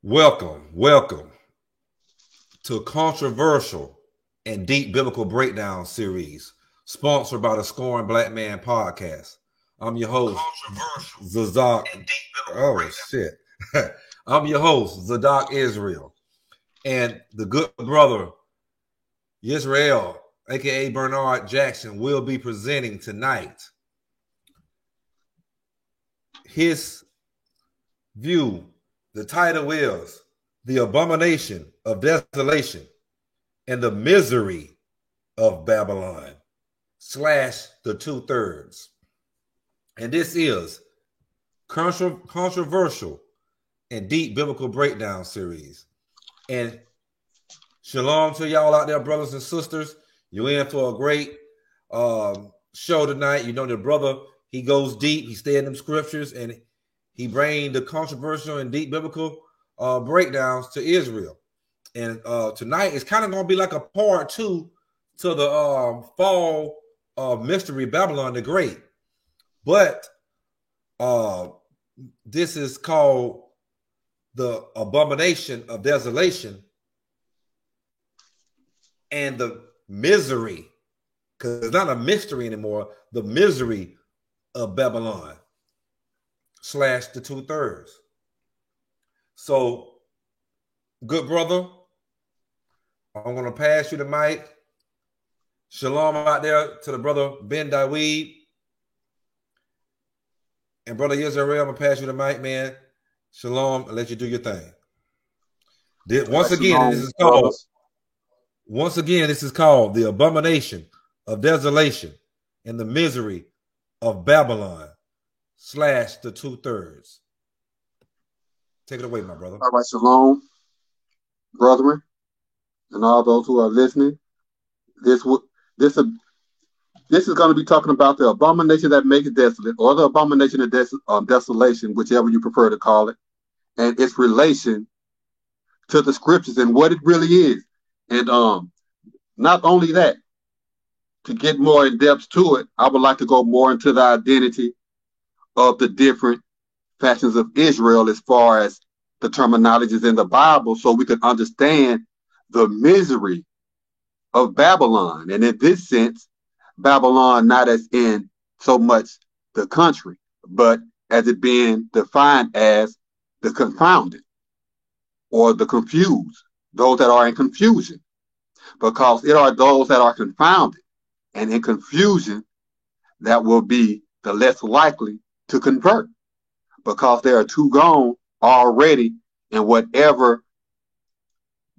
Welcome to Controversial and Deep Biblical Breakdown series, sponsored by the Scoring Black Man Podcast. I'm your host, Zadok. Oh, shit. I'm your host, Zadok Israel. And the good brother, Yisrael, a.k.a. Bernard Jackson, will be presenting tonight his view. The title is The Abomination of Desolation and the Misery of Babylon / the Two-Thirds. And this is Controversial and Deep Biblical Breakdown series. And shalom to y'all out there, brothers and sisters. You're in for a great show tonight. You know, the brother, he goes deep. He stays in them scriptures, and he brings the controversial and deep biblical breakdowns to Israel. And tonight is kind of going to be like a part 2 to the fall mystery Babylon the Great. But this is called the Abomination of Desolation and the Misery, because it's not a mystery anymore, the misery of Babylon / the Two-Thirds. So, good brother, I'm going to pass you the mic. Shalom out there to the brother Ben Daweed. And brother Yisrael, I'm going to pass you the mic, man. Shalom, and let you do your thing. Once again, this is called the Abomination of Desolation and the Misery of Babylon / the Two-Thirds. Take it away, my brother. All right, shalom, brethren, and all those who are listening. This is going to be talking about the abomination that makes desolate, or the abomination of desolation, whichever you prefer to call it, and its relation to the scriptures and what it really is. And not only that, to get more in depth to it, I would like to go more into the identity of the different factions of Israel as far as the terminologies in the Bible, so we can understand the misery of Babylon. And in this sense, Babylon not as in so much the country, but as it being defined as the confounded or the confused, those that are in confusion, because it are those that are confounded and in confusion that will be the less likely to convert, because they are too gone already in whatever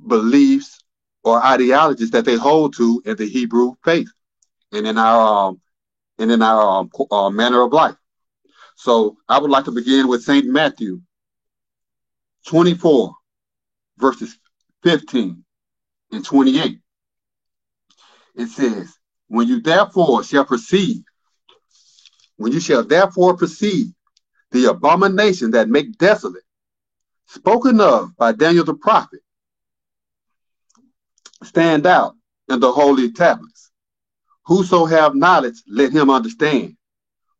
beliefs or ideologies that they hold to in the Hebrew faith and in our manner of life. So I would like to begin with St. Matthew 24, verses 15 and 28. It says, when you shall therefore perceive the abomination that make desolate, spoken of by Daniel the prophet, stand out in the holy tablets. Whoso have knowledge, let him understand.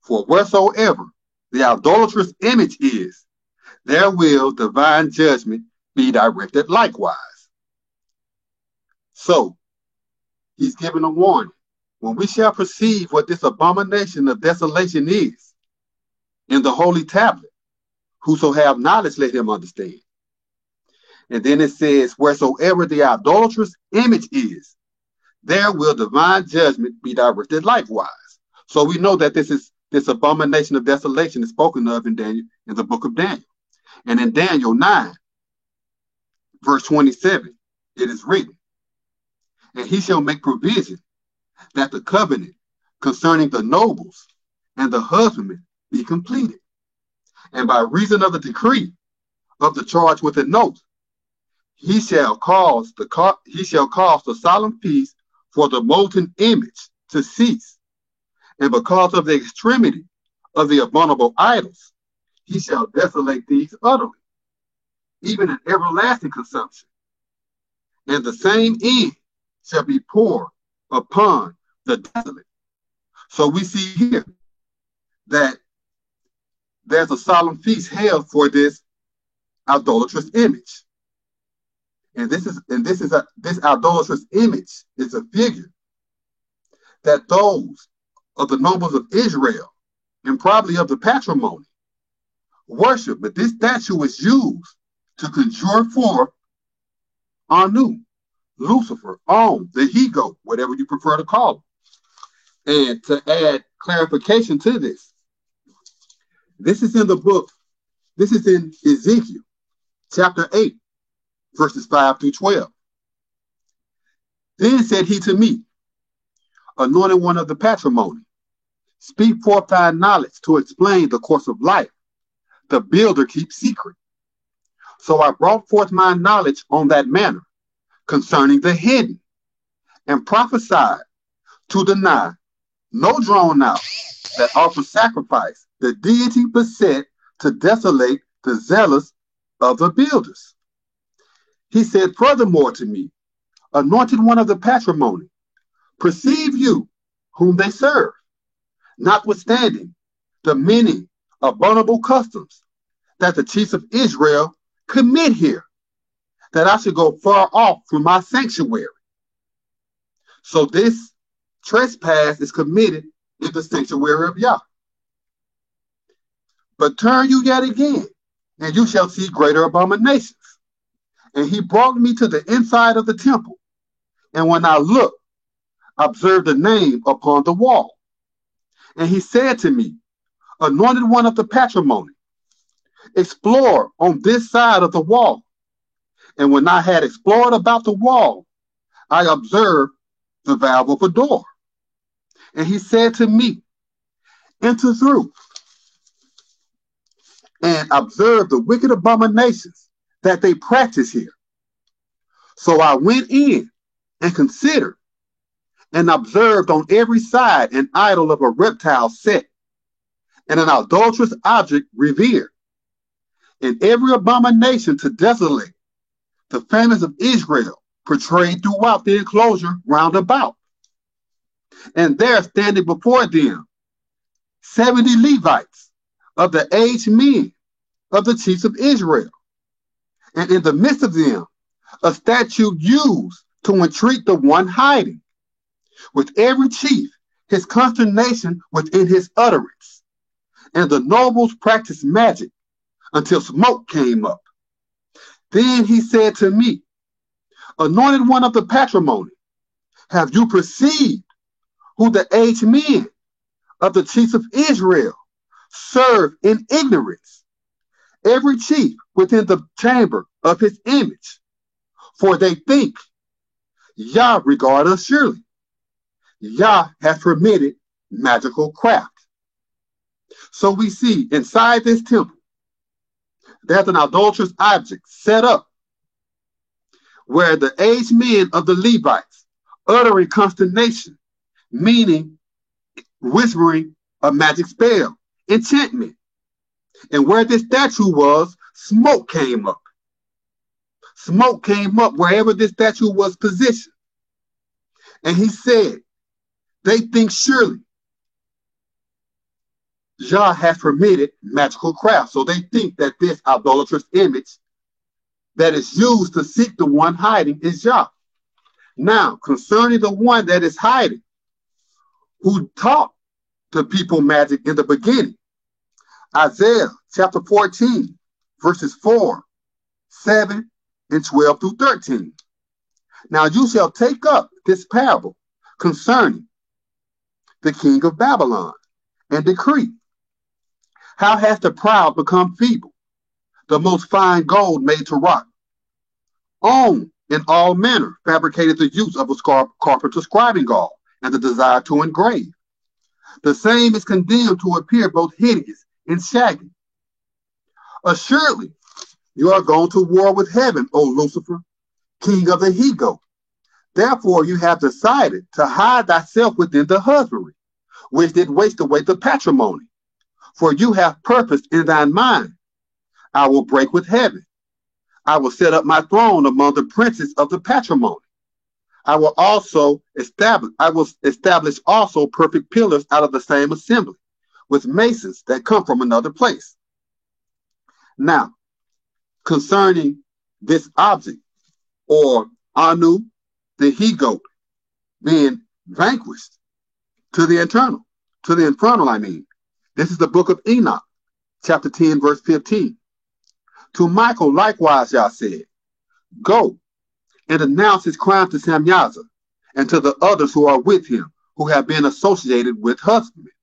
For wheresoever the idolatrous image is, there will divine judgment be directed likewise. So, he's giving a warning. When we shall perceive what this abomination of desolation is in the holy tablet, whoso have knowledge, let him understand. And then it says, wheresoever the idolatrous image is, there will divine judgment be directed likewise. So we know that this abomination of desolation is spoken of in the book of Daniel. And in Daniel 9, verse 27, it is written, and he shall make provision that the covenant concerning the nobles and the husbandmen be completed. And by reason of the decree of the charge with an oath, he shall cause the solemn feast for the molten image to cease. And because of the extremity of the abominable idols, he shall desolate these utterly, even in everlasting consumption. And the same end shall be poured upon the desolate. So we see here that there's a solemn feast held for this idolatrous image. And this idolatrous image is a figure that those of the nobles of Israel and probably of the patrimony worship. But this statue is used to conjure forth Anu, Lucifer, Om, the he-goat, whatever you prefer to call him. And to add clarification to this, this is in the book, this is in Ezekiel chapter 8, verses 5 through 12. Then said he to me, anointed one of the patrimony, speak forth thy knowledge to explain the course of life. The builder keeps secret. So I brought forth my knowledge on that manner concerning the hidden, and prophesied to deny no drawn out that offer sacrifice, the deity beset to desolate the zealous of the builders. He said furthermore to me, anointed one of the patrimony, perceive you whom they serve, notwithstanding the many abominable customs that the chiefs of Israel commit here, that I should go far off from my sanctuary. So this trespass is committed in the sanctuary of Yah. But turn you yet again, and you shall see greater abominations. And he brought me to the inside of the temple. And when I looked, observed the name upon the wall. And he said to me, anointed one of the patrimony, explore on this side of the wall. And when I had explored about the wall, I observed the valve of a door. And he said to me, enter through and observe the wicked abominations that they practice here. So I went in and considered and observed on every side an idol of a reptile set and an adulterous object revered, and every abomination to desolate the families of Israel portrayed throughout the enclosure round about. And there standing before them 70 Levites of the aged men of the chiefs of Israel, and in the midst of them a statue used to entreat the one hiding, with every chief his consternation within his utterance. And the nobles practiced magic until smoke came up. Then he said to me, anointed one of the patrimony, have you perceived who the aged men of the chiefs of Israel serve in ignorance, every chief within the chamber of his image? For they think, Yah regard us surely. Yah has permitted magical craft. So we see inside this temple, there's an adulterous object set up where the aged men of the Levites uttering consternation, meaning whispering a magic spell, enchantment. And where this statue was, smoke came up. Smoke came up wherever this statue was positioned. And he said, they think surely Yah has permitted magical craft. So they think that this idolatrous image that is used to seek the one hiding is Yah. Now, concerning the one that is hiding, who taught the people magic in the beginning, Isaiah chapter 14, verses 4, 7, and 12 through 13. Now you shall take up this parable concerning the king of Babylon and decree, how has the proud become feeble, the most fine gold made to rot? On in all manner fabricated the use of a carpenter's scribing gall and the desire to engrave. The same is condemned to appear both hideous and shaggy. Assuredly, you are going to war with heaven, O Lucifer, king of the he-goat. Therefore you have decided to hide thyself within the husbandry, which did waste away the patrimony. For you have purposed in thine mind, I will break with heaven. I will set up my throne among the princes of the patrimony. I will establish also perfect pillars out of the same assembly, with masons that come from another place. Now, concerning this object, or Anu, the he-goat, being vanquished to the infernal, I mean. This is the book of Enoch, chapter 10, verse 15. To Michael likewise Yah said, go and announce his crime to Samyaza and to the others who are with him, who have been associated with husbandmen,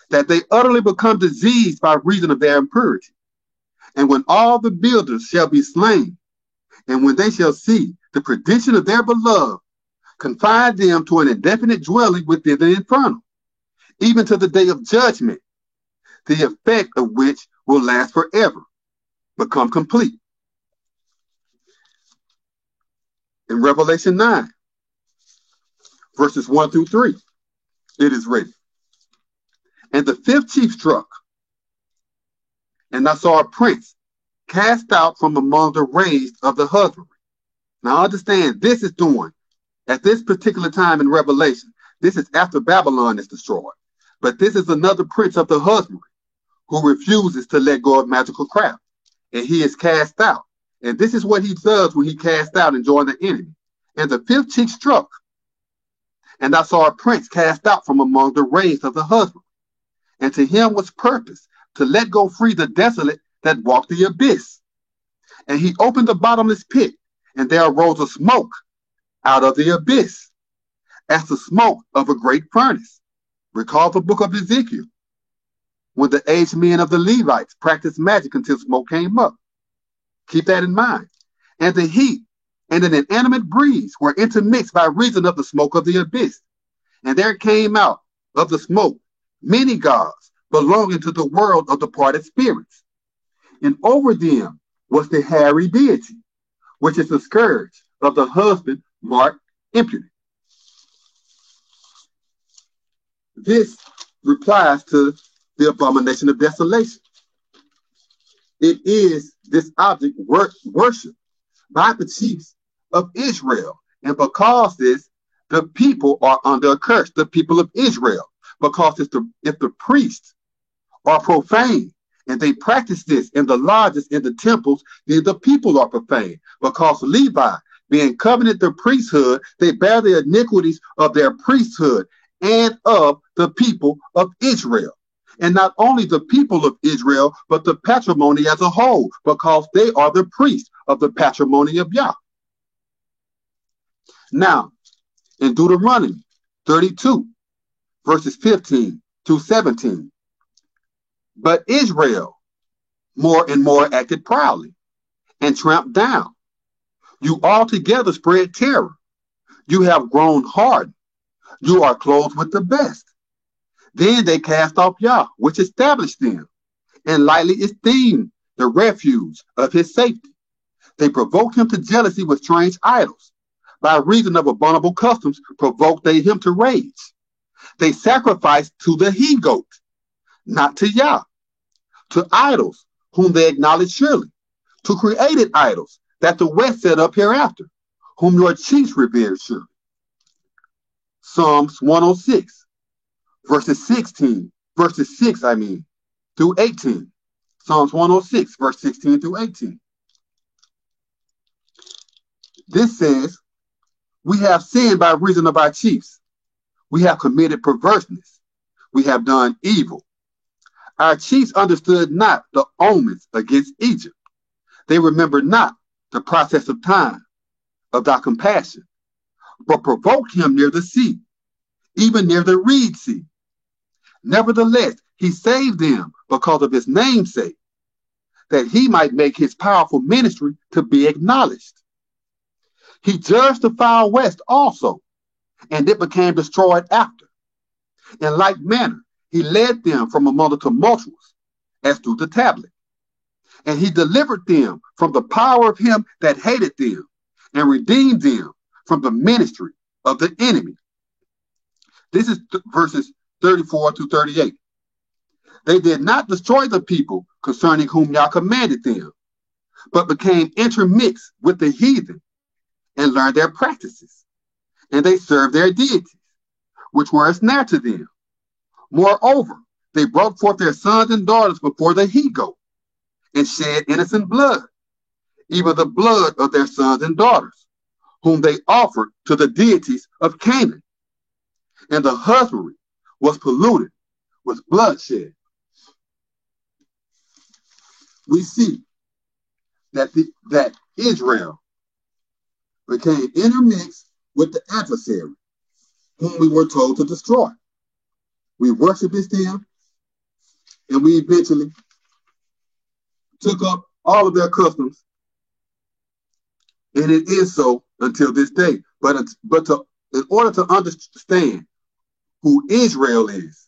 that they utterly become diseased by reason of their impurity. And when all the builders shall be slain, and when they shall see the perdition of their beloved, confine them to an indefinite dwelling within the infernal, even to the day of judgment, the effect of which will last forever, become complete. In Revelation 9, verses 1 through 3, it is written, and the fifth chief struck, and I saw a prince cast out from among the raised of the husbandry. Now understand, this is doing, at this particular time in Revelation, this is after Babylon is destroyed. But this is another prince of the husbandry who refuses to let go of magical craft. And he is cast out. And this is what he does when he cast out and join the enemy. And the fifth chief struck, and I saw a prince cast out from among the raised of the husbandry. And to him was purpose to let go free the desolate that walked the abyss. And he opened the bottomless pit, and there arose a smoke out of the abyss, as the smoke of a great furnace. Recall the book of Ezekiel, when the aged men of the Levites practiced magic until smoke came up. Keep that in mind. And the heat and an inanimate breeze were intermixed by reason of the smoke of the abyss. And there came out of the smoke many gods belonging to the world of departed spirits. And over them was the hairy deity, which is the scourge of the husband marked impudent. This replies to the abomination of desolation. It is this object worship by the chiefs of Israel. And because this, the people are under a curse, the people of Israel. Because if the priests are profane and they practice this in the lodges, in the temples, then the people are profane. Because Levi, being covenanted the priesthood, they bear the iniquities of their priesthood and of the people of Israel. And not only the people of Israel, but the patrimony as a whole, because they are the priests of the patrimony of Yah. Now, in Deuteronomy 32, verses 15 to 17, but Israel more and more acted proudly and tramped down. You altogether spread terror. You have grown hardened. You are clothed with the best. Then they cast off Yah, which established them, and lightly esteemed the refuge of his safety. They provoked him to jealousy with strange idols. By reason of abominable customs, provoked they him to rage. They sacrificed to the he-goat, not to Yah, to idols, whom they acknowledged surely, to created idols that the West set up hereafter, whom your chiefs revered surely. Psalms 106. Verses 6 through 18. Psalms 106, verse 16 through 18. This says, we have sinned by reason of our chiefs. We have committed perverseness. We have done evil. Our chiefs understood not the omens against Egypt. They remembered not the process of time, of thy compassion, but provoked him near the sea, even near the reed sea. Nevertheless, he saved them because of his namesake, that he might make his powerful ministry to be acknowledged. He judged the far west also, and it became destroyed after. In like manner, he led them from among the tumultuous, as through the tablet. And he delivered them from the power of him that hated them, and redeemed them from the ministry of the enemy. This is verses 34 to 38. They did not destroy the people concerning whom Yah commanded them, but became intermixed with the heathen and learned their practices. And they served their deities, which were a snare to them. Moreover, they brought forth their sons and daughters before the he-goat and shed innocent blood even the blood of their sons and daughters, whom they offered to the deities of Canaan. And the husbandry was polluted with bloodshed. We see that Israel became intermixed with the adversary, whom we were told to destroy. We worshiped them, and we eventually took up all of their customs, and it is so until this day. But in order to understand who Israel is,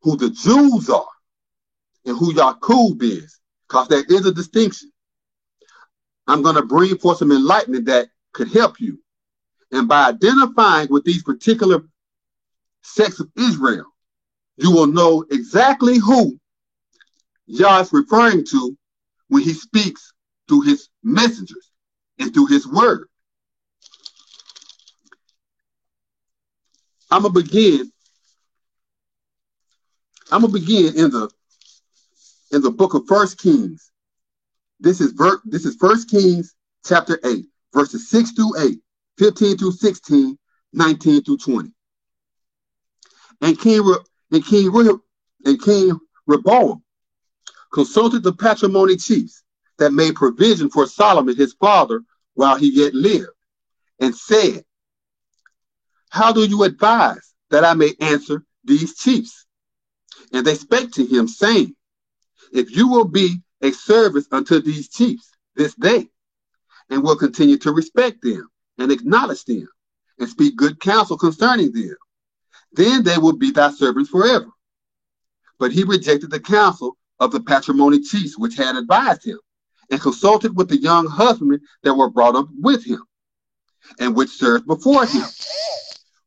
who the Jews are, and who Yaqub is, because there is a distinction, I'm going to bring forth some enlightenment that could help you. And by identifying with these particular sects of Israel, you will know exactly who Yah is referring to when he speaks through his messengers and through his word. I'm gonna begin in the book of 1 Kings. This is 1 Kings chapter 8, verses 6 through 8, 15 through 16, 19 through 20. And King Rehoboam consulted the patrimony chiefs that made provision for Solomon his father while he yet lived, and said, "How do you advise that I may answer these chiefs?" And they spake to him, saying, "If you will be a service unto these chiefs this day, and will continue to respect them and acknowledge them, and speak good counsel concerning them, then they will be thy servants forever." But he rejected the counsel of the patrimony chiefs which had advised him, and consulted with the young husbandmen that were brought up with him, and which served before him.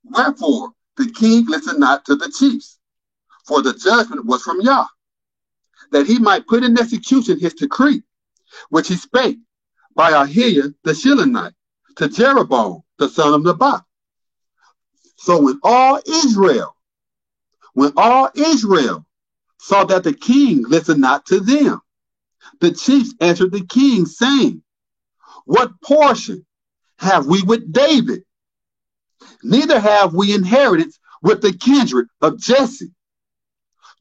Wherefore the king listened not to the chiefs, for the judgment was from Yah, that he might put in execution his decree, which he spake by Ahiah the Shilonite to Jeroboam the son of Nebat. So when all Israel saw that the king listened not to them, the chiefs answered the king, saying, "What portion have we with David? Neither have we inheritance with the kindred of Jesse.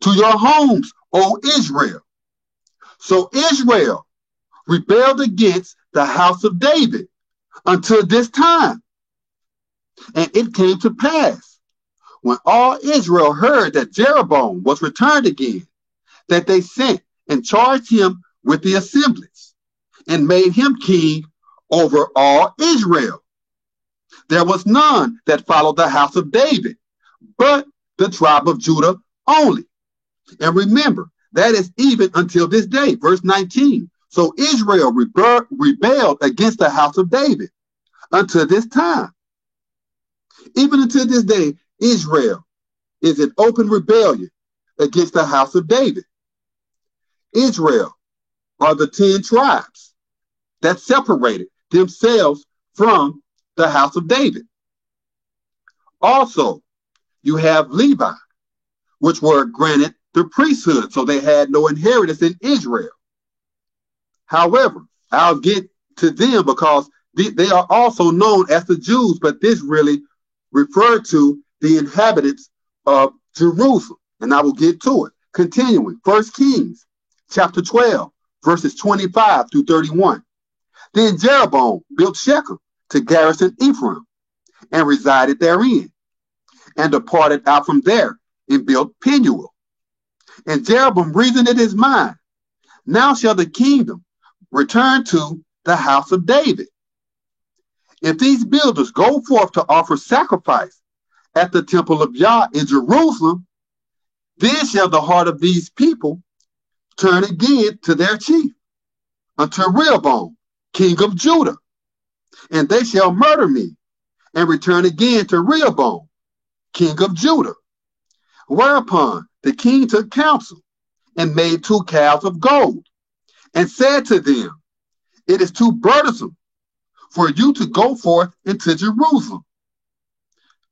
To your homes, O Israel." So Israel rebelled against the house of David until this time. And it came to pass, when all Israel heard that Jeroboam was returned again, that they sent and charged him with the assemblies, and made him king over all Israel. There was none that followed the house of David, but the tribe of Judah only. And remember, that is even until this day. Verse 19. So Israel rebelled against the house of David until this time. Even until this day, Israel is in open rebellion against the house of David. Israel are the 10 tribes that separated themselves from the house of David. Also, you have Levi, which were granted the priesthood, so they had no inheritance in Israel. However, I'll get to them because they are also known as the Jews, but this really referred to the inhabitants of Jerusalem, and I will get to it. Continuing, 1 Kings chapter 12, verses 25 through 31. Then Jeroboam built Shechem to garrison Ephraim, and resided therein, and departed out from there, and built Penuel. And Jeroboam reasoned in his mind, now shall the kingdom return to the house of David. If these builders go forth to offer sacrifice at the temple of Yah in Jerusalem, then shall the heart of these people turn again to their chief, unto Rehoboam, king of Judah, and they shall murder me, and return again to Rehoboam, king of Judah. Whereupon the king took counsel, and made 2 calves of gold, and said to them, it is too burdensome for you to go forth into Jerusalem.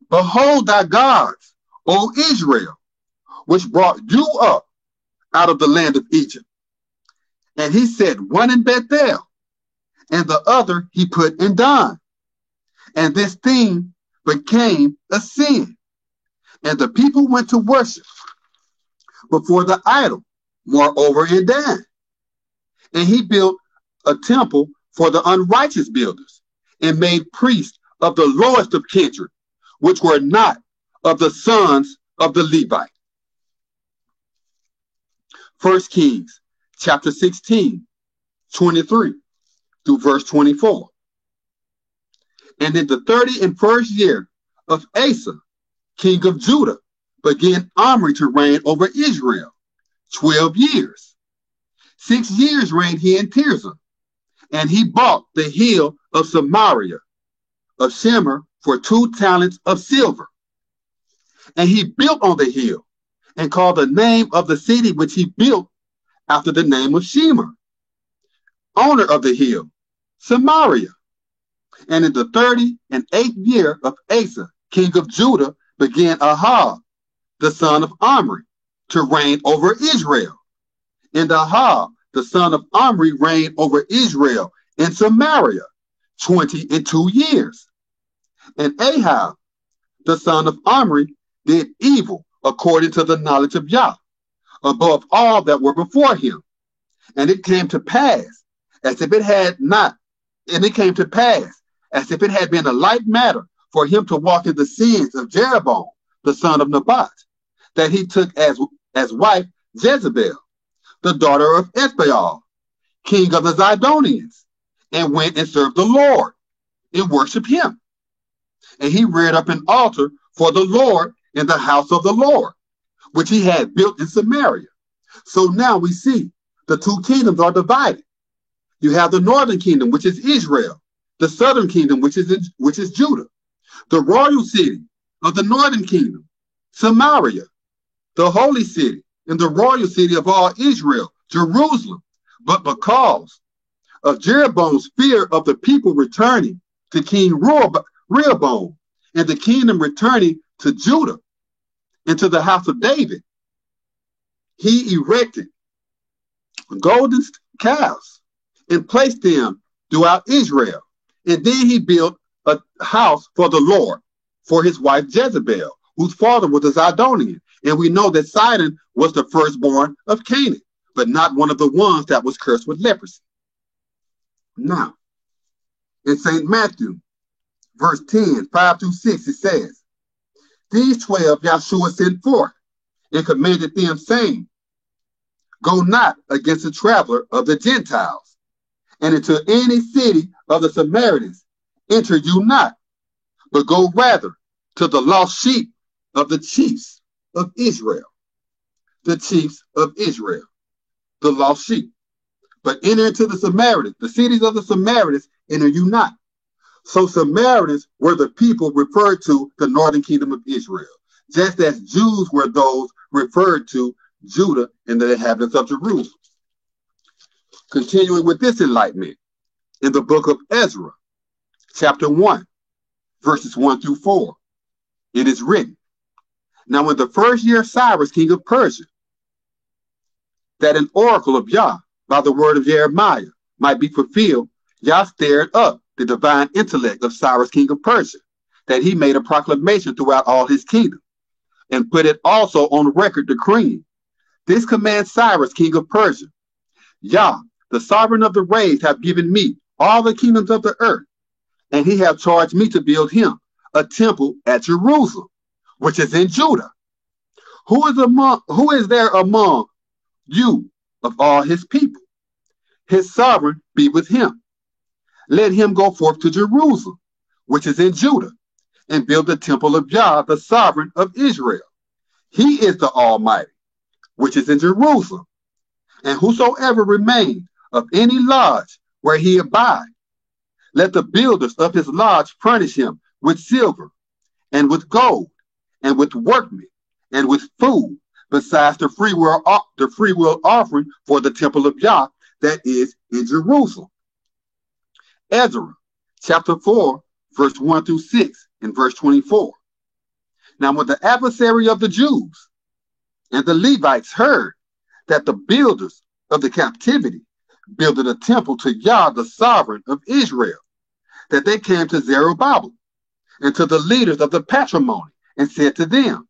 Behold thy gods, O Israel, which brought you up out of the land of Egypt. And he said one in Bethel, and the other he put in Don. And this thing became a sin. And the people went to worship before the idol, moreover in Dan. And he built a temple for the unrighteous builders, and made priests of the lowest of kindred, which were not of the sons of the Levite. 1 Kings chapter 16, 23 through verse 24. And in the 31st year of Asa, king of Judah, began Omri to reign over Israel 12 years. 6 years reigned he in Tirzah, and he bought the hill of Samaria of Shemer for 2 talents of silver. And he built on the hill, and called the name of the city which he built after the name of Shemer, owner of the hill, Samaria. And in the 38th year of Asa, king of Judah, began Ahab, the son of Omri, to reign over Israel. And Ahab, the son of Omri, reigned over Israel in Samaria 22 years. And Ahab, the son of Omri, did evil according to the knowledge of Yah, above all that were before him. And it came to pass, as if it had been a light matter for him to walk in the sins of Jeroboam, the son of Nebat, that he took as wife Jezebel, the daughter of Ethbaal, king of the Zidonians, and went and served the Lord and worshiped him. And he reared up an altar for the Lord in the house of the Lord, which he had built in Samaria. So now we see the 2 kingdoms are divided. You have the northern kingdom, which is Israel, the southern kingdom, which is Judah, the royal city of the northern kingdom, Samaria, the holy city and the royal city of all Israel, Jerusalem. But because of Jeroboam's fear of the people returning to King Rehoboam, and the kingdom returning to Judah and to the house of David, he erected golden calves and placed them throughout Israel. And then he built a house for the Lord for his wife Jezebel, whose father was a Zidonian. And we know that Sidon was the firstborn of Canaan, but not one of the ones that was cursed with leprosy. Now, in St. Matthew, verse 10, 5 through 6, it says, These 12 Yahshua sent forth, and commanded them, saying, Go not against the traveler of the Gentiles, and into any city of the Samaritans enter you not, but go rather to the lost sheep of the chiefs of Israel. The chiefs of Israel, the lost sheep. But enter into the Samaritans, the cities of the Samaritans enter you not. So Samaritans were the people referred to the northern kingdom of Israel, just as Jews were those referred to Judah and the inhabitants of Jerusalem. Continuing with this enlightenment, in the book of Ezra, chapter 1, verses 1 through 4, it is written, Now in the first year of Cyrus, king of Persia, that an oracle of Yah by the word of Jeremiah might be fulfilled, Yah stirred up the divine intellect of Cyrus, king of Persia, that he made a proclamation throughout all his kingdom, and put it also on record, decreeing, This commands Cyrus, king of Persia, Yah, the sovereign of the race, have given me all the kingdoms of the earth, and he have charged me to build him a temple at Jerusalem, which is in Judah. Who is there among you of all his people? His sovereign be with him. Let him go forth to Jerusalem, which is in Judah, and build the temple of Yah, the sovereign of Israel. He is the Almighty, which is in Jerusalem. And whosoever remain of any lodge where he abide, let the builders of his lodge furnish him with silver, and with gold, and with workmen, and with food, besides the free will offering for the temple of Yah that is in Jerusalem. Ezra, chapter 4, verse 1 through 6, and verse 24. Now when the adversary of the Jews and the Levites heard that the builders of the captivity building a temple to Yah, the sovereign of Israel, that they came to Zerubbabel and to the leaders of the patrimony and said to them,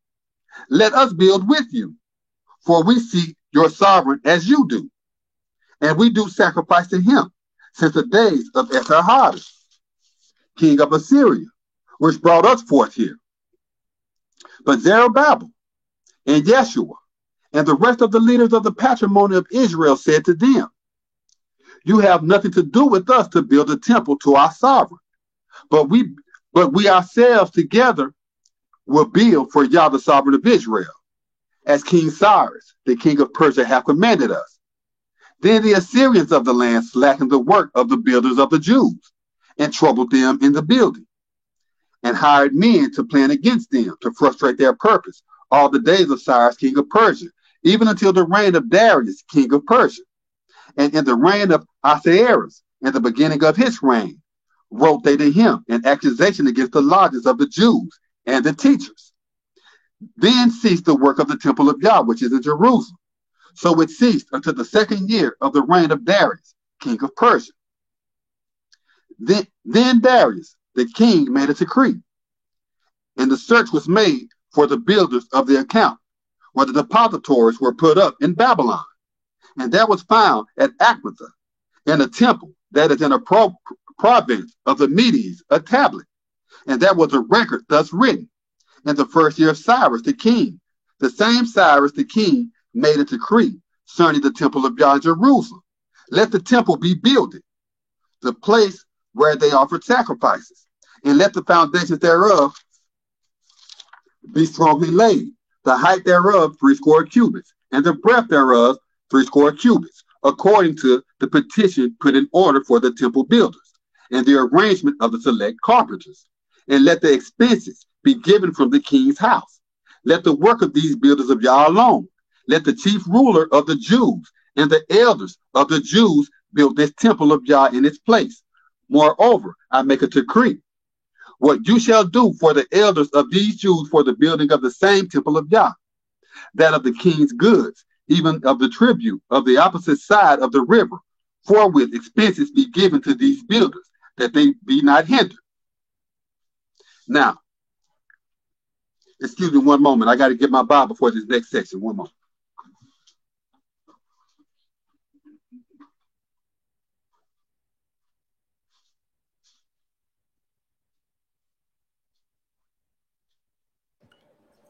let us build with you, for we seek your sovereign as you do, and we do sacrifice to him since the days of Esarhaddon, king of Assyria, which brought us forth here. But Zerubbabel and Yeshua and the rest of the leaders of the patrimony of Israel said to them, you have nothing to do with us to build a temple to our sovereign, but we ourselves together will build for Yah, the sovereign of Israel, as King Cyrus, the king of Persia, hath commanded us. Then the Assyrians of the land slackened the work of the builders of the Jews and troubled them in the building, and hired men to plan against them to frustrate their purpose all the days of Cyrus, king of Persia, even until the reign of Darius, king of Persia. And in the reign of Ahasuerus, in the beginning of his reign, wrote they to him an accusation against the lodges of the Jews and the teachers. Then ceased the work of the temple of Yah, which is in Jerusalem. So it ceased until the second year of the reign of Darius, king of Persia. Then Darius, the king, made a decree, and the search was made for the builders of the account, where the depositories were put up in Babylon. And there was found at Akmatha, in a temple that is in a province of the Medes, a tablet. And there was a record thus written, in the first year of Cyrus the king. The same Cyrus the king made a decree concerning the temple of Yah in Jerusalem. Let the temple be builded, the place where they offered sacrifices, and let the foundations thereof be strongly laid, the height thereof 60 cubits, and the breadth thereof 60 cubits, according to the petition put in order for the temple builders, and the arrangement of the select carpenters. And let the expenses be given from the king's house. Let the work of these builders of Yah alone. Let the chief ruler of the Jews and the elders of the Jews build this temple of Yah in its place. Moreover, I make a decree, what you shall do for the elders of these Jews for the building of the same temple of Yah, that of the king's goods, even of the tribute of the opposite side of the river, forthwith expenses be given to these builders, that they be not hindered. Now, excuse me one moment. I got to get my Bible for this next section. One moment.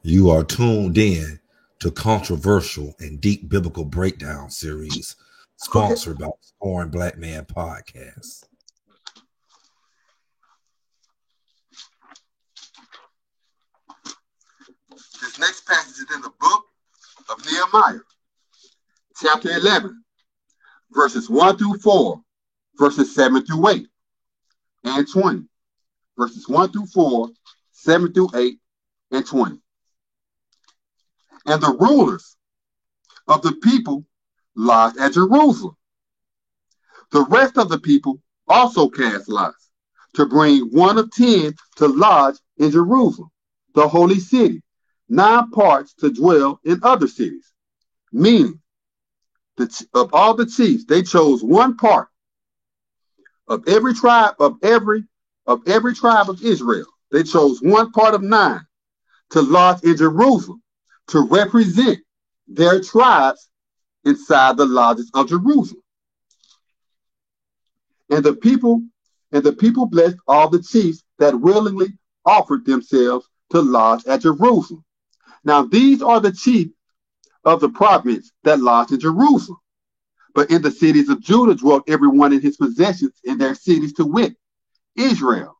You are tuned in to Controversial and Deep Biblical Breakdown series, sponsored by Scoring Black Man Podcast. This next passage is in the book of Nehemiah, chapter 11, verses 1 through 4, verses 7 through 8, and 20. Verses 1 through 4, 7 through 8, and 20. And the rulers of the people lodged at Jerusalem. The rest of the people also cast lots to bring 1 of 10 to lodge in Jerusalem, the holy city, 9 parts to dwell in other cities. Meaning, of all the chiefs, they chose 1 part of every tribe of Israel. They chose 1 part of 9 to lodge in Jerusalem, to represent their tribes inside the lodges of Jerusalem. And the people blessed all the chiefs that willingly offered themselves to lodge at Jerusalem. Now these are the chiefs of the province that lodged in Jerusalem. But in the cities of Judah dwelt everyone in his possessions in their cities, to wit, Israel,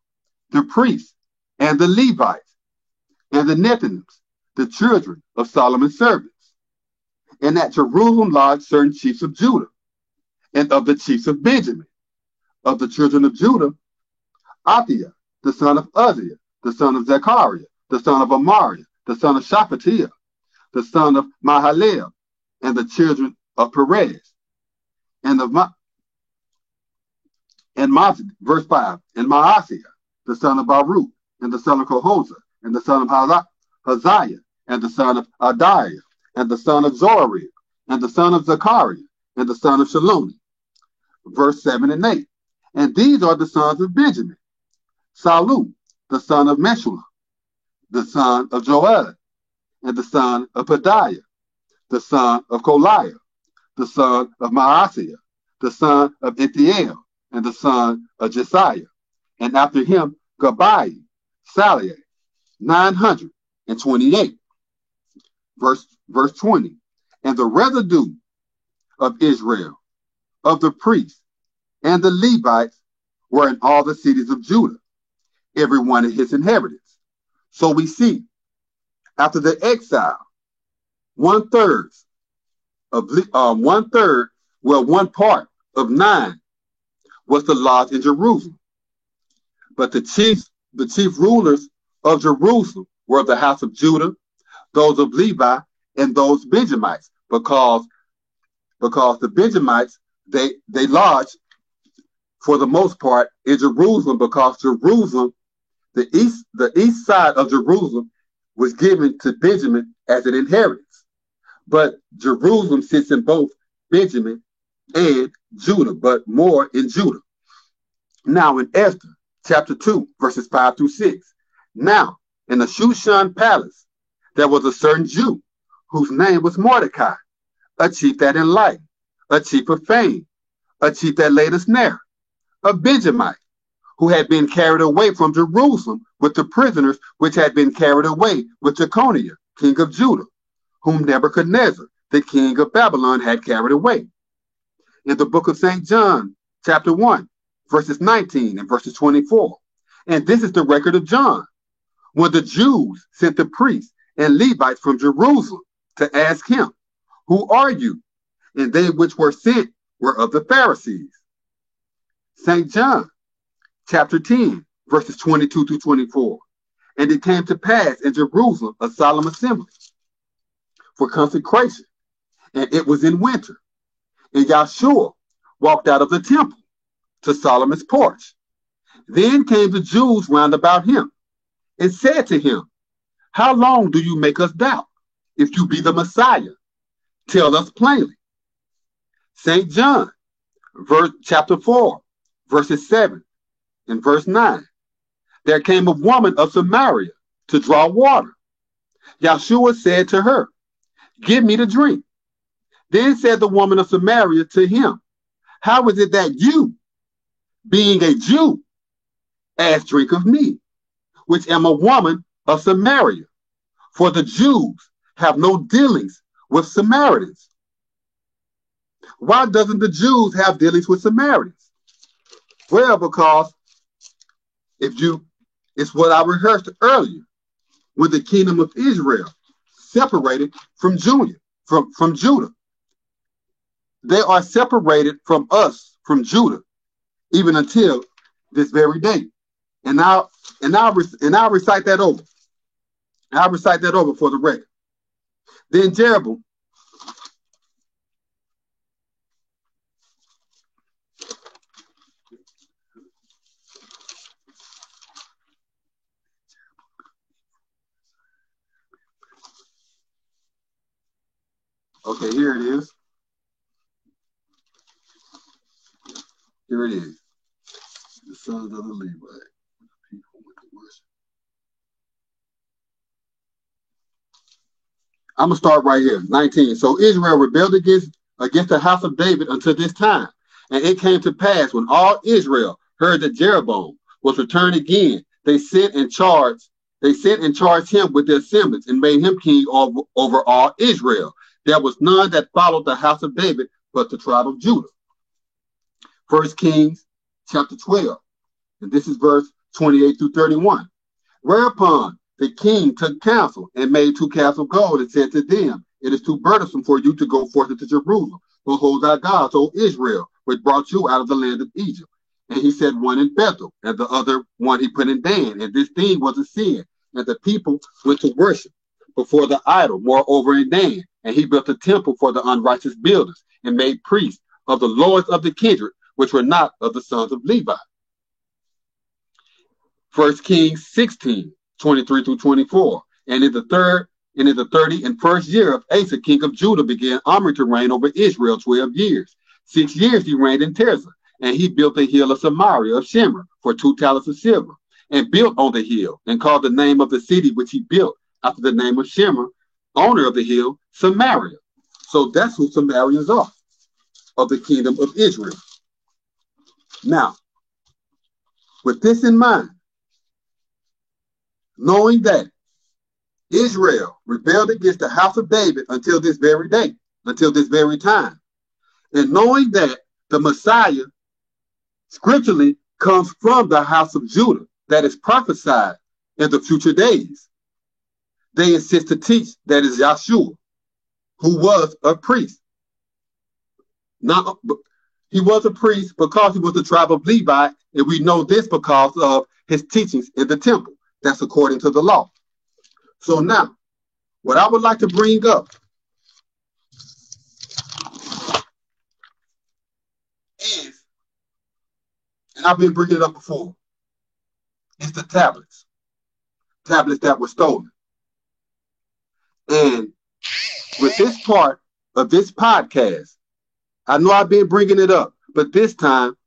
the priests, and the Levites, and the Nethinims, the children of Solomon's servants. And at Jerusalem lodged certain chiefs of Judah, and of the chiefs of Benjamin. Of the children of Judah, Athiah, the son of Uzziah, the son of Zechariah, the son of Amariah, the son of Shaphatiah, the son of Mahaleel, and the children of Perez, and of verse 5, and Maaseiah, the son of Baruch, and the son of Kohosah, and the son of Haziah, and the son of Adaiah, and the son of Zorariah, and the son of Zechariah, and the son of Shalom, verse 7 and 8. And these are the sons of Benjamin: Salu, the son of Meshullam, the son of Joel, and the son of Pedaiah, the son of Koliah, the son of Maaseiah, the son of Ithiel, and the son of Jesiah. And after him, Gabai, Saliah, 928. Verse 20. And the residue of Israel, of the priests and the Levites, were in all the cities of Judah, every one in his inheritance. So we see, after the exile, one part of 9 was the lodge in Jerusalem. But the chief rulers of Jerusalem were of the house of Judah, those of Levi, and those Benjamites, because the Benjamites, they lodged for the most part in Jerusalem, because Jerusalem, the east side of Jerusalem, was given to Benjamin as an inheritance. But Jerusalem sits in both Benjamin and Judah, but more in Judah. Now in Esther, chapter 2, verses 5 through 6. Now in the Shushan palace, there was a certain Jew whose name was Mordecai, a chief that enlightened, a chief of fame, a chief that laid a snare, a Benjamite, who had been carried away from Jerusalem with the prisoners which had been carried away with Jeconiah, king of Judah, whom Nebuchadnezzar, the king of Babylon, had carried away. In the book of St. John, chapter 1, verses 19 and verses 24. And this is the record of John, when the Jews sent the priests and Levites from Jerusalem to ask him, "Who are you?" And they which were sent were of the Pharisees. St. John, chapter 10, verses 22 through 24. And it came to pass in Jerusalem a solemn assembly for consecration, and it was in winter. And Yahshua walked out of the temple to Solomon's porch. Then came the Jews round about him and said to him, "How long do you make us doubt? If you be the Messiah, tell us plainly." St. John, chapter 4, verses 7 and verse 9. There came a woman of Samaria to draw water. Yahshua said to her, "Give me to drink." Then said the woman of Samaria to him, "How is it that you, being a Jew, ask drink of me, which am a woman of Samaria? For the Jews have no dealings with Samaritans." Why doesn't the Jews have dealings with Samaritans? Well, because it's what I rehearsed earlier, when the kingdom of Israel separated from Judah. They are separated from us, from Judah, even until this very day. And I'll recite that over. I'll recite that over for the record. Then Jeroboam, okay, here it is. Here it is. The sons of the Levite. People went to worship. I'm going to start right here. 19. So Israel rebelled against the house of David until this time. And it came to pass, when all Israel heard that Jeroboam was returned again, they sent and charged him with the assemblies and made him king over all Israel. There was none that followed the house of David but the tribe of Judah. 1 Kings chapter 12, and this is verse 28 through 31. Whereupon the king took counsel and made 2 calves of gold and said to them, "It is too burdensome for you to go forth into Jerusalem. Behold thy gods, O Israel, which brought you out of the land of Egypt." And he set one in Bethel, and the other one he put in Dan. And this thing was a sin. And the people went to worship before the idol, moreover in Dan. And he built a temple for the unrighteous builders, and made priests of the lords of the kindred, which were not of the sons of Levi. 1 Kings 16, 23 through 24. And in the 31st year of Asa, king of Judah, began Omri to reign over Israel 12 years. 6 years he reigned in Tirzah. And he built the hill of Samaria of Shimmer for 2 talents of silver, and built on the hill, and called the name of the city which he built after the name of Shimmer, owner of the hill, Samaria. So that's who Samaritans are, of the kingdom of Israel. Now, with this in mind, knowing that Israel rebelled against the house of David until this very day, until this very time, and knowing that the Messiah scripturally comes from the house of Judah that is prophesied in the future days, they insist to teach that is Yahshua, who was a priest. Now, he was a priest because he was the tribe of Levi, and we know this because of his teachings in the temple. That's according to the law. So now, what I would like to bring up is, and I've been bringing it up before, it's the tablets that were stolen. And with this part of this podcast, I know I've been bringing it up, but this time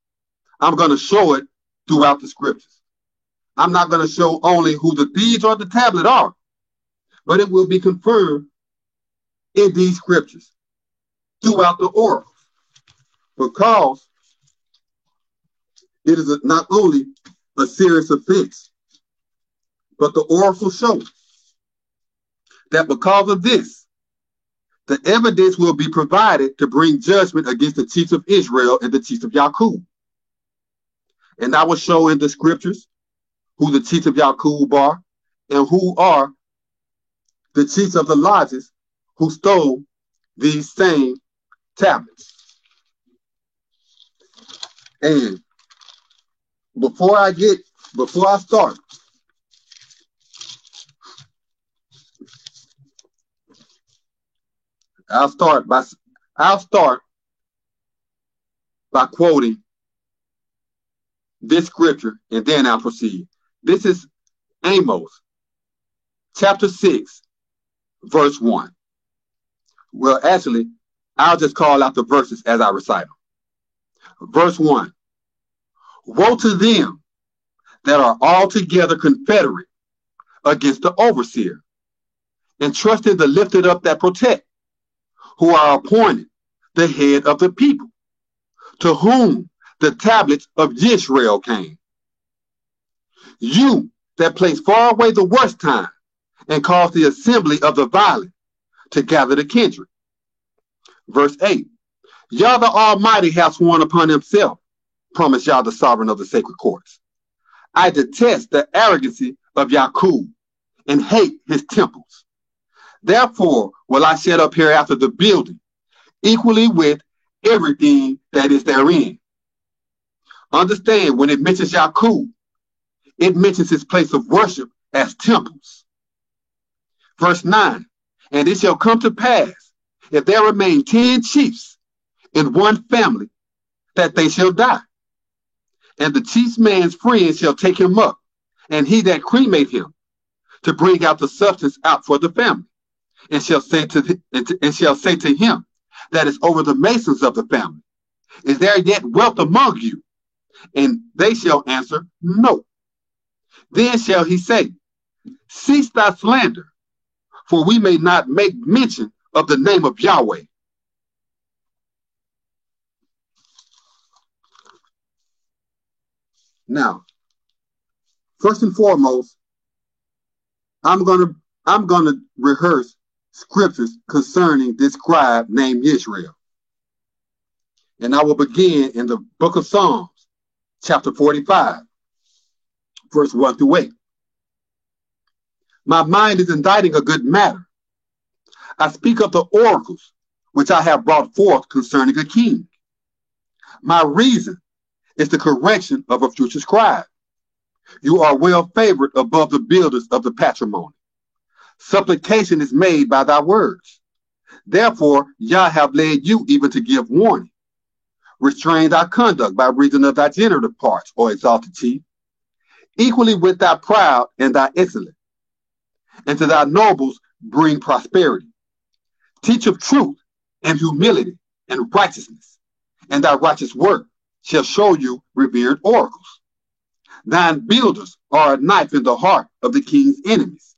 I'm going to show it throughout the scriptures. I'm not going to show only who the thieves on the tablet are, but it will be confirmed in these scriptures throughout the oracles, because it is not only a serious offense, but the oracles show that because of this, the evidence will be provided to bring judgment against the chiefs of Israel and the chiefs of Yaqub. And I will show in the scriptures who the chiefs of Yaqub are and who are the chiefs of the lodges who stole these same tablets. And before I start, I'll start by quoting this scripture, and then I'll proceed. This is Amos, chapter 6, verse 1. Well, actually, I'll just call out the verses as I recite them. Verse 1. Woe to them that are altogether confederate against the overseer, and trust in the lifted up that protect, who are appointed the head of the people, to whom the tablets of Israel came. You that place far away the worst time, and cause the assembly of the violent to gather the kindred. Verse 8. Yah the Almighty hath sworn upon himself, promised Yah the sovereign of the sacred courts. I detest the arrogancy of Yaqub, and hate his temples. Therefore will I set up hereafter the building, equally with everything that is therein. Understand, when it mentions Yaqub, it mentions his place of worship as temples. Verse 9, and it shall come to pass, if there remain 10 chiefs in one family, that they shall die. And the chief's man's friends shall take him up, and he that cremate him, to bring out the substance out for the family, and shall say to him that is over the masons of the family, is there yet wealth among you? And they shall answer, no. Then shall he say, cease thy slander, for we may not make mention of the name of Yahweh. Now, first and foremost, I'm gonna rehearse scriptures concerning this scribe named Israel. And I will begin in the book of Psalms, chapter 45, verse 1 through 8. My mind is inditing a good matter. I speak of the oracles which I have brought forth concerning a king. My reason is the correction of a future scribe. You are well favored above the builders of the patrimony. Supplication is made by thy words. Therefore, Yah have led you even to give warning. Restrain thy conduct by reason of thy generative parts, O exalted chief, equally with thy proud and thy insolent. And to thy nobles bring prosperity. Teach of truth and humility and righteousness, and thy righteous work shall show you revered oracles. Thine builders are a knife in the heart of the king's enemies,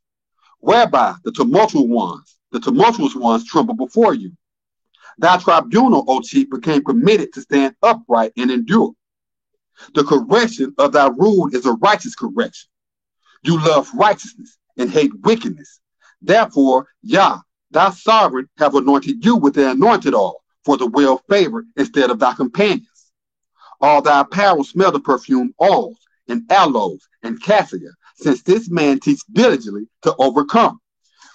whereby the tumultuous ones tremble before you. Thy tribunal, O chief, became committed to stand upright and endure. The correction of thy rule is a righteous correction. You love righteousness and hate wickedness. Therefore, Yah, thy sovereign, have anointed you with the anointed oil for the well-favored instead of thy companions. All thy apparel smell the perfume oils and aloes and cassia, since this man teach diligently to overcome,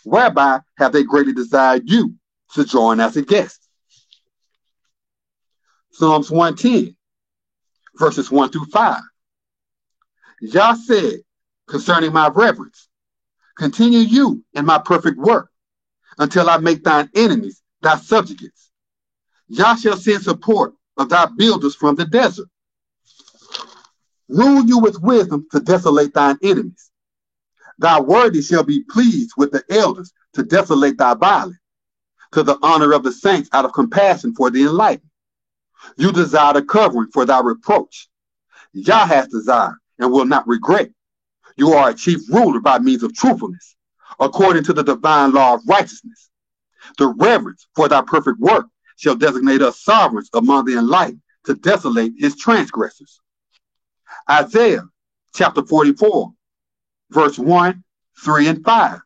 whereby have they greatly desired you to join as a guest. Psalms 110, verses 1 through 5. Yah said concerning my reverence, continue you in my perfect work, until I make thine enemies thy subjects. Yah shall send support of thy builders from the desert. Rule you with wisdom to desolate thine enemies. Thy worthy shall be pleased with the elders to desolate thy violence, to the honor of the saints out of compassion for the enlightened. You desire a covering for thy reproach. Yah has desired and will not regret. You are a chief ruler by means of truthfulness, according to the divine law of righteousness. The reverence for thy perfect work shall designate us sovereigns among the enlightened to desolate his transgressors. Isaiah chapter 44, verse 1, 3, and 5.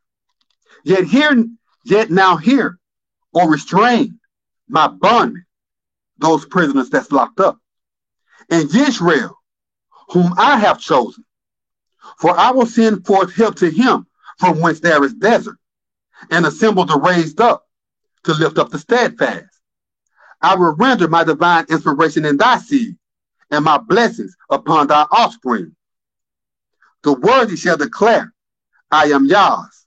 Yet now hear, or restrain my bondmen, those prisoners that's locked up, and Israel, whom I have chosen. For I will send forth help to him from whence there is desert, and assemble the raised up, to lift up the steadfast. I will render my divine inspiration in thy seed, and my blessings upon thy offspring. The worthy shall declare, I am Yah's,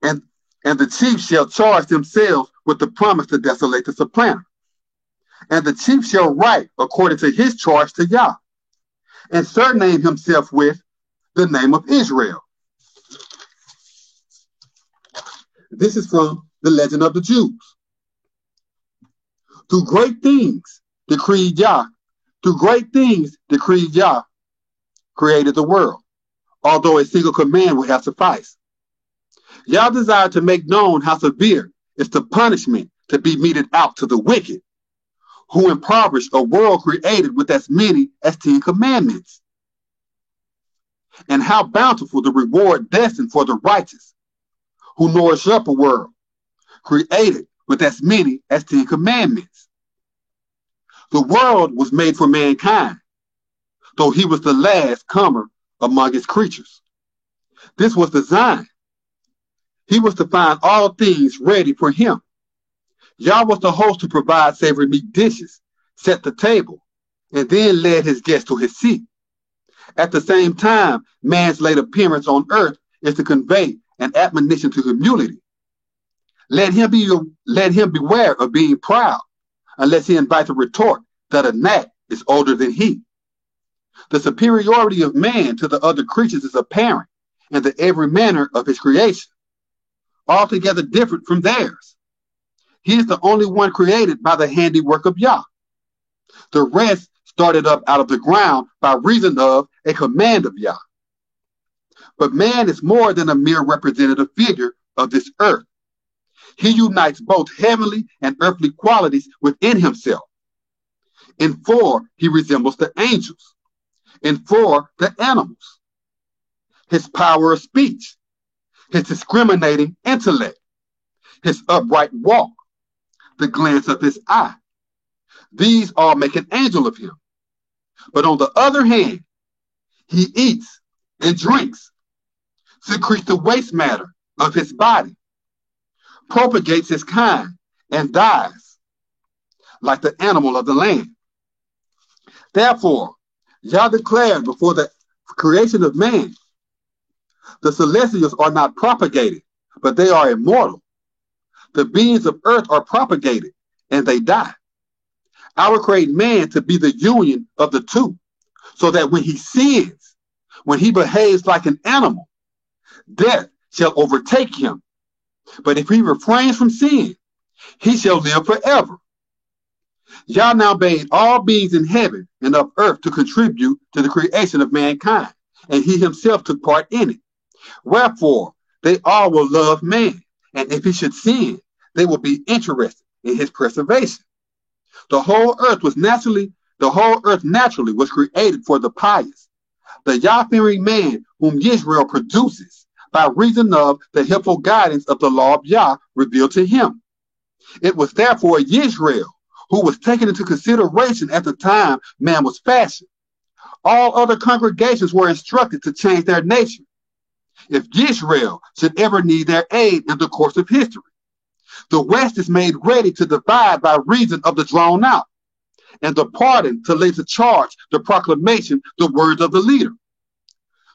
and the chief shall charge themselves with the promise to desolate the supplanter. And the chief shall write according to his charge to Yah, and surname himself with the name of Israel. This is from the Legend of the Jews. Through great things decreed Yah, created the world, although a single command would have sufficed. Yah desired to make known how severe is the punishment to be meted out to the wicked, who impoverish a world created with as many as 10 commandments, and how bountiful the reward destined for the righteous, who nourish up a world created with as many as 10 commandments. The world was made for mankind, though he was the last comer among its creatures. This was design. He was to find all things ready for him. Yah was the host to provide savory meat dishes, set the table, and then led his guests to his seat. At the same time, man's late appearance on earth is to convey an admonition to humility. Let him beware of being proud, unless he invites a retort that a gnat is older than he. The superiority of man to the other creatures is apparent in the every manner of his creation, altogether different from theirs. He is the only one created by the handiwork of Yah. The rest started up out of the ground by reason of a command of Yah. But man is more than a mere representative figure of this earth. He unites both heavenly and earthly qualities within himself. In 4, he resembles the angels. In 4, the animals. His power of speech, his discriminating intellect, his upright walk, the glance of his eye. These all make an angel of him. But on the other hand, he eats and drinks, secretes the waste matter of his body, propagates his kind, and dies like the animal of the land. Therefore, Yah declared before the creation of man, the celestials are not propagated, but they are immortal. The beings of earth are propagated, and they die. I will create man to be the union of the two, so that when he sins, when he behaves like an animal, death shall overtake him. But if he refrains from sin, he shall live forever. Yah now bade all beings in heaven and of earth to contribute to the creation of mankind, and he himself took part in it. Wherefore, they all will love man, and if he should sin, they will be interested in his preservation. The whole earth naturally was created for the pious, the Yah-fearing man whom Israel produces by reason of the helpful guidance of the law of Yah revealed to him. It was therefore Israel who was taken into consideration at the time man was fashioned. All other congregations were instructed to change their nature if Israel should ever need their aid in the course of history. The West is made ready to divide by reason of the drawn out, and the pardon to lay to charge the proclamation, the words of the leader.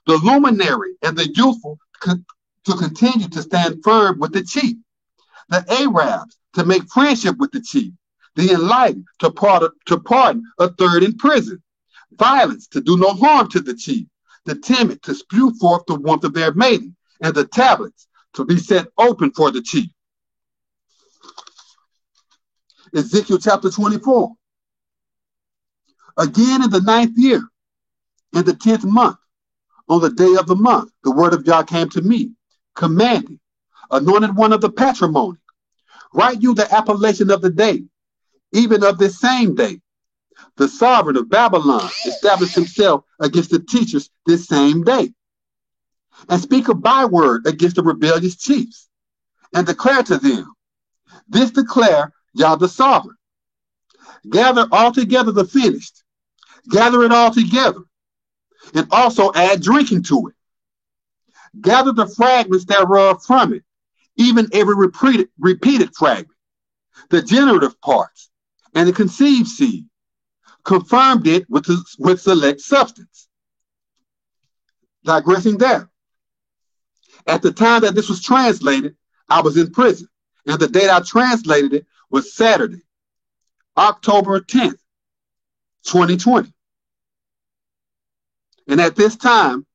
The luminary and the youthful to continue to stand firm with the chief. The Arabs to make friendship with the chief. The enlightened to pardon a third in prison. Violence to do no harm to the chief. The timid to spew forth the warmth of their mating, and the tablets to be set open for the chief. Ezekiel chapter 24. Again in the 9th year, in the 10th month, on the day of the month, the word of Yah came to me, commanding, anointed one of the patrimony, write you the appellation of the day, even of this same day. The sovereign of Babylon established himself against the teachers this same day, and speak a byword against the rebellious chiefs, and declare to them, this declare Yah the sovereign. Gather all together the finished, gather it all together, and also add drinking to it. Gather the fragments thereof from it, even every repeated fragment, the generative parts, and the conceived seed. Confirmed it with select substance. Digressing there. At the time that this was translated, I was in prison, and the date I translated it was Saturday, October 10th, 2020. And at this time,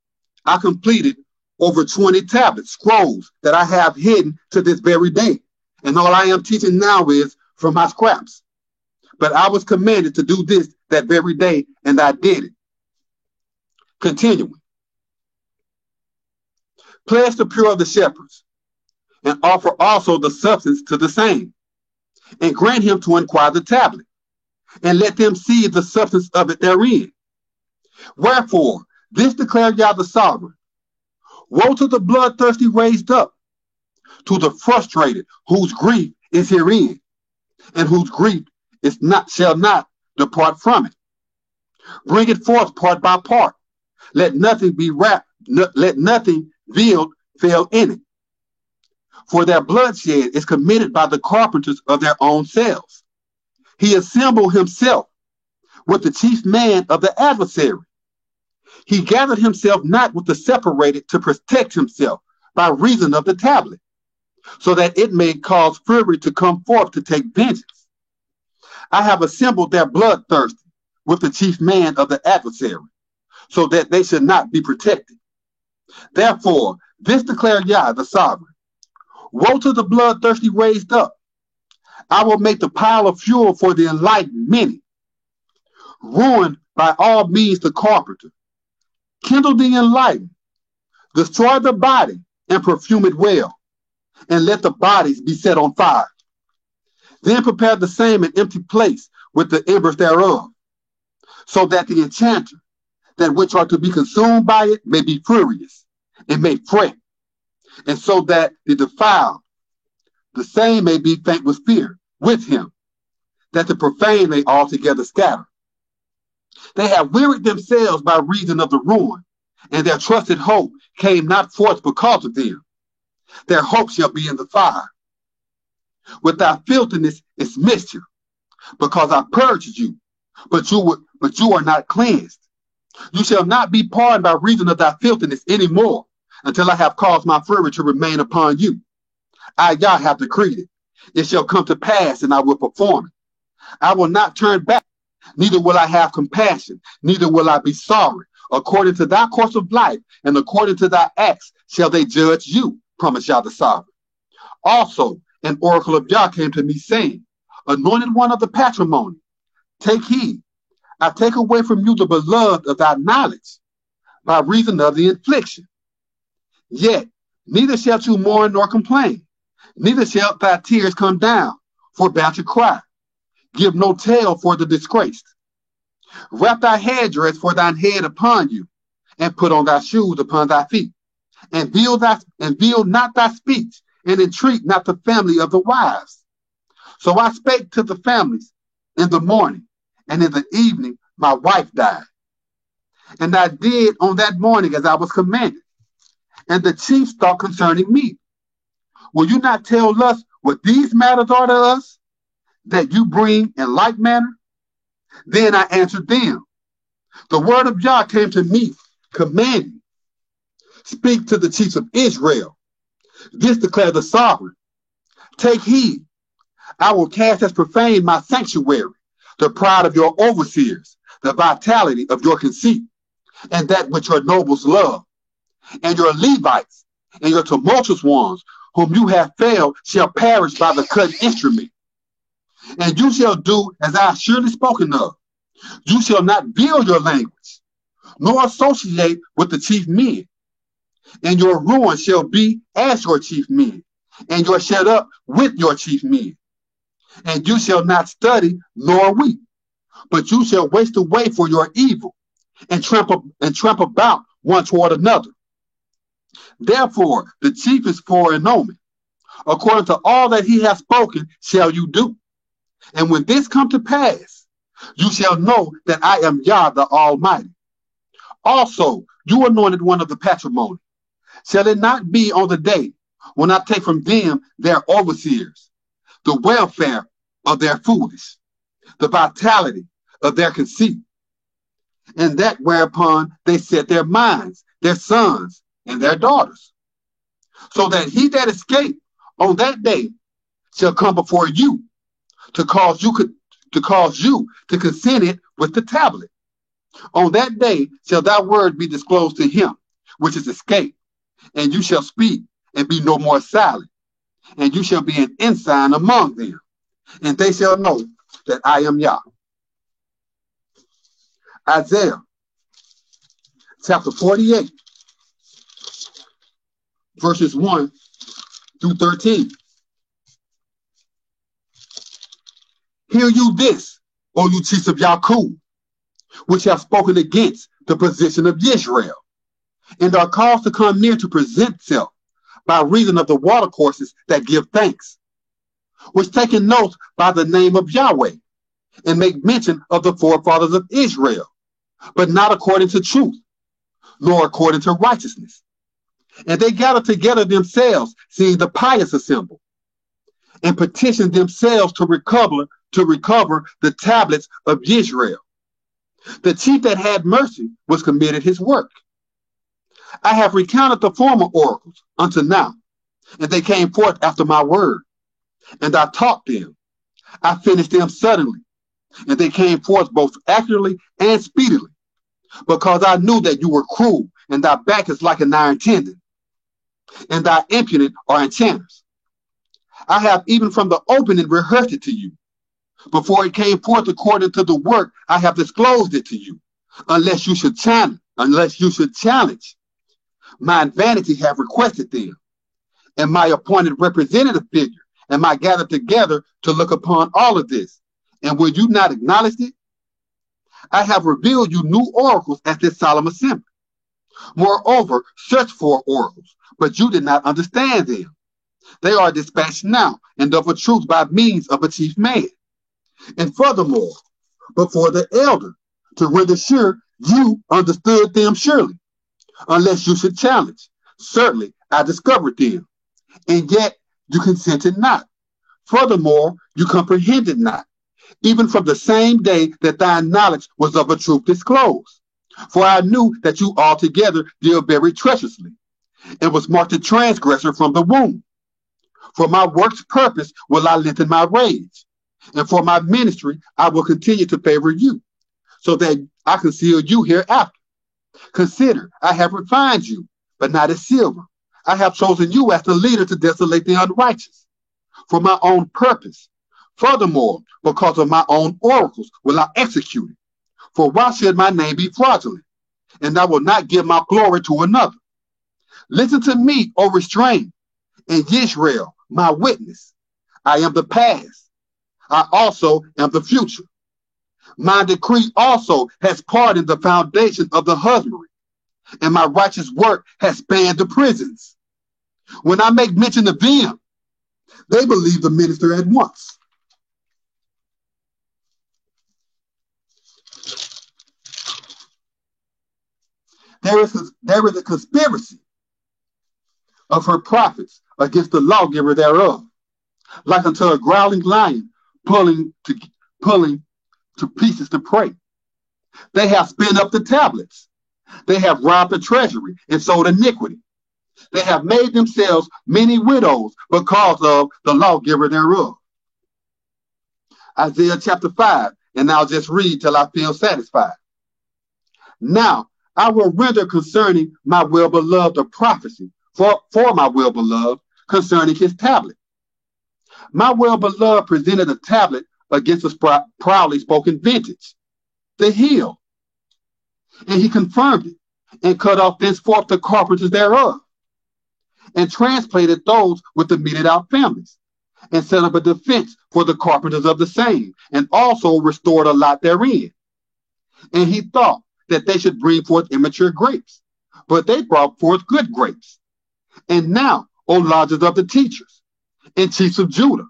I completed over 20 tablets, scrolls that I have hidden to this very day. And all I am teaching now is from my scraps. But I was commanded to do this that very day, and I did it. Continuing. Pledge the pure of the shepherds, and offer also the substance to the same, and grant him to inquire the tablet, and let them see the substance of it therein. Wherefore, this declare Yah the sovereign. Woe to the bloodthirsty raised up, to the frustrated whose grief is herein, and whose grief shall not depart from it. Bring it forth part by part. Let nothing be let nothing veiled fail in it. For their bloodshed is committed by the carpenters of their own selves. He assembled himself with the chief man of the adversary. He gathered himself not with the separated to protect himself by reason of the tablet, so that it may cause fury to come forth to take vengeance. I have assembled their bloodthirsty with the chief man of the adversary, so that they should not be protected. Therefore, this declare Yah the sovereign. Woe to the bloodthirsty raised up. I will make the pile of fuel for the enlightened many. Ruin by all means the carpenter. Kindle the enlightened. Destroy the body and perfume it well, and let the bodies be set on fire. Then prepare the same an empty place with the embers thereof, so that the enchanter, that which are to be consumed by it, may be furious and may fret, and so that the defiled, the same may be faint with fear with him, that the profane may altogether scatter. They have wearied themselves by reason of the ruin, and their trusted hope came not forth because of them. Their hope shall be in the fire. Without filthiness is mischief, because I purged you, but you are not cleansed. You shall not be pardoned by reason of thy filthiness any more, until I have caused my fury to remain upon you. I, Yah, have decreed it. It shall come to pass, and I will perform it. I will not turn back, neither will I have compassion, neither will I be sorry. According to thy course of life, and according to thy acts, shall they judge you, promised Yah the sovereign. Also, an oracle of Yah came to me, saying, anointed one of the patrimony, Take heed. I take away from you the beloved of thy knowledge by reason of the infliction. Yet neither shalt you mourn nor complain, neither shall thy tears come down, forbear to cry. Give no tale for the disgraced. Wrap thy headdress for thine head upon you, and put on thy shoes upon thy feet, and veil not thy speech, and entreat not the family of the wives. So I spake to the families in the morning, and in the evening my wife died. And I did on that morning as I was commanded. And the chiefs thought concerning me, will you not tell us what these matters are to us, that you bring in like manner? Then I answered them, the word of Yah came to me, commanding, speak to the chiefs of Israel. This declared the sovereign. Take heed, I will cast as profane my sanctuary, the pride of your overseers, the vitality of your conceit, and that which your nobles love. And your Levites and your tumultuous ones, whom you have failed, shall perish by the cut instrument. And you shall do as I have surely spoken of. You shall not build your language, nor associate with the chief men. And your ruin shall be as your chief men, and your shut up with your chief men. And you shall not study nor weep, but you shall waste away for your evil, and tramp about one toward another. Therefore, the chief is for an omen. According to all that he has spoken, shall you do. And when this come to pass, you shall know that I am Yah the Almighty. Also, you anointed one of the patrimony. Shall it not be on the day when I take from them their overseers, the welfare of their foolish, the vitality of their conceit, and that whereupon they set their minds, their sons, and their daughters, so that he that escaped on that day shall come before you to cause you to consent it with the tablet. On that day shall thy word be disclosed to him which is escaped, and you shall speak and be no more silent, and you shall be an ensign among them, and they shall know that I am Yah. Isaiah chapter 48. Verses 1 through 13. Hear you this, O you chiefs of Yaqub, which have spoken against the position of Israel, and are caused to come near to present itself by reason of the watercourses that give thanks, which taken notes by the name of Yahweh, and make mention of the forefathers of Israel, but not according to truth, nor according to righteousness. And they gather together themselves, seeing the pious assemble, and petition themselves to recover the tablets of Israel. The chief that had mercy was committed his work. I have recounted the former oracles unto now, and they came forth after my word, and I taught them. I finished them suddenly, and they came forth both accurately and speedily, because I knew that you were cruel, and thy back is like an iron tendon, and thy impudent are enchanters. I have even from the opening rehearsed it to you. Before it came forth according to the work, I have disclosed it to you, unless you should challenge. Mine vanity have requested them, and my appointed representative figure, and my gathered together to look upon all of this. And will you not acknowledge it? I have revealed you new oracles at this solemn assembly. Moreover, search for oracles, but you did not understand them. They are dispatched now, and of a truth by means of a chief man. And furthermore, before the elder, to render sure you understood them surely, unless you should challenge. Certainly I discovered them, and yet you consented not. Furthermore, you comprehended not, even from the same day that thy knowledge was of a truth disclosed. For I knew that you altogether deal very treacherously, and was marked a transgressor from the womb. For my work's purpose will I lengthen my rage, and for my ministry I will continue to favor you, so that I conceal you hereafter. Consider, I have refined you, but not as silver. I have chosen you as the leader to desolate the unrighteous, for my own purpose, Furthermore, because of my own oracles will I execute it. For why should my name be fraudulent? And I will not give my glory to another. Listen to me, O restrained, and Israel, my witness. I am the past. I also am the future. My decree also has pardoned the foundation of the husbandry, and my righteous work has spanned the prisons. When I make mention of them, they believe the minister at once. There is a conspiracy of her prophets against the lawgiver thereof, like unto a growling lion pulling to pieces the prey. They have spent up the tablets. They have robbed the treasury and sold iniquity. They have made themselves many widows because of the lawgiver thereof. Isaiah chapter 5, and I'll just read till I feel satisfied. Now, I will render concerning my well-beloved a prophecy for my well-beloved concerning his tablet. My well-beloved presented a tablet against a proudly spoken vintage, the hill. And he confirmed it and cut off thenceforth the carpenters thereof, and transplanted those with the meted out families, and set up a defense for the carpenters of the same, and also restored a lot therein. And he thought that they should bring forth immature grapes, but they brought forth good grapes. And now, O lodgers of the teachers and chiefs of Judah,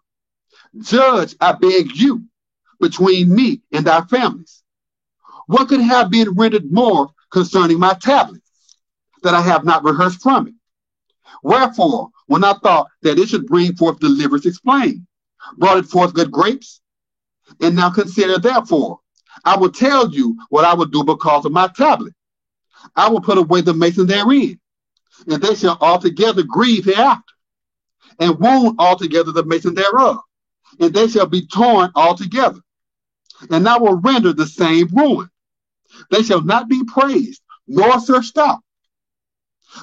judge, I beg you, between me and our families. What could have been rendered more concerning my tablet, that I have not rehearsed from it? Wherefore, when I thought that it should bring forth deliverance explained, brought it forth good grapes? And now consider, therefore, I will tell you what I will do because of my tablet. I will put away the mason therein, and they shall altogether grieve hereafter, and wound altogether the mason thereof, and they shall be torn altogether. And I will render the same ruin. They shall not be praised, nor searched out.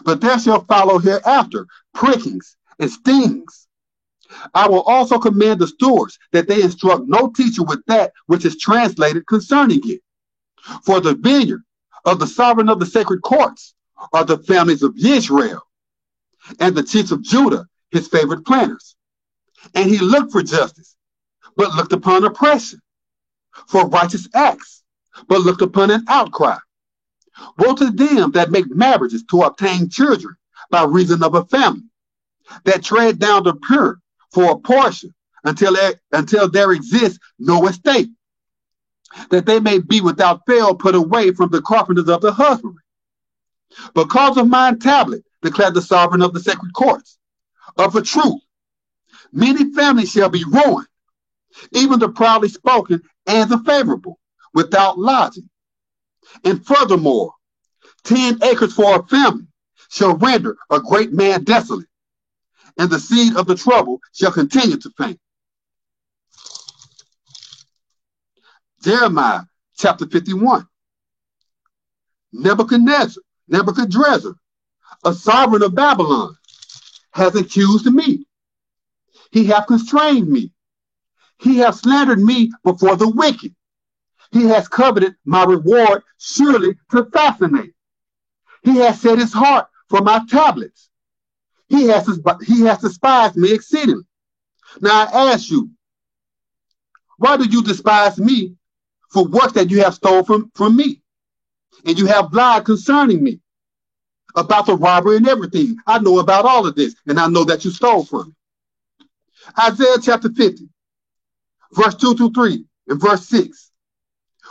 But there shall follow hereafter prickings and stings. I will also command the stewards that they instruct no teacher with that which is translated concerning it. For the vineyard of the sovereign of the sacred courts are the families of Israel, and the chiefs of Judah his favorite planters. And he looked for justice, but looked upon oppression, for righteous acts, but looked upon an outcry. Woe to them that make marriages to obtain children by reason of a family, that tread down the pure for a portion until there exists no estate, that they may be without fail put away from the carpenters of the husbandry. Because of mine tablet, declared the sovereign of the sacred courts, of a truth, many families shall be ruined, even the proudly spoken and the favorable, without lodging. And furthermore, 10 acres for a family shall render a great man desolate, and the seed of the trouble shall continue to faint. Jeremiah chapter 51. Nebuchadrezzar, a sovereign of Babylon, has accused me. He hath constrained me. He hath slandered me before the wicked. He has coveted my reward surely to fascinate. He has set his heart for my tablets. He has despised me exceedingly. Now I ask you, why do you despise me for works that you have stolen from me? And you have lied concerning me about the robbery and everything. I know about all of this, and I know that you stole from me. Isaiah chapter 50, verse 2-3, and verse 6.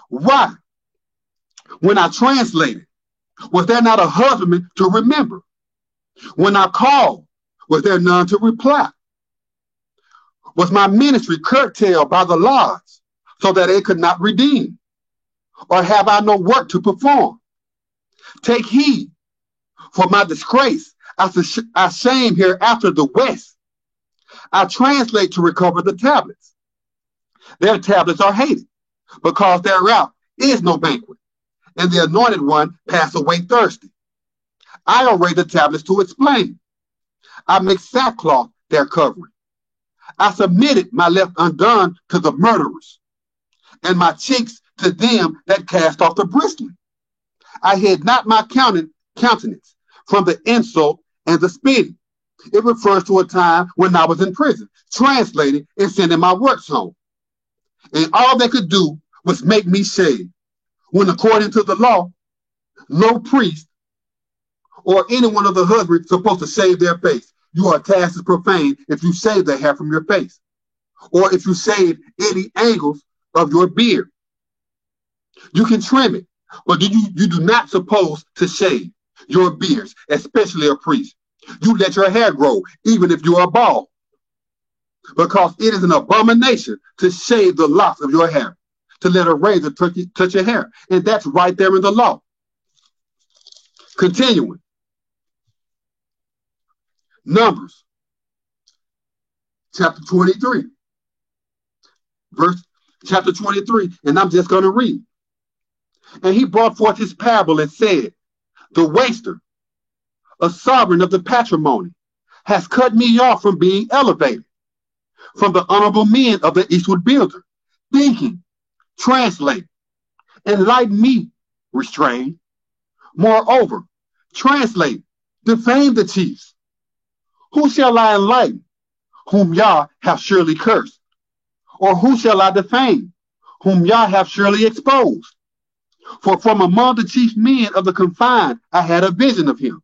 Why, when I translated, was there not a husbandman to remember? When I called, was there none to reply? Was my ministry curtailed by the laws so that it could not redeem? Or have I no work to perform? Take heed, for my disgrace I shame hereafter the West. I translate to recover the tablets. Their tablets are hated, because thereout is no banquet, and the anointed one pass away thirsty. I array the tablets to explain. I make sackcloth their covering. I submitted my left undone to the murderers, and my cheeks to them that cast off the bristling. I hid not my countenance from the insult and the spitting. It refers to a time when I was in prison, translating and sending my works home. And all they could do was make me shave, when according to the law, no priest or any one of the husbands supposed to shave their face. You are cast as profane if you shave the hair from your face, or if you shave any angles of your beard. You can trim it, but you do not suppose to shave your beards, especially a priest. You let your hair grow, even if you are bald, because it is an abomination to shave the locks of your hair, to let a razor touch your hair. And that's right there in the law. Continuing. Numbers, chapter 23. Chapter 23, and I'm just going to read. And he brought forth his parable and said, the waster, a sovereign of the patrimony, has cut me off from being elevated from the honorable men of the eastward builder, thinking, translate, enlighten me, restrain. Moreover, translate, defame the chiefs. Who shall I enlighten, whom Yah have surely cursed? Or who shall I defame, whom Yah have surely exposed? For from among the chief men of the confined I had a vision of him,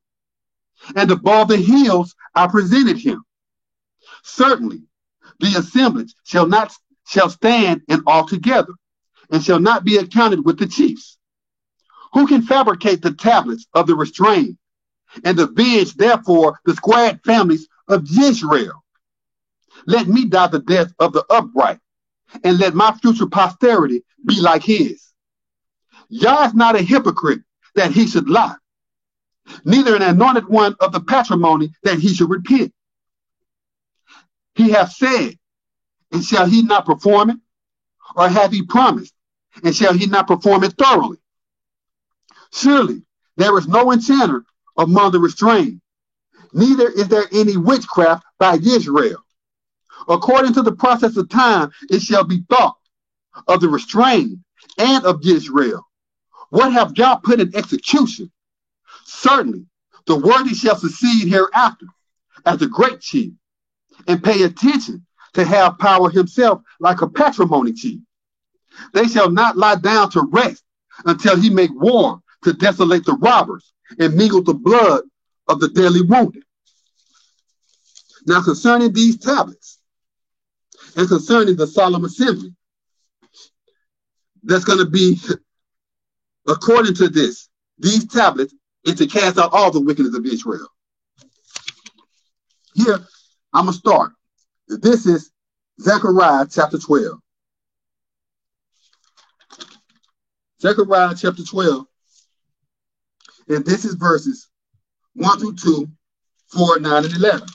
and above the hills I presented him. Certainly the assemblage shall stand and all together, and shall not be accounted with the chiefs. Who can fabricate the tablets of the restrained, and avenge therefore the squared families of Israel? Let me die the death of the upright, and let my future posterity be like his. Yah is not a hypocrite that he should lie, neither an anointed one of the patrimony that he should repent. He hath said, and shall he not perform it? Or have he promised, and shall he not perform it thoroughly? Surely there is no enchanter among the restrained, neither is there any witchcraft by Israel. According to the process of time, it shall be thought of the restrained and of Israel. What have Yah put in execution? Certainly the worthy shall succeed hereafter as a great chief, and pay attention to have power himself like a patrimony chief. They shall not lie down to rest until he make war to desolate the robbers and mingle the blood of the deadly wounded. Now concerning these tablets, and concerning the solemn assembly, that's going to be, according to these tablets, is to cast out all the wickedness of Israel. Here, I'm going to start. This is Zechariah chapter 12. Zechariah chapter 12. And this is verses 1 through 2, 4, 9, and 11.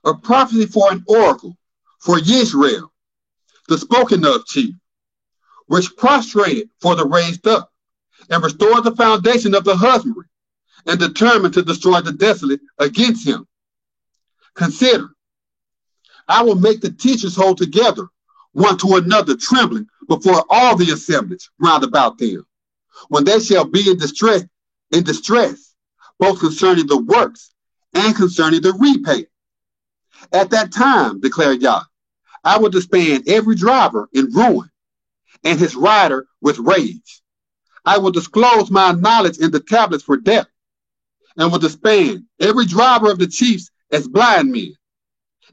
A prophecy for an oracle for Israel, the spoken of chief, which prostrated for the raised up, and restored the foundation of the husbandry, and determined to destroy the desolate against him. Consider, I will make the teachers hold together one to another, trembling before all the assemblage round about them, when they shall be in distress, both concerning the works and concerning the repay. At that time, declared Yah, I will disband every driver in ruin, and his rider with rage. I will disclose my knowledge in the tablets for death, and will disband every driver of the chiefs as blind men.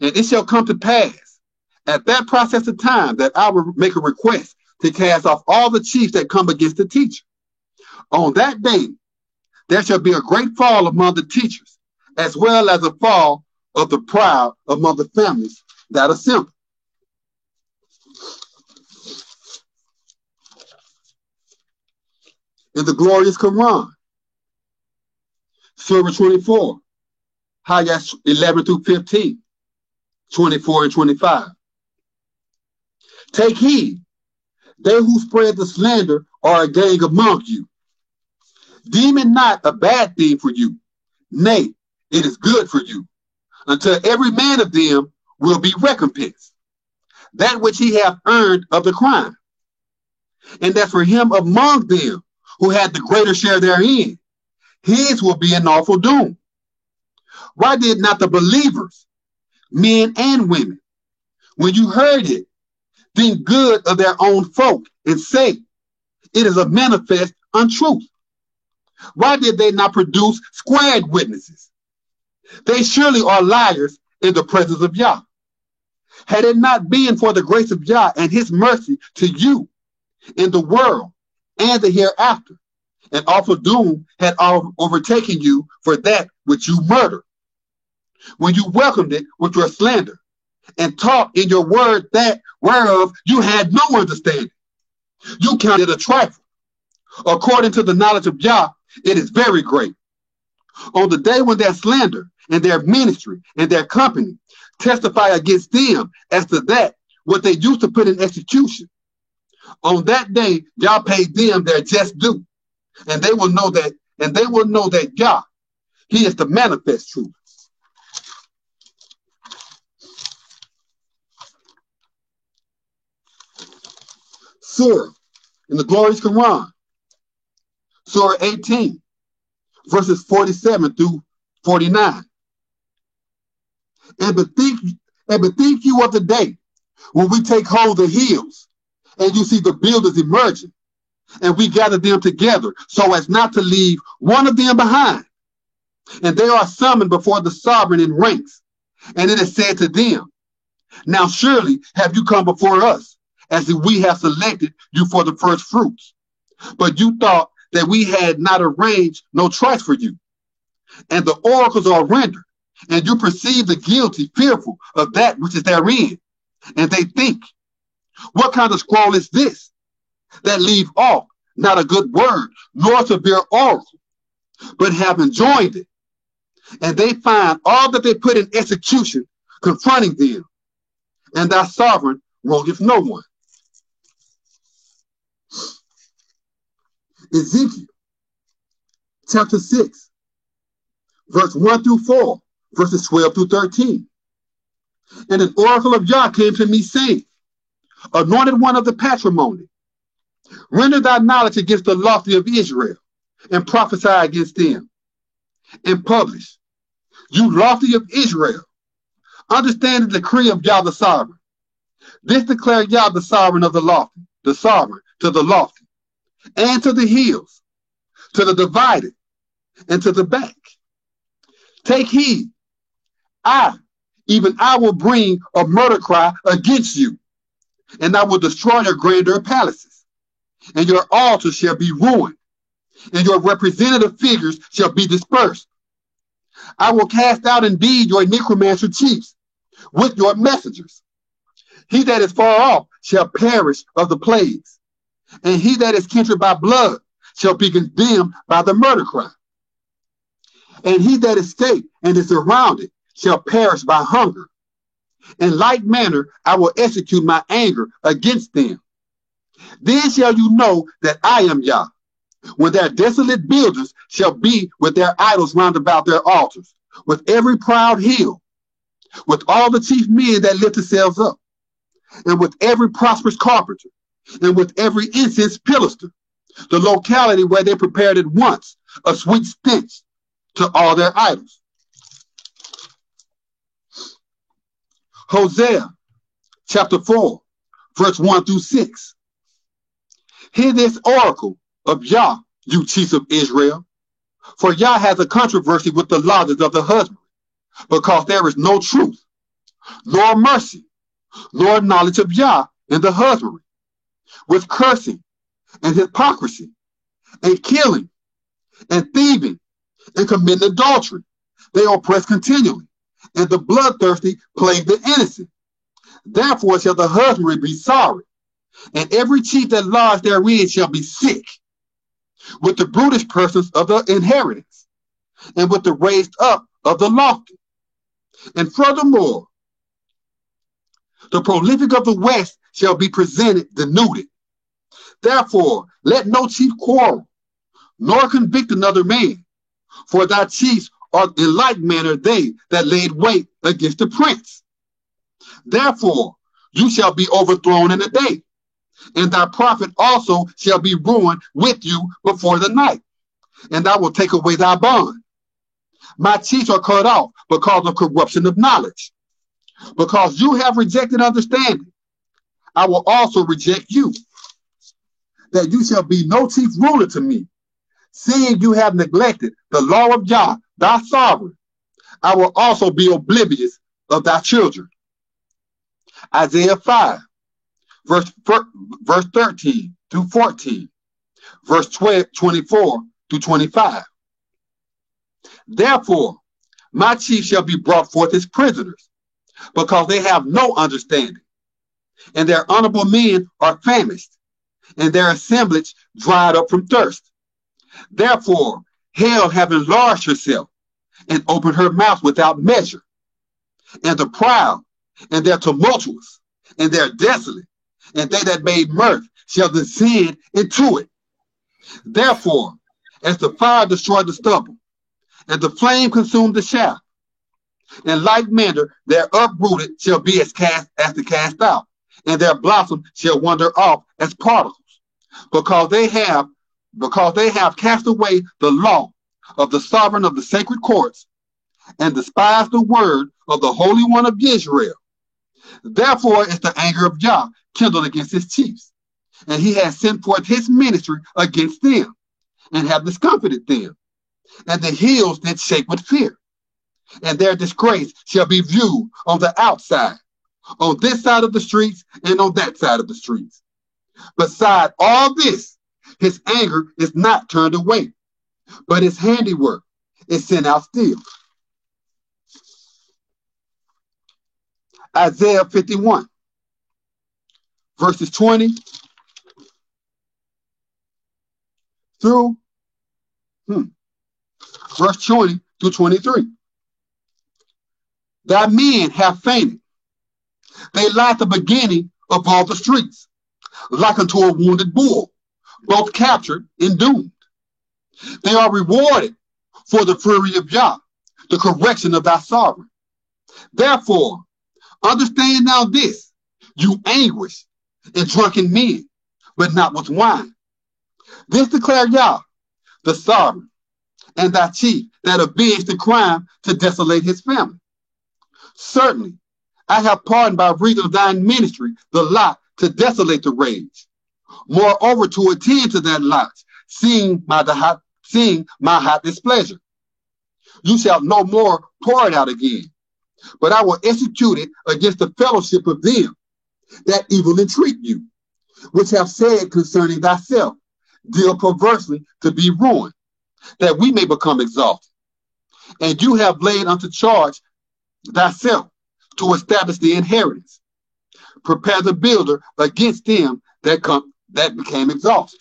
And it shall come to pass at that process of time that I will make a request to cast off all the chiefs that come against the teacher. On that day, there shall be a great fall among the teachers, as well as a fall of the proud among the families that assemble. In the glorious Quran, Surah 24, Ayahs 11 through 15, 24 and 25. Take heed, they who spread the slander are a gang among you. Deem it not a bad thing for you. Nay, it is good for you, until every man of them will be recompensed, that which he hath earned of the crime. And that for him among them who had the greater share therein, his will be an awful doom. Why did not the believers, men and women, when you heard it, think good of their own folk and say, it is a manifest untruth? Why did they not produce squared witnesses? They surely are liars in the presence of Yah. Had it not been for the grace of Yah and his mercy to you in the world and the hereafter, an awful doom had overtaken you for that which you murdered, when you welcomed it with your slander, and taught in your word that whereof you had no understanding. You counted a trifle. According to the knowledge of Yah, it is very great. On the day when their slander and their ministry and their company testify against them as to that what they used to put in execution, on that day Yah paid them their just due, and they will know that Yah, he is the manifest truth. Surah in the glorious Quran, Surah 18, verses 47 through 49. And bethink you of the day when we take hold of the hills, and you see the builders emerging, and we gather them together so as not to leave one of them behind. And they are summoned before the sovereign in ranks. And it is said to them, now surely have you come before us, as if we have selected you for the first fruits. But you thought that we had not arranged no trust for you. And the oracles are rendered, and you perceive the guilty fearful of that which is therein. And they think, what kind of scroll is this, that leave off not a good word, nor severe oracle, but have enjoined it? And they find all that they put in execution confronting them, and thy sovereign wrongeth no one. Ezekiel chapter 6, verse 1 through 4, verses 12 through 13. And an oracle of Yah came to me, saying, anointed one of the patrimony, render thy knowledge against the lofty of Israel, and prophesy against them, and publish, you lofty of Israel, understand the decree of Yah the sovereign. This declare Yah the sovereign of the lofty, the sovereign to the lofty, and to the hills, to the divided, and to the back. Take heed, even I will bring a murder cry against you, and I will destroy your grandeur palaces, and your altars shall be ruined, and your representative figures shall be dispersed. I will cast out indeed your necromancer chiefs with your messengers. He that is far off shall perish of the plagues, and he that is kindred by blood shall be condemned by the murder cry. And he that escaped and is surrounded shall perish by hunger. In like manner I will execute my anger against them. Then shall you know that I am Yah, when their desolate builders shall be with their idols round about their altars, with every proud hill, with all the chief men that lift themselves up, and with every prosperous carpenter, and with every incense pilaster, the locality where they prepared at once a sweet stench to all their idols. Hosea chapter 4, verse 1 through 6. Hear this oracle of Yah, you chiefs of Israel, for Yah has a controversy with the lodgers of the husband, because there is no truth, nor mercy, nor knowledge of Yah in the husbandry, with cursing and hypocrisy, and killing, and thieving, and committing adultery. They oppress continually, and the bloodthirsty plague the innocent. Therefore shall the husbandry be sorry, and every chief that lodge therein shall be sick, with the brutish persons of the inheritance, and with the raised up of the lofty. And furthermore, the prolific of the west shall be presented denuded. Therefore, let no chief quarrel, nor convict another man, for thy chiefs or in like manner they that laid wait against the prince. Therefore you shall be overthrown in a day, and thy prophet also shall be ruined with you before the night, and I will take away thy bond. My chiefs are cut off because of corruption of knowledge. Because you have rejected understanding, I will also reject you, that you shall be no chief ruler to me. Seeing you have neglected the law of Jah, thy sovereign, I will also be oblivious of thy children. Isaiah 5, verse 13 through 14, verse 24 through 25. Therefore, my chief shall be brought forth as prisoners, because they have no understanding, and their honorable men are famished, and their assemblage dried up from thirst. Therefore, hell have enlarged herself, and opened her mouth without measure, and the proud, and their tumultuous, and their desolate, and they that made mirth shall descend into it. Therefore, as the fire destroyed the stubble, and the flame consumed the shaft, in like manner their uprooted shall be as the cast out, and their blossom shall wander off as particles, because they have cast away the law of the sovereign of the sacred courts, and despised the word of the Holy One of Israel. Therefore is the anger of Jah kindled against his chiefs, and he has sent forth his ministry against them, and have discomfited them, and the hills did shake with fear. And their disgrace shall be viewed on the outside, on this side of the streets and on that side of the streets. Beside all this, his anger is not turned away, but his handiwork is sent out still. Isaiah 51, verses 20 through verse 20 through 23. Thy men have fainted. They lie at the beginning of all the streets, like unto a wounded bull, both captured and doomed. They are rewarded for the fury of Jah, the correction of thy sovereign. Therefore, understand now this, you anguish and drunken men, but not with wine. This declare Jah, the sovereign, and thy chief that avenged the crime to desolate his family. Certainly, I have pardoned by reason of thine ministry the lot to desolate the rage. Moreover, to attend to that lot, seeing my hot displeasure. You shall no more pour it out again, but I will execute it against the fellowship of them that evil entreat you, which have said concerning thyself, deal perversely to be ruined, that we may become exalted. And you have laid unto charge thyself to establish the inheritance. Prepare the builder against them that became exalted.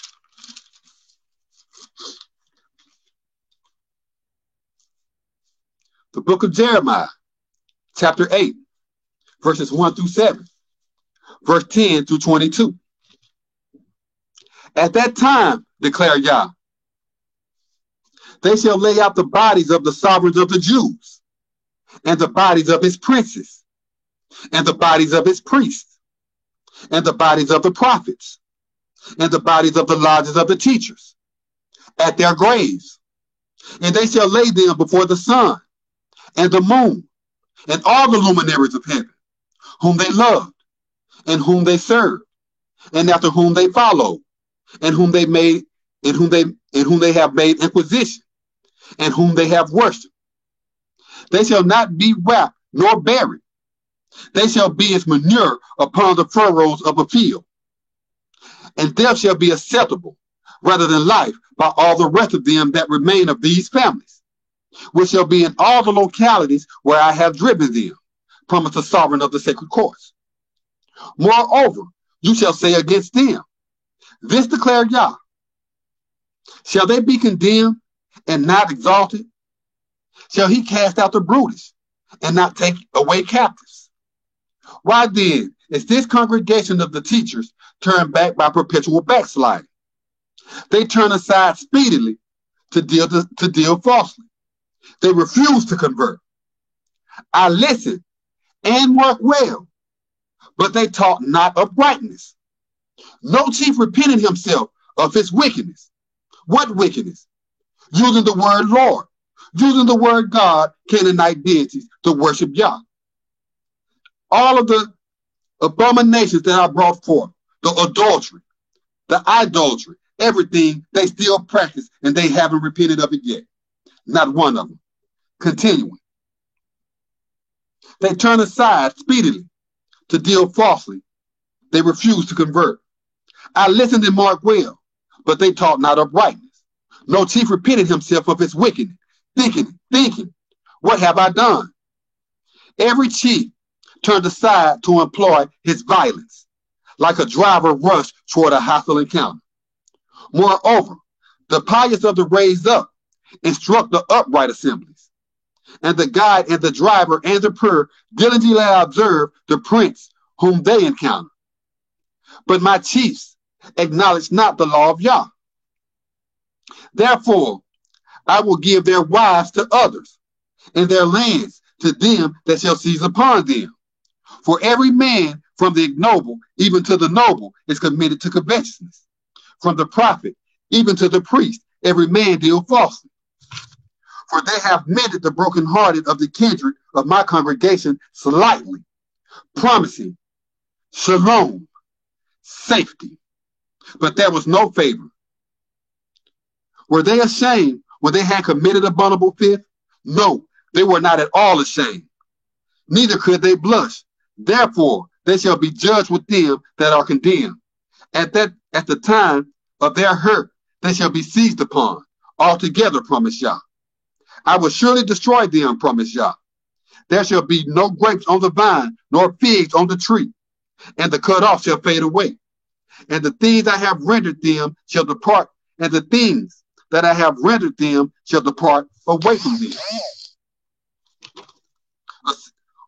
The book of Jeremiah, chapter 8, verses 1 through 7, verse 10 through 22. At that time, declare Yah, they shall lay out the bodies of the sovereigns of the Jews, and the bodies of his princes, and the bodies of his priests, and the bodies of the prophets, and the bodies of the lodges of the teachers, at their graves. And they shall lay them before the sun, and the moon, and all the luminaries of heaven, whom they loved, and whom they served, and after whom they followed, and whom they have made inquisition, and whom they have worshipped. They shall not be wrapped nor buried. They shall be as manure upon the furrows of a field. And death shall be acceptable rather than life by all the rest of them that remain of these families, which shall be in all the localities where I have driven them, promised the sovereign of the sacred courts. Moreover, you shall say against them, this declare Yah, shall they be condemned and not exalted? Shall he cast out the brutish and not take away captives? Why then is this congregation of the teachers turned back by perpetual backsliding? They turn aside speedily to deal falsely. They refused to convert. I listened and marked well, but they taught not uprightness. No chief repented himself of his wickedness. What wickedness? Using the word Lord, using the word God, Canaanite deities, to worship Yah. All of the abominations that I brought forth, the adultery, the idolatry, everything they still practice, and they haven't repented of it yet. Not one of them. Continuing. They turn aside speedily to deal falsely. They refuse to convert. I listened and marked well, but they taught not uprightness. No chief repented himself of his wickedness, thinking, what have I done? Every chief turned aside to employ his violence, like a driver rushed toward a hostile encounter. Moreover, the pious of the raised up instruct the upright assemblies, and the guide and the driver and the pure diligently observe the prince whom they encounter. But my chiefs acknowledge not the law of Yah. Therefore, I will give their wives to others, and their lands to them that shall seize upon them. For every man from the ignoble even to the noble is committed to covetousness. From the prophet even to the priest, every man deal falsely. For they have mended the brokenhearted of the kindred of my congregation slightly, promising shalom, safety. But there was no favor. Were they ashamed when they had committed abominable filth? No, they were not at all ashamed. Neither could they blush. Therefore, they shall be judged with them that are condemned. At the time of their hurt, they shall be seized upon. Altogether, promise Yah. I will surely destroy them, promise Yah. There shall be no grapes on the vine, nor figs on the tree, and the cut off shall fade away. And the things I have rendered them shall depart, and the things that I have rendered them shall depart away from them.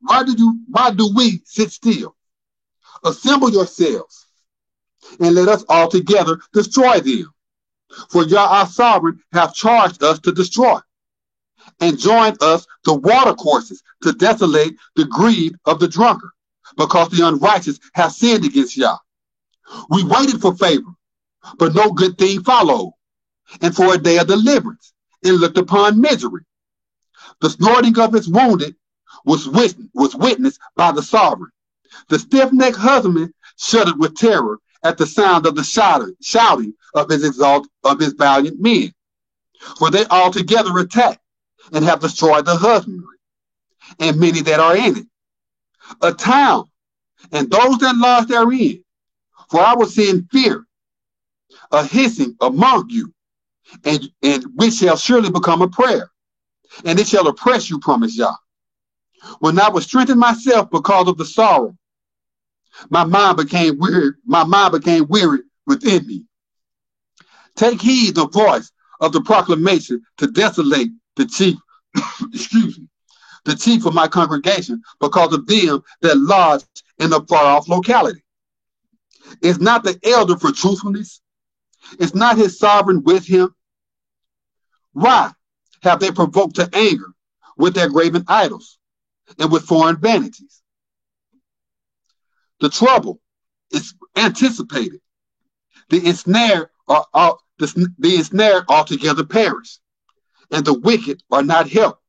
Why do we sit still? Assemble yourselves, and let us all together destroy them. For Yah our sovereign hath charged us to destroy, and joined us the watercourses to desolate the greed of the drunkard, because the unrighteous have sinned against Yah. We waited for favor, but no good thing followed, and for a day of deliverance, and looked upon misery. The snorting of his wounded was witnessed by the sovereign. The stiff-necked husbandman shuddered with terror at the sound of the shouting of his valiant men. For they altogether attack and have destroyed the husbandry, and many that are in it. A town, and those that lodge therein. For I will send fear, a hissing among you, and which shall surely become a prayer, and it shall oppress you, promise Yah. When I was strengthened myself because of the sorrow, my mind became weary within me. Take heed the voice of the proclamation to desolate the chief, the chief of my congregation, because of them that lodge in a far-off locality. Is not the elder for truthfulness? Is not his sovereign with him? Why have they provoked to anger with their graven idols and with foreign vanities? The trouble is anticipated. The ensnared altogether perish, and the wicked are not helped.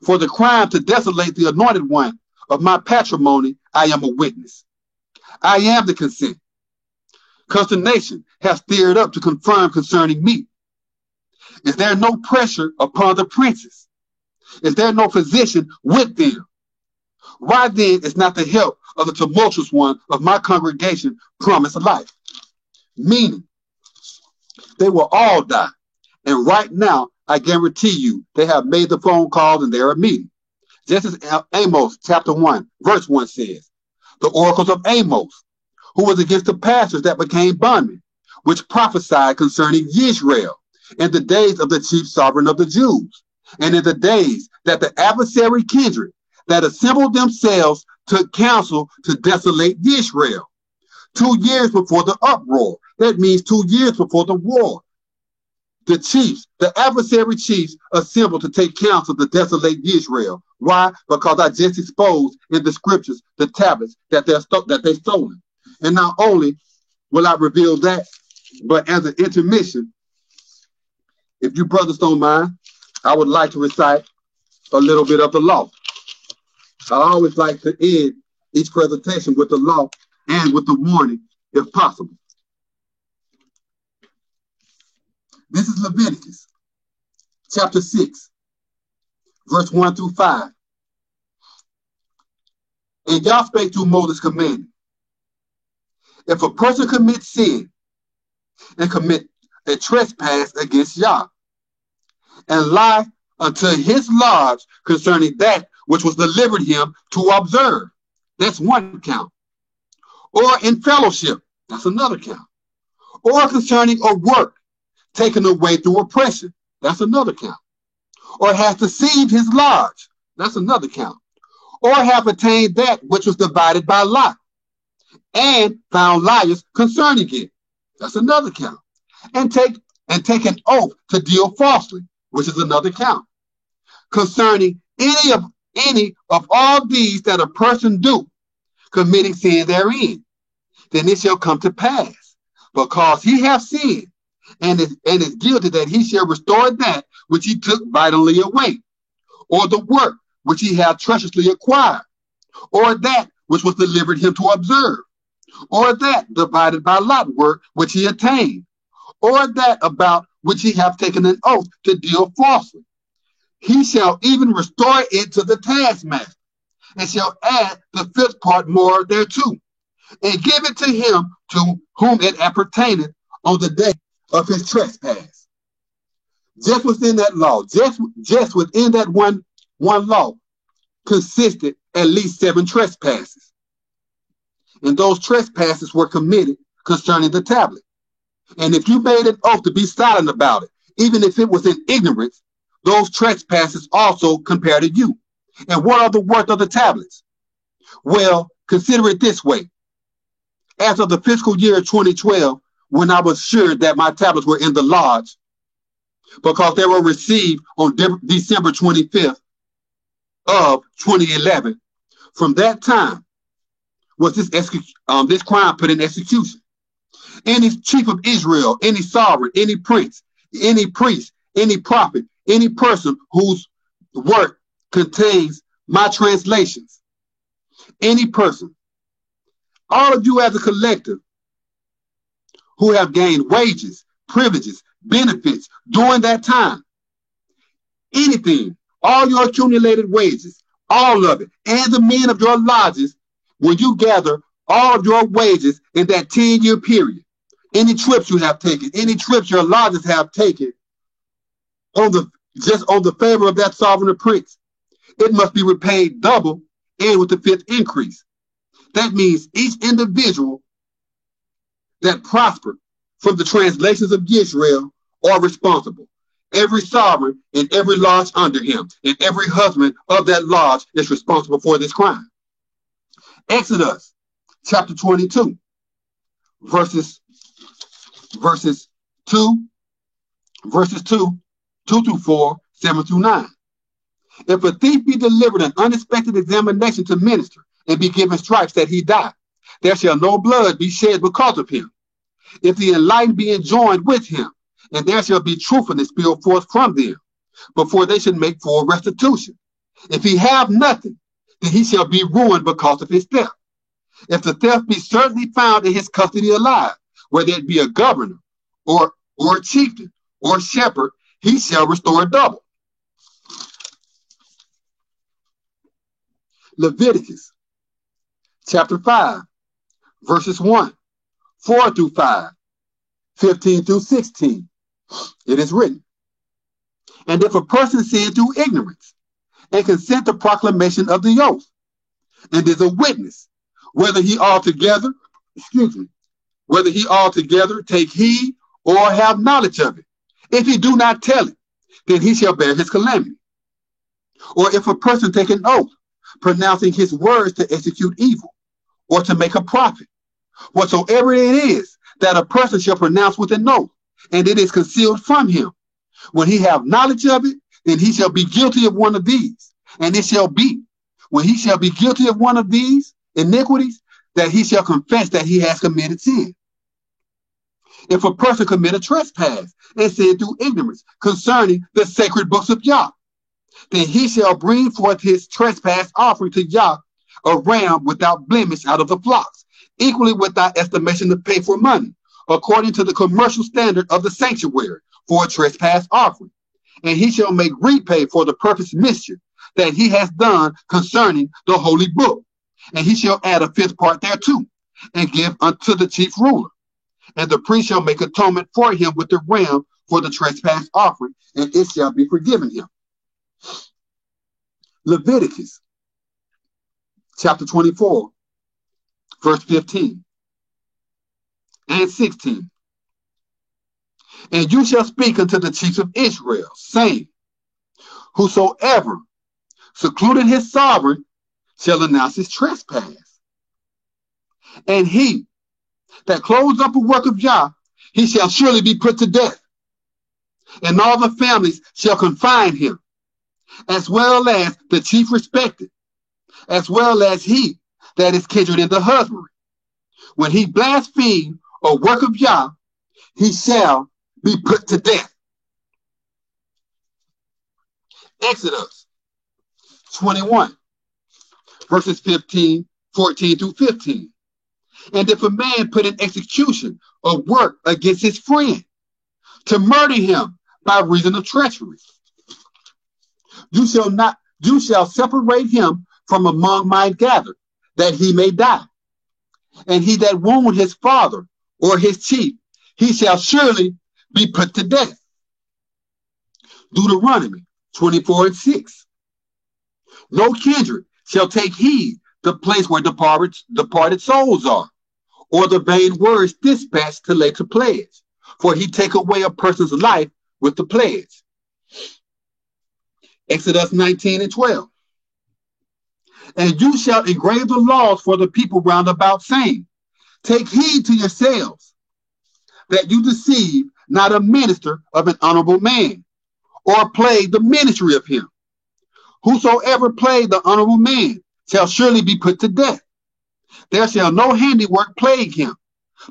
For the crime to desolate the anointed one of my patrimony, I am a witness. I am the consent. Consternation has stirred up to confirm concerning me. Is there no pressure upon the princes? Is there no physician with them? Why then is not the help of the tumultuous one of my congregation promised life? Meaning, they will all die. And right now, I guarantee you, they have made the phone calls and they're meeting. Just as Amos chapter 1, verse 1 says, the oracles of Amos, who was against the pastors that became bondmen, which prophesied concerning Israel in the days of the chief sovereign of the Jews, and in the days that the adversary kindred that assembled themselves took counsel to desolate Israel. 2 years before the uproar. That means 2 years before the war. The chiefs, the adversary chiefs, assembled to take counsel to desolate Israel. Why? Because I just exposed in the scriptures the tablets that they stolen. And not only will I reveal that, but as an intermission, if you brothers don't mind, I would like to recite a little bit of the law. I always like to end each presentation with the law and with the warning, if possible. This is Leviticus, chapter 6, verse 1 through 5. And Yah spake to Moses, commanding, if a person commits sin and commit a trespass against Yah, and lie unto his lodge concerning that which was delivered him to observe, that's one count. Or in fellowship, that's another count. Or concerning a work taken away through oppression, that's another count. Or hath deceived his lodge, that's another count. Or have attained that which was divided by lot, and found liars concerning it, that's another count. And take an oath to deal falsely, which is another count. Concerning any of all these that a person do, committing sin therein, then it shall come to pass, because he hath sinned, and is guilty, that he shall restore that which he took violently away, or the work which he hath treacherously acquired, or that which was delivered him to observe, or that divided by lot work which he attained, or that about which he hath taken an oath to deal falsely. He shall even restore it to the taskmaster, and shall add the fifth part more thereto, and give it to him to whom it appertaineth on the day of his trespass. Just within that law, just within that one law, consisted at least 7 trespasses. And those trespasses were committed concerning the tablet. And if you made an oath to be silent about it, even if it was in ignorance, those trespasses also compare to you. And what are the worth of the tablets? Well, consider it this way. As of the fiscal year 2012, when I was sure that my tablets were in the lodge, because they were received on December 25th of 2011, from that time was this crime put in execution. Any chief of Israel, any sovereign, any prince, any priest, any prophet, any person whose work contains my translations, any person, all of you as a collective who have gained wages, privileges, benefits during that time, anything, all your accumulated wages, all of it, and the men of your lodges, when you gather all of your wages in that 10-year period, any trips you have taken, any trips your lodges have taken, just on the favor of that sovereign prince, it must be repaid double and with the 5th increase. That means each individual that prospered from the translations of Israel are responsible. Every sovereign and every lodge under him and every husband of that lodge is responsible for this crime. Exodus chapter 22, verses 2 through 4, 7 through 9. If a thief be delivered an unexpected examination to minister and be given stripes that he die, there shall no blood be shed because of him. If the enlightened be enjoined with him, and there shall be truthfulness spilled forth from them, before they should make full restitution. If he have nothing, then he shall be ruined because of his theft. If the theft be certainly found in his custody alive, whether it be a governor or a chieftain or shepherd, he shall restore double. Leviticus chapter 5, verses 1, 4 through 5, 15 through 16. It is written, and if a person sin through ignorance and consent to proclamation of the oath, and is a witness, whether he altogether take heed or have knowledge of it, if he do not tell it, then he shall bear his calamity. Or if a person take an oath, pronouncing his words to execute evil, or to make a profit, whatsoever it is that a person shall pronounce with an oath, and it is concealed from him. When he have knowledge of it, then he shall be guilty of one of these. And it shall be, when he shall be guilty of one of these iniquities, that he shall confess that he has committed sin. If a person commit a trespass and sin through ignorance concerning the sacred books of Yah, then he shall bring forth his trespass offering to Yah, a ram without blemish out of the flocks, equally without estimation to pay for money, according to the commercial standard of the sanctuary, for a trespass offering. And he shall make repay for the purpose mischief that he has done concerning the holy book. And he shall add a fifth part thereto, and give unto the chief ruler. And the priest shall make atonement for him with the ram for the trespass offering, and it shall be forgiven him. Leviticus chapter 24, verse 15 and 16. And you shall speak unto the chiefs of Israel, saying, whosoever secluded his sovereign shall announce his trespass. And he that closed up a work of Yah, he shall surely be put to death. And all the families shall confine him, as well as the chief respected, as well as he that is kindred in the husbandry. When he blaspheme a work of Yah, he shall be put to death. Exodus 21, verses 14 through 15. And if a man put in execution a work against his friend, to murder him by reason of treachery, you shall separate him from among my gathered, that he may die. And he that wound his father or his chief, he shall surely be put to death. Deuteronomy 24 and 6. No kindred shall take heed the place where departed souls are, or the vain words dispatched to lay to pledge, for he take away a person's life with the pledge. Exodus 19 and 12. And you shall engrave the laws for the people round about, saying, take heed to yourselves, that you deceive not a minister of an honorable man, or plague the ministry of him. Whosoever plague the honorable man shall surely be put to death. There shall no handiwork plague him,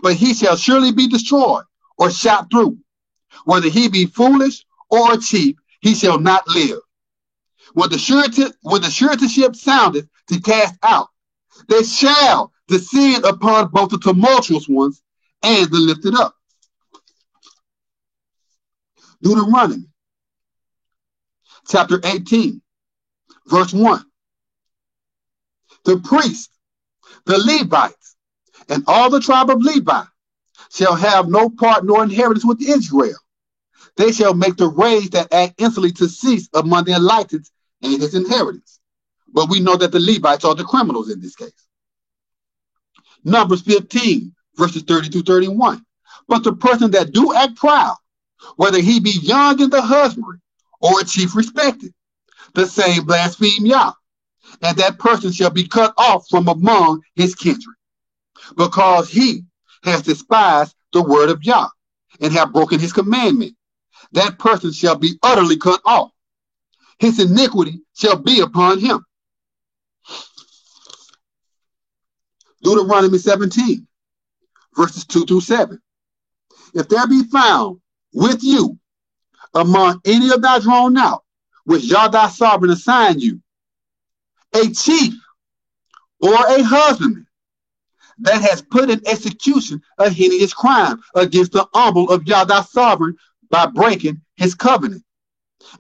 but he shall surely be destroyed or shot through. Whether he be foolish or a chief, he shall not live. When the suretyship soundeth to cast out, they shall descend upon both the tumultuous ones and the lifted up. Deuteronomy chapter 18, verse 1. The priests, the Levites, and all the tribe of Levi shall have no part nor inheritance with Israel. They shall make the rage that act insolently to cease among the Levites and his inheritance. But we know that the Levites are the criminals in this case. Numbers 15, verses 30 through 31. But the person that do act proud, whether he be young in the husbandry or a chief respected, the same blaspheme Yah, and that person shall be cut off from among his kindred, because he has despised the word of Yah and have broken his commandment. That person shall be utterly cut off. His iniquity shall be upon him. Deuteronomy 17, verses 2 through 7. If there be found with you among any of thy drawn out, which Yah thy sovereign assign you, a chief or a husbandman that has put in execution a heinous crime against the humble of Yah thy sovereign by breaking his covenant,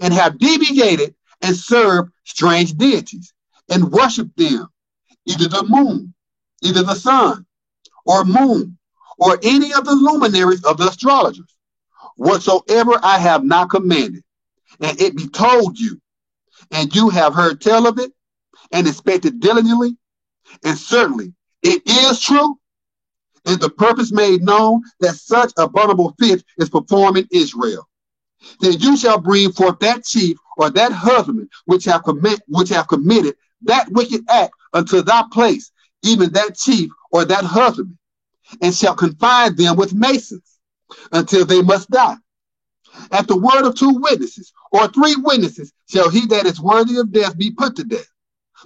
and have deviated and served strange deities, and worshiped them, either the moon, either the sun, or moon, or any of the luminaries of the astrologers, whatsoever I have not commanded, and it be told you, and you have heard tell of it, and inspected diligently, and certainly it is true, and the purpose made known that such abominable filth is performed in Israel. Then you shall bring forth that chief or that husbandman which have committed that wicked act unto thy place, even that chief or that husbandman, and shall confine them with masons, until they must die. At the word of 2 witnesses or 3 witnesses shall he that is worthy of death be put to death.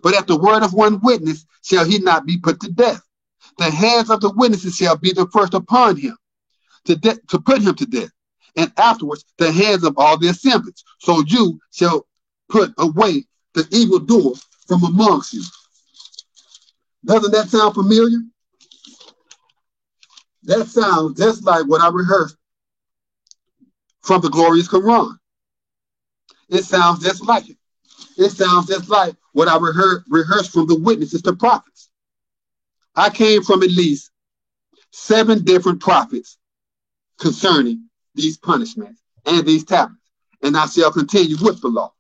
But at the word of 1 witness shall he not be put to death. The hands of the witnesses shall be the first upon him to put him to death, and afterwards the hands of all the assemblage. So you shall put away the evildoer from amongst you. Doesn't that sound familiar? That sounds just like what I rehearsed from the glorious Quran. It sounds just like it. It sounds just like what I rehearsed from the witnesses to prophets. I came from at least 7 different prophets concerning these punishments and these tablets, and I shall continue with the law.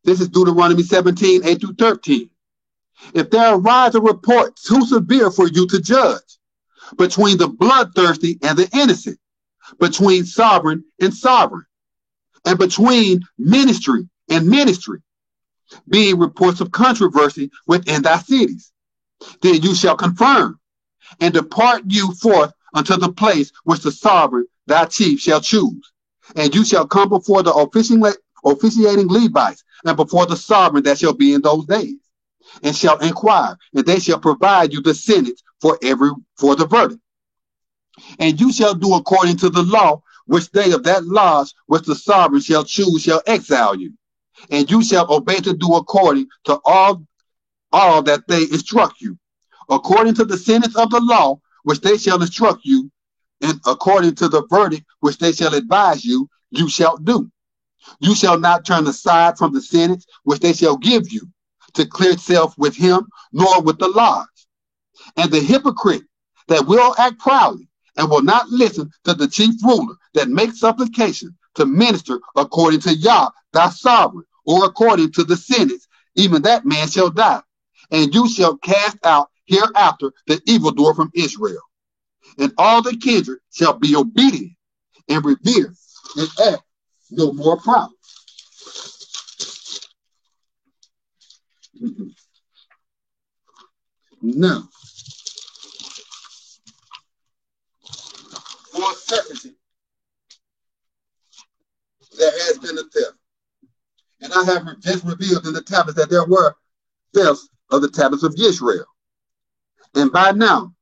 This is Deuteronomy 17, 8 through 13. If there arise a report too severe for you to judge, between the bloodthirsty and the innocent, between sovereign and sovereign, and between ministry and ministry, being reports of controversy within thy cities, then you shall confirm and depart you forth unto the place which the sovereign thy chief shall choose. And you shall come before the officiating Levites and before the sovereign that shall be in those days, and shall inquire, and they shall provide you the sentence for the verdict. And you shall do according to the law which they of that lodge which the sovereign shall choose shall exile you. And you shall obey to do according to all that they instruct you, according to the sentence of the law which they shall instruct you, and according to the verdict which they shall advise you, you shall do. You shall not turn aside from the sentence which they shall give you, to clear itself with him, nor with the lodge. And the hypocrite that will act proudly and will not listen to the chief ruler that makes supplication to minister according to Yah, thy sovereign, or according to the sentence, even that man shall die. And you shall cast out hereafter the evildoer from Israel. And all the kindred shall be obedient and revere and act no more proud. Now, for certainty, there has been a theft. And I have just revealed in the tablets that there were thefts of the tablets of Israel. And by now,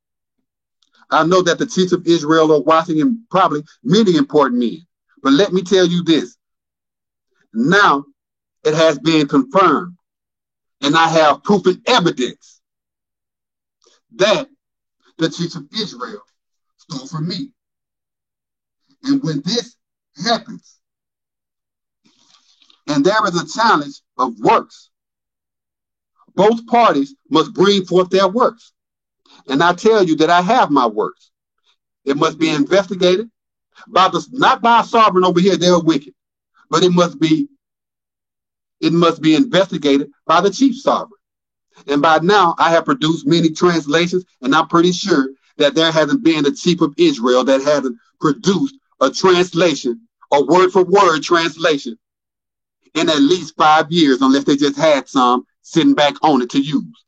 I know that the chiefs of Israel are watching, and probably many important men. But let me tell you this. Now it has been confirmed, and I have proof and evidence that the chiefs of Israel stole from me. And when this happens, and there is a challenge of works, both parties must bring forth their works. And I tell you that I have my works. It must be investigated by not by a sovereign over here, they're wicked, but it must be investigated by the chief sovereign. And by now I have produced many translations, and I'm pretty sure that there hasn't been a chief of Israel that hasn't produced a translation, a word for word translation, in at least 5 years, unless they just had some sitting back on it to use.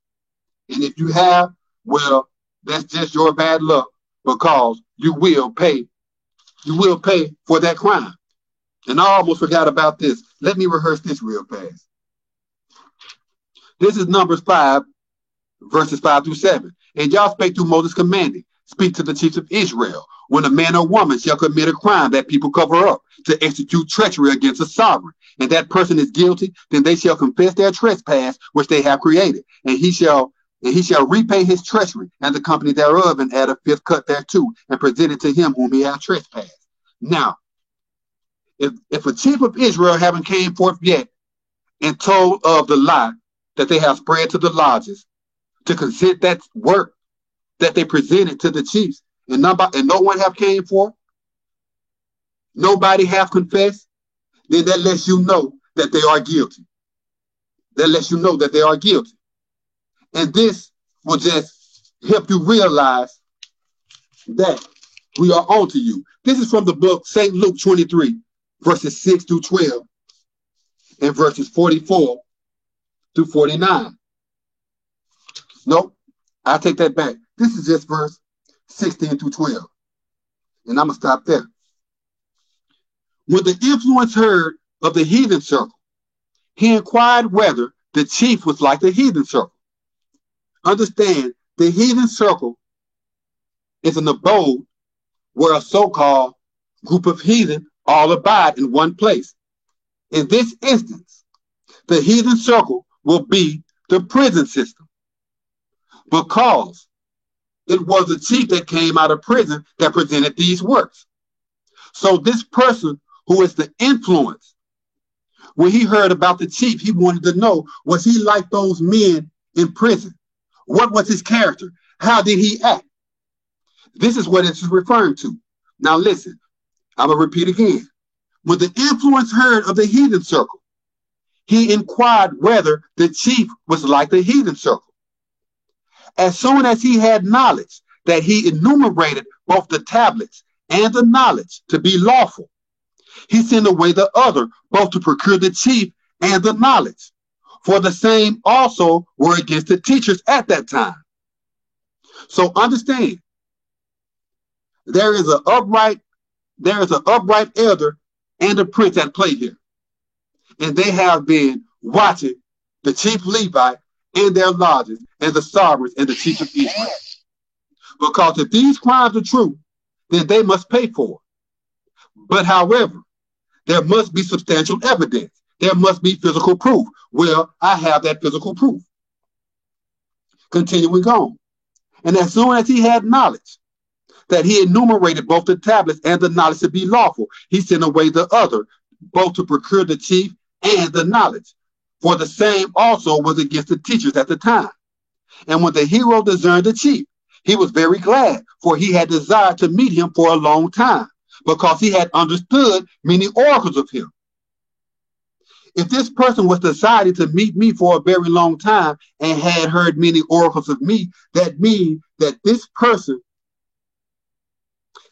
And if you have, well, that's just your bad luck, because you will pay for that crime. And I almost forgot about this. Let me rehearse this real fast. This is Numbers 5, verses 5 through 7. And Yah spake through Moses, commanding, speak to the chiefs of Israel. When a man or woman shall commit a crime that people cover up to execute treachery against a sovereign, and that person is guilty, then they shall confess their trespass which they have created, and he shall repay his treachery and the company thereof, and add a fifth cut thereto, and present it to him whom he hath trespassed. Now, if a chief of Israel haven't came forth yet and told of the lie that they have spread to the lodges to consent that work that they presented to the chiefs, and no one have came forth, nobody have confessed, then that lets you know that they are guilty. That lets you know that they are guilty. And this will just help you realize that we are on to you. This is from the book St. Luke 23, verses 6 through 12, and verses 44 through 49. Nope, I take that back. This is just verse 16 through 12. And I'm going to stop there. When the influence heard of the heathen circle, he inquired whether the chief was like the heathen circle. Understand, the heathen circle is an abode where a so-called group of heathen all abide in one place. In this instance, the heathen circle will be the prison system, because it was the chief that came out of prison that presented these works. So this person who is the influence, when he heard about the chief, he wanted to know, was he like those men in prison? What was his character? How did he act? This is what it's referring to. Now listen, I'm going to repeat again. When the influence heard of the heathen circle, he inquired whether the chief was like the heathen circle. As soon as he had knowledge that he enumerated both the tablets and the knowledge to be lawful, he sent away the other, both to procure the chief and the knowledge. For the same also were against the teachers at that time. So understand, there is an upright elder and a prince at play here. And they have been watching the chief Levite and their lodges and the sovereigns and the chiefs of Israel. Because if these crimes are true, then they must pay for it. But however, there must be substantial evidence. There must be physical proof. Well, I have that physical proof. Continuing on. And as soon as he had knowledge that he enumerated both the tablets and the knowledge to be lawful, he sent away the other, both to procure the chief and the knowledge. For the same also was against the teachers at the time. And when the hero discerned the chief, he was very glad, for he had desired to meet him for a long time, because he had understood many oracles of him. If this person was decided to meet me for a very long time and had heard many oracles of me, that means that this person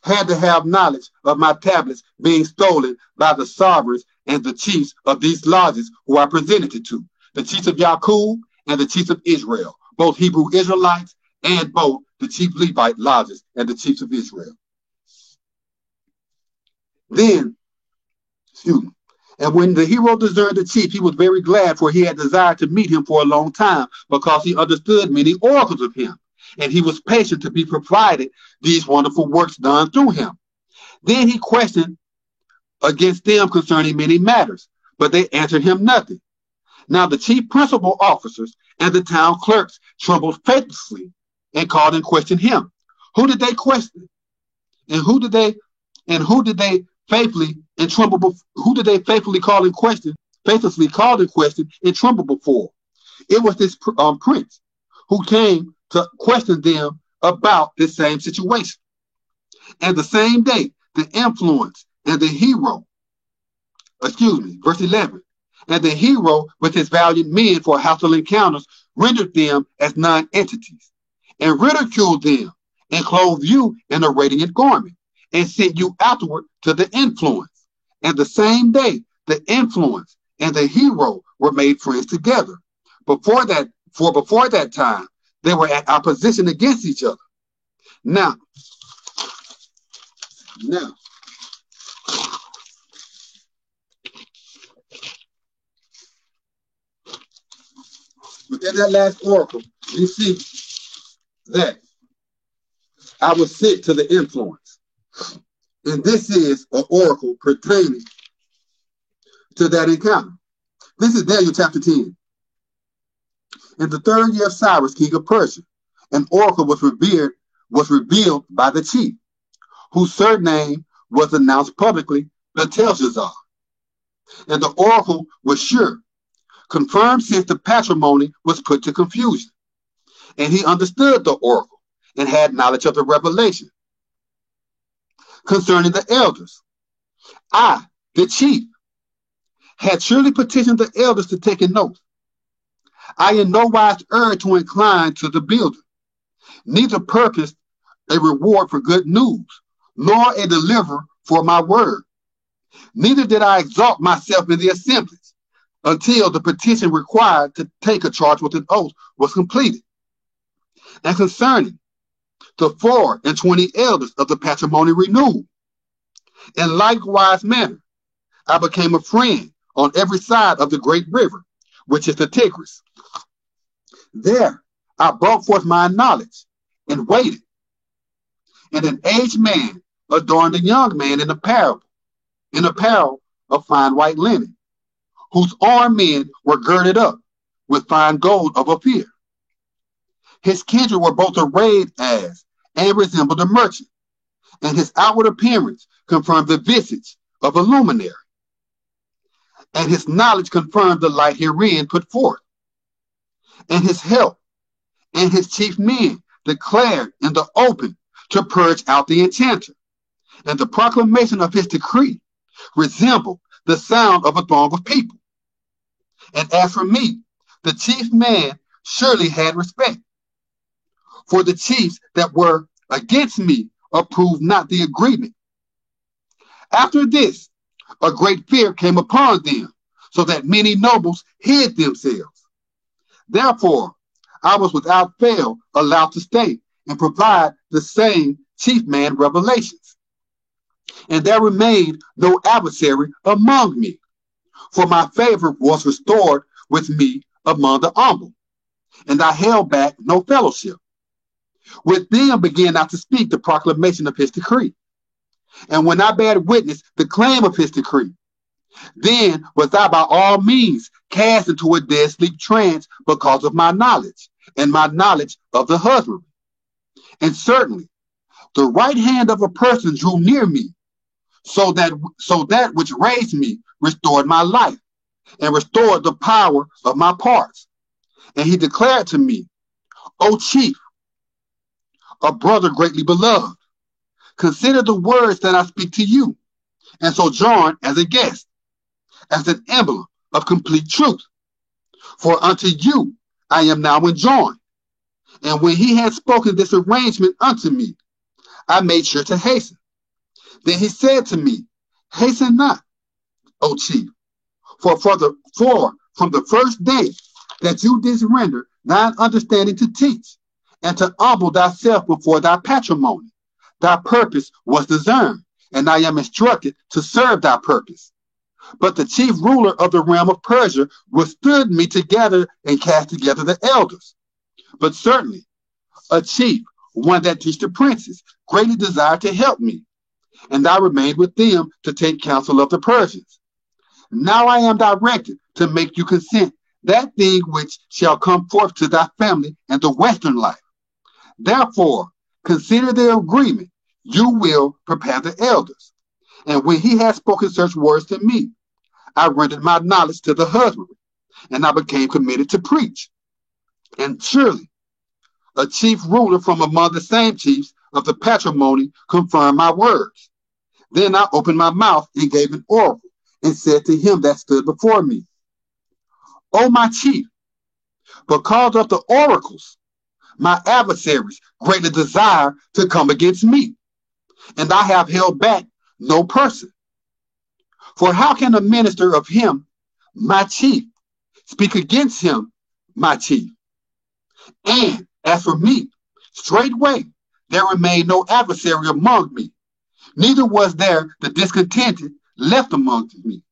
had to have knowledge of my tablets being stolen by the sovereigns and the chiefs of these lodges who I presented it to, the chiefs of Yaqub and the chiefs of Israel, both Hebrew Israelites and both the chief Levite lodges and the chiefs of Israel. Then, and when the hero discerned the chief, he was very glad, for he had desired to meet him for a long time, because he understood many oracles of him, and he was patient to be provided these wonderful works done through him. Then he questioned against them concerning many matters, but they answered him nothing. Now the chief principal officers and the town clerks trembled faithlessly and called and questioned him. Who did they question? And who did they faithfully and tremble? Who did they faithfully call and question? Faithlessly called and questioned and trembled before? It was this prince who came to question them about this same situation. And the same day, the influence and the hero, verse 11, and the hero with his valiant men for hostile encounters rendered them as non-entities, and ridiculed them, and clothed you in a radiant garment, and sent you afterward to the influence. And the same day, the influence and the hero were made friends together. Before that time, they were at opposition against each other. Now, within that last oracle, you see that I was sent to the influence. And this is an oracle pertaining to that encounter. This is Daniel chapter 10. In the 3rd year of Cyrus, king of Persia, an oracle was revealed by the chief, whose surname was announced publicly, Belteshazzar. And the oracle was sure, confirmed since the patrimony was put to confusion. And he understood the oracle and had knowledge of the revelation concerning the elders. I, the chief, had surely petitioned the elders to take a note. I in no wise urged to incline to the builder, neither purposed a reward for good news, nor a deliverer for my word. Neither did I exalt myself in the assemblies until the petition required to take a charge with an oath was completed. And concerning The 24 elders of the patrimony renewed. In likewise manner, I became a friend on every side of the great river, which is the Tigris. There I brought forth my knowledge and waited. And an aged man adorned a young man in apparel of fine white linen, whose armed men were girded up with fine gold of Ophir. His kindred were both arrayed as and resembled a merchant, and his outward appearance confirmed the visage of a luminary, and his knowledge confirmed the light herein put forth. And his help and his chief men declared in the open to purge out the enchanter, and the proclamation of his decree resembled the sound of a throng of people. And as for me, the chief man surely had respect, for the chiefs that were against me approved not the agreement. After this, a great fear came upon them, so that many nobles hid themselves. Therefore, I was without fail allowed to stay and provide the same chief man revelations. And there remained no adversary among me, for my favor was restored with me among the humble, and I held back no fellowship. With them began I to speak the proclamation of his decree. And when I bare witness the claim of his decree, then was I by all means cast into a dead sleep trance because of my knowledge and my knowledge of the husbandry. And certainly the right hand of a person drew near me, so that which raised me restored my life and restored the power of my parts. And he declared to me, O chief, a brother greatly beloved, consider the words that I speak to you, and sojourn as a guest, as an emblem of complete truth. For unto you I am now enjoined. And when he had spoken this arrangement unto me, I made sure to hasten. Then he said to me, hasten not, O chief, for from the first day that you didst render thine understanding to teach, and to humble thyself before thy patrimony, thy purpose was discerned, and I am instructed to serve thy purpose. But the chief ruler of the realm of Persia withstood me together and cast together the elders. But certainly a chief, one that teach the princes, greatly desired to help me, and I remained with them to take counsel of the Persians. Now I am directed to make you consent that thing which shall come forth to thy family and the western life. Therefore, consider the agreement. You will prepare the elders. And when he had spoken such words to me, I rendered my knowledge to the husbandry, and I became committed to preach. And surely a chief ruler from among the same chiefs of the patrimony confirmed my words. Then I opened my mouth and gave an oracle, and said to him that stood before me, O my chief, because of the oracles, my adversaries greatly desire to come against me, and I have held back no person. For how can a minister of him, my chief, speak against him, my chief? And as for me, straightway there remained no adversary among me, neither was there the discontented left among me.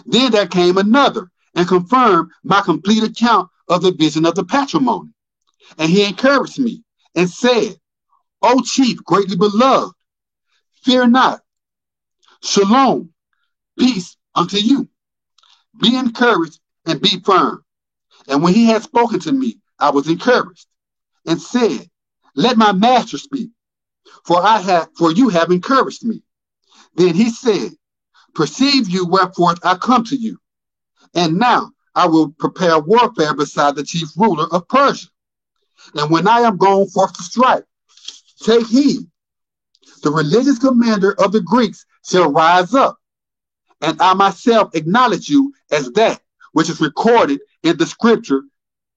Then there came another and confirmed my complete account of the vision of the patrimony. And he encouraged me and said, O chief, greatly beloved, fear not. Shalom, peace unto you. Be encouraged and be firm. And when he had spoken to me, I was encouraged and said, let my master speak, for you have encouraged me. Then he said, perceive you wherefore I come to you. And now I will prepare warfare beside the chief ruler of Persia. And when I am gone forth to strike, take heed. The religious commander of the Greeks shall rise up, and I myself acknowledge you as that which is recorded in the scripture,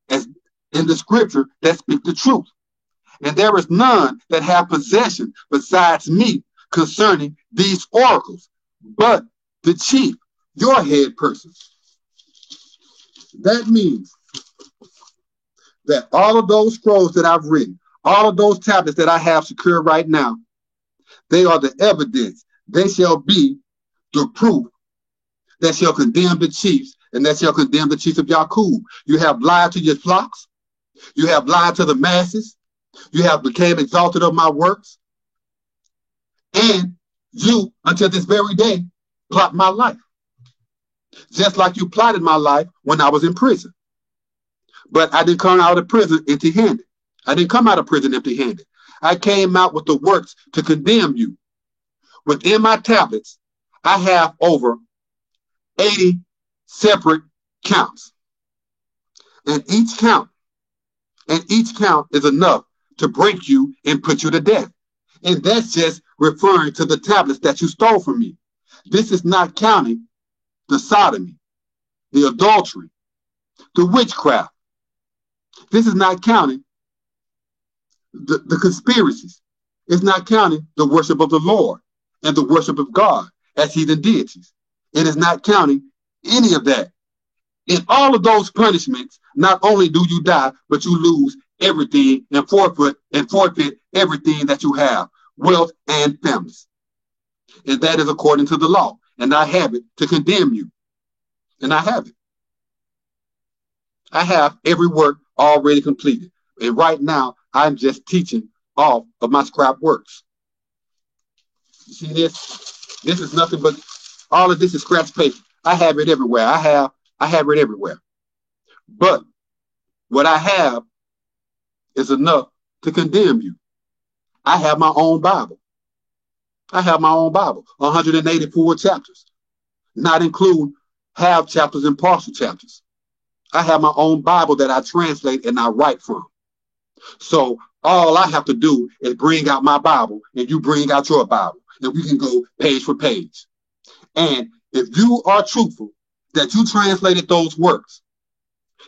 that speak the truth. And there is none that have possession besides me concerning these oracles, but the chief, your head person. That means that all of those scrolls that I've written, all of those tablets that I have secured right now, they are the evidence. They shall be the proof that shall condemn the chiefs and that shall condemn the chiefs of Yaqub. You have lied to your flocks. You have lied to the masses. You have become exalted of my works. And you, until this very day, plot my life. Just like you plotted my life when I was in prison. But I didn't come out of prison empty-handed. I didn't come out of prison empty-handed. I came out with the works to condemn you. Within my tablets, I have over 80 separate counts. And each count is enough to break you and put you to death. And that's just referring to the tablets that you stole from me. This is not counting the sodomy, the adultery, the witchcraft. This is not counting the conspiracies. It's not counting the worship of the Lord and the worship of God as heathen deities. It is not counting any of that. In all of those punishments, not only do you die, but you lose everything and forfeit everything that you have, wealth and families. And that is according to the law. And I have it to condemn you. And I have it. I have every work already completed. And right now, I'm just teaching off of my scrap works. You see this? This is nothing but, all of this is scrap paper. I have it everywhere. I have it everywhere. But what I have is enough to condemn you. I have my own Bible. I have my own Bible, 184 chapters, not including half chapters and partial chapters. I have my own Bible that I translate and I write from. So all I have to do is bring out my Bible and you bring out your Bible and we can go page for page. And if you are truthful that you translated those works,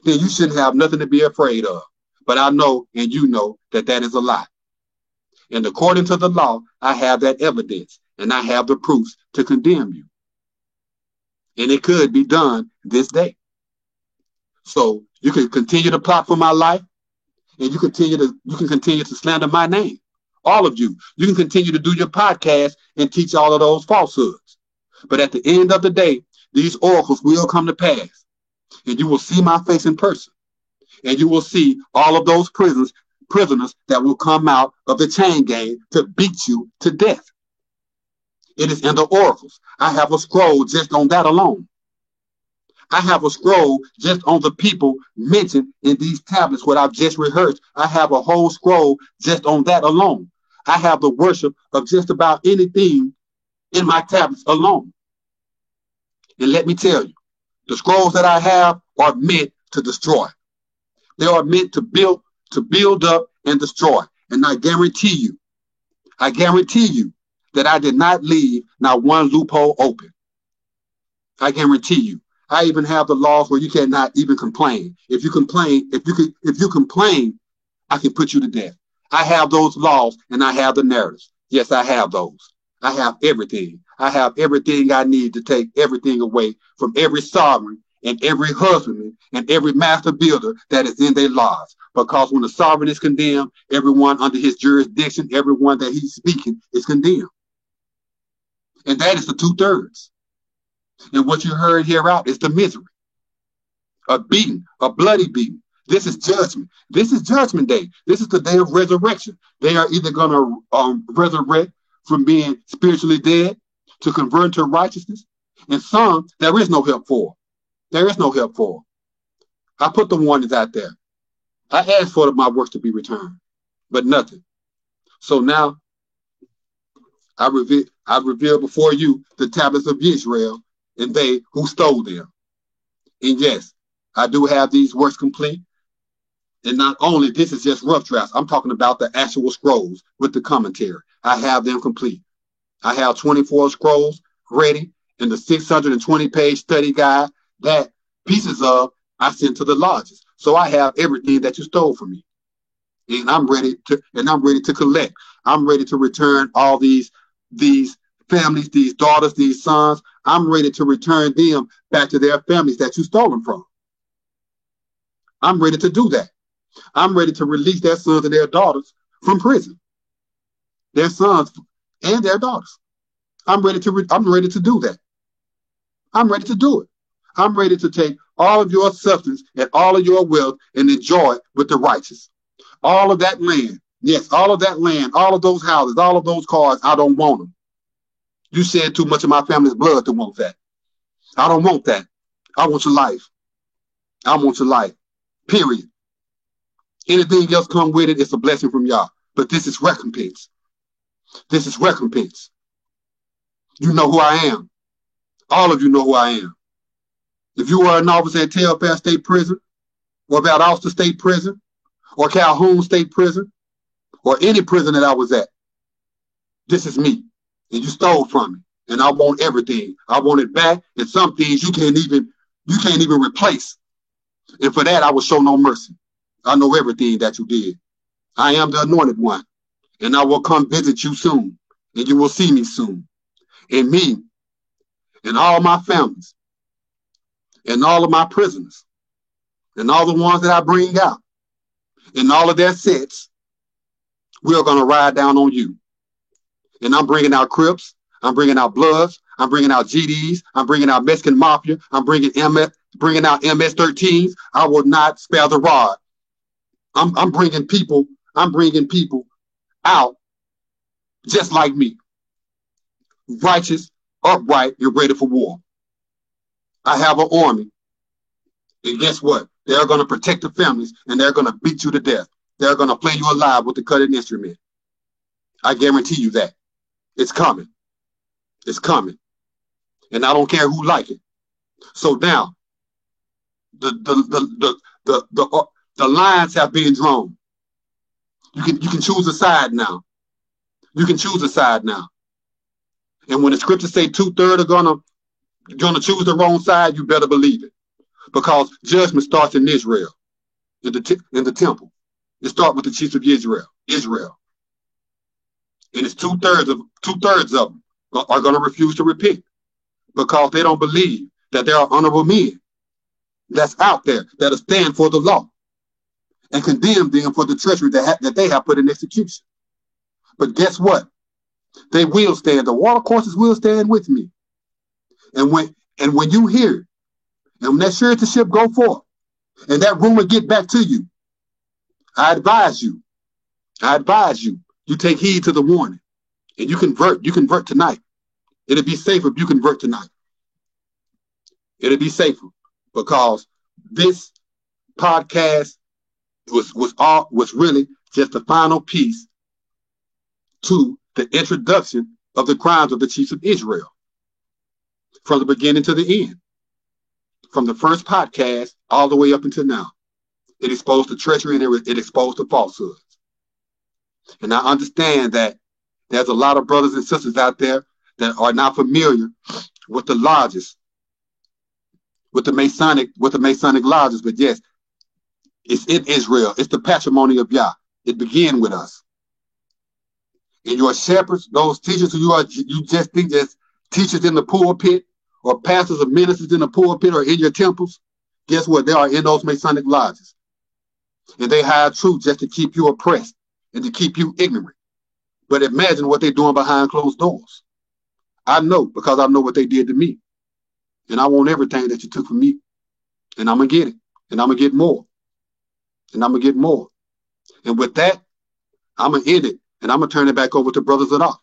then you shouldn't have nothing to be afraid of. But I know and you know that that is a lie. And according to the law, I have that evidence and I have the proofs to condemn you. And it could be done this day. So you can continue to plot for my life and you can continue to slander my name. All of you. You can continue to do your podcast and teach all of those falsehoods. But at the end of the day, these oracles will come to pass. And you will see my face in person. And you will see all of those prisoners that will come out of the chain gang to beat you to death. It is in the oracles. I have a scroll just on that alone. I have a scroll just on the people mentioned in these tablets, what I've just rehearsed. I have a whole scroll just on that alone. I have the worship of just about anything in my tablets alone. And let me tell you, the scrolls that I have are meant to destroy. They are meant to build up and destroy. And I guarantee you that I did not leave not one loophole open. I guarantee you. I even have the laws where you cannot even complain. If you complain, I can put you to death. I have those laws and I have the narratives. Yes, I have those. I have everything. I have everything I need to take everything away from every sovereign and every husbandman and every master builder that is in their lives. Because when the sovereign is condemned, everyone under his jurisdiction, everyone that he's speaking is condemned. And that is the 2/3. And what you heard here out is the misery. A beating, a bloody beating. This is judgment. This is judgment day. This is the day of resurrection. They are either going to resurrect from being spiritually dead to convert to righteousness. And some, there is no help for. There is no help for. I put the warnings out there. I asked for my works to be returned, but nothing. So now I reveal before you the tablets of Israel and they who stole them. And yes, I do have these works complete. And not only this is just rough drafts, I'm talking about the actual scrolls with the commentary. I have them complete. I have 24 scrolls ready and the 620-page study guide that pieces of I sent to the lodges. So I have everything that you stole from me. And I'm ready to collect. I'm ready to return all these families, these daughters, these sons. I'm ready to return them back to their families that you stole them from. I'm ready to do that. I'm ready to release their sons and their daughters from prison. Their sons and their daughters. I'm ready to do that. I'm ready to do it. I'm ready to take all of your substance and all of your wealth and enjoy it with the righteous. All of that land, yes, all of that land, all of those houses, all of those cars, I don't want them. You shed too much of my family's blood to want that. I don't want that. I want your life. I want your life. Period. Anything else come with it, it's a blessing from y'all. But this is recompense. This is recompense. You know who I am. All of you know who I am. If you were an officer at Telfair State Prison, or Valdosta State Prison, or Calhoun State Prison, or any prison that I was at, this is me. And you stole from me. And I want everything. I want it back. And some things you can't even replace. And for that, I will show no mercy. I know everything that you did. I am the anointed one. And I will come visit you soon. And you will see me soon. And me, and all my families, and all of my prisoners, and all the ones that I bring out, and all of their sets, we are going to ride down on you. And I'm bringing out Crips. I'm bringing out Bloods. I'm bringing out GDs. I'm bringing out Mexican Mafia. I'm bringing out MS-13s. I will not spare the rod. I'm bringing people out just like me. Righteous, upright, and ready for war. I have an army. And guess what? They're going to protect the families, and they're going to beat you to death. They're going to play you alive with the cutting instrument. I guarantee you that. It's coming. It's coming. And I don't care who like it. So now, the lines have been drawn. You can choose a side now. You can choose a side now. And when the scriptures say 2/3 are gonna choose the wrong side, you better believe it, because judgment starts in Israel, in the temple. It starts with the chiefs of Israel. And it's 2/3 of them are going to refuse to repent, because they don't believe that there are honorable men that's out there that'll stand for the law and condemn them for the treachery that they have put in execution. But guess what? They will stand. The water courses will stand with me. And when you hear it, and when that ship go forth, and that rumor get back to you, I advise you, you take heed to the warning, and you convert tonight. It'll be safer if you convert tonight. It'll be safer, because this podcast was really just the final piece to the introduction of the crimes of the chiefs of Israel, from the beginning to the end, from the first podcast all the way up until now. It exposed the treachery, and it exposed the falsehoods. And I understand that there's a lot of brothers and sisters out there that are not familiar with the lodges, with the Masonic lodges. But yes, it's in Israel. It's the patrimony of Yah. It began with us. And your shepherds, those teachers you just think just teachers in the pulpit, or pastors or ministers in the pulpit, or in your temples, guess what? They are in those Masonic lodges. And they hide truth just to keep you oppressed and to keep you ignorant. But imagine what they're doing behind closed doors. I know, because I know what they did to me. And I want everything that you took from me. And I'm going to get it. And I'm going to get more. And I'm going to get more. And with that, I'm going to end it. And I'm going to turn it back over to Brother Zadok.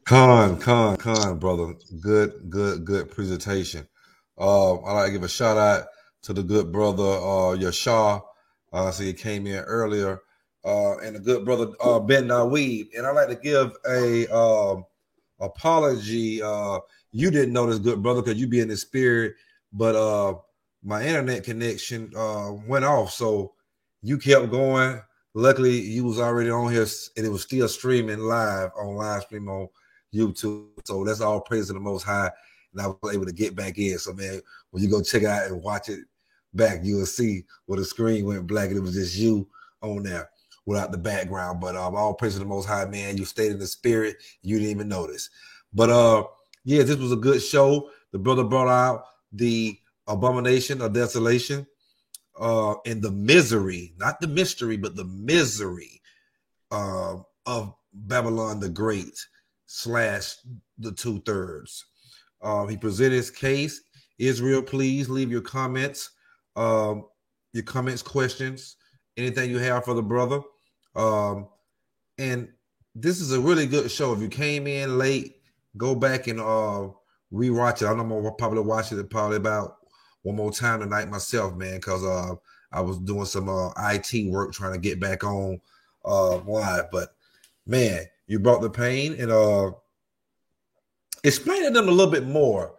Con, brother. Good presentation. I'd like to give a shout out to the good brother Yashar. I see he came in earlier, and the good brother Ben Naweed. And I'd like to give a apology. You didn't know this, good brother, because you be in the spirit, but my internet connection went off, so you kept going. Luckily, you was already on here, and it was still streaming live stream on YouTube. So that's all praise to the Most High, and I was able to get back in. So, man, when you go check it out and watch it back, you will see where the screen went black, and it was just you on there without the background. But all praise to the Most High, man. You stayed in the spirit. You didn't even notice. But yeah, this was a good show. The brother brought out the abomination of desolation, and the misery, not the mystery, but the misery of Babylon the Great / the 2/3. He presented his case. Israel, please leave your comments, questions, anything you have for the brother. And this is a really good show. If you came in late, go back and rewatch it. I know I'm gonna probably watch it probably about one more time tonight myself, man, because I was doing some IT work trying to get back on live. But man, you brought the pain, and explain to them a little bit more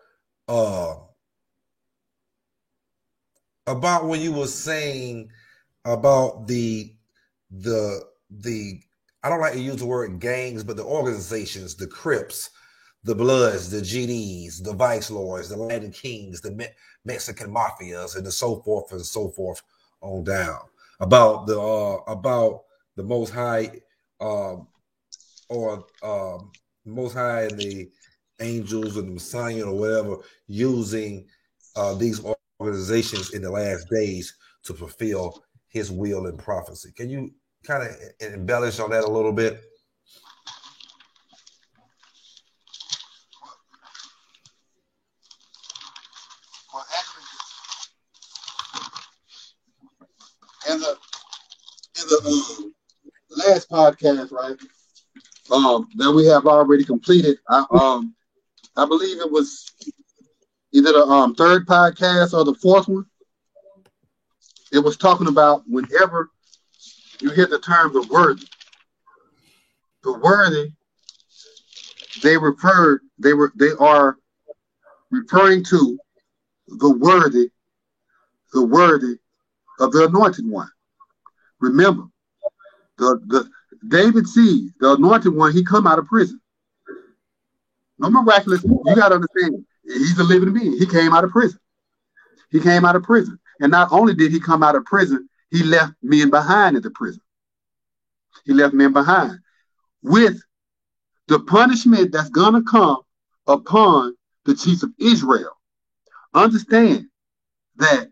about when you were saying about the I don't like to use the word gangs, but the organizations, the Crips, the Bloods, the GDs, the Vice Lords, the Latin Kings, the Mexican mafias, and so forth on down. About the Most High, Most High and the angels and the Messiah or whatever, using these organizations in the last days to fulfill His will and prophecy. Can you kind of embellish on that a little bit? Well, actually, in the last podcast, right, that we have already completed, I believe it was either the third podcast or the fourth one. It was talking about whenever you hear the term the worthy, they are referring to the worthy of the anointed one. Remember, the David sees the anointed one, he come out of prison. No miraculous, you gotta understand, he's a living being. He came out of prison. And not only did he come out of prison, he left men behind in the prison. He left men behind with the punishment that's going to come upon the chiefs of Israel. Understand that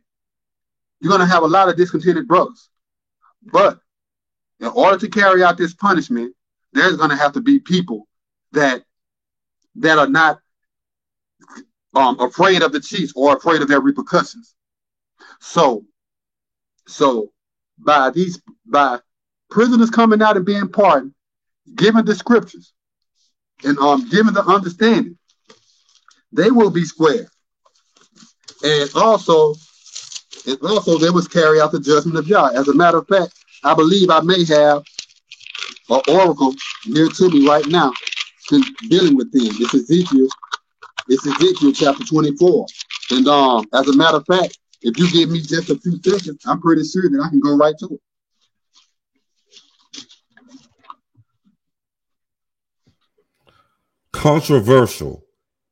you're going to have a lot of discontented brothers. But in order to carry out this punishment, there's going to have to be people that are not afraid of the chiefs or afraid of their repercussions. So by prisoners coming out and being pardoned, given the scriptures and given the understanding, they will be squared. And also they must carry out the judgment of Yah. As a matter of fact, I believe I may have an oracle near to me right now dealing with them. It's Ezekiel chapter 24. And as a matter of fact, if you give me just a few seconds, I'm pretty sure that I can go right to it. Controversial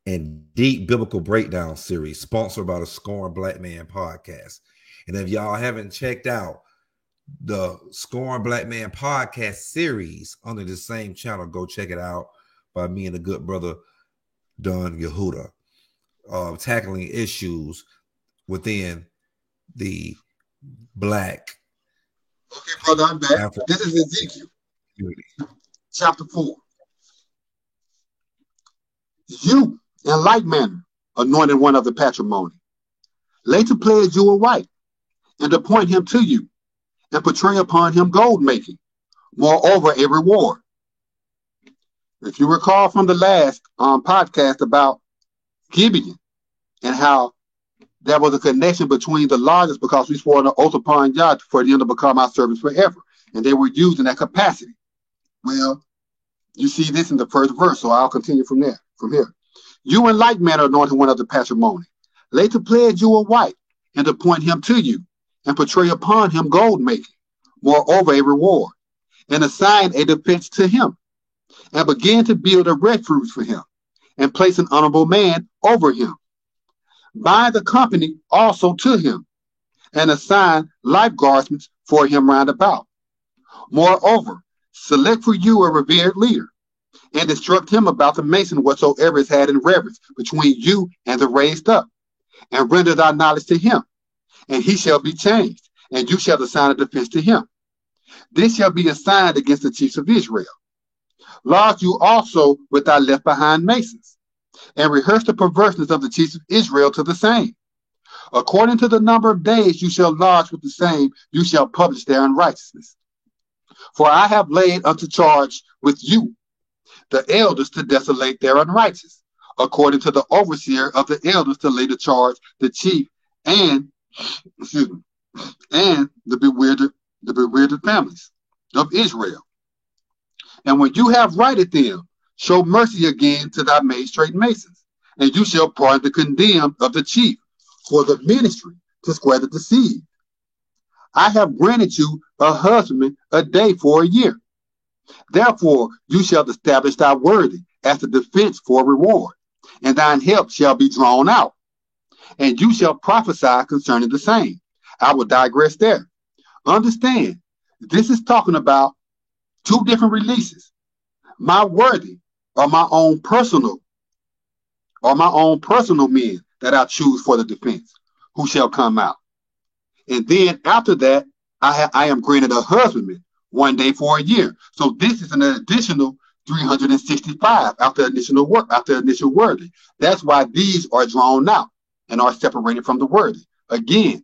and deep biblical breakdown series sponsored by the Scorn Black Man podcast. And if y'all haven't checked out the Scorn Black Man podcast series under the same channel, go check it out by me and the good brother Don Yehuda, tackling issues within the black. Okay, brother, I'm back. This is Ezekiel chapter 4. You, in like manner, anointed one of the patrimony, later pledge you a right, and appoint him to you, and portray upon him gold making, moreover a reward. If you recall from the last podcast about Gibeon and how there was a connection between the largest, because we swore an oath upon Yah for them to become our servants forever, and they were used in that capacity. Well, you see this in the first verse, so I'll continue from here. You in like manner anointed one of the patrimony, later pledge you a right, and appoint him to you, and portray upon him gold making, moreover a reward, and assign a defense to him, and begin to build a refuge for him, and place an honorable man over him. Bind the company also to him, and assign lifeguardsmen for him round about. Moreover, select for you a revered leader, and instruct him about the mason whatsoever is had in reverence between you and the raised up, and render thy knowledge to him, and he shall be changed, and you shall assign a defense to him. This shall be assigned against the chiefs of Israel. Lodge you also with thy left behind masons, and rehearse the perverseness of the chiefs of Israel to the same. According to the number of days you shall lodge with the same, you shall publish their unrighteousness. For I have laid unto charge with you the elders to desolate their unrighteous, according to the overseer of the elders to lay the charge, the chief, and and the bewildered families of Israel. And when you have righted them, show mercy again to thy made straight masons, and you shall pardon the condemned of the chief for the ministry to square the deceived. I have granted you a husbandman a day for a year. Therefore you shall establish thy worthy as a defense for reward, and thine help shall be drawn out, and you shall prophesy concerning the same. I will digress there. Understand, this is talking about two different releases. My worthy are my own personal men that I choose for the defense, who shall come out. And then after that, I am granted a husbandman 1 day for a year. So this is an additional 365 after initial worthy. That's why these are drawn out and are separated from the worthy. Again,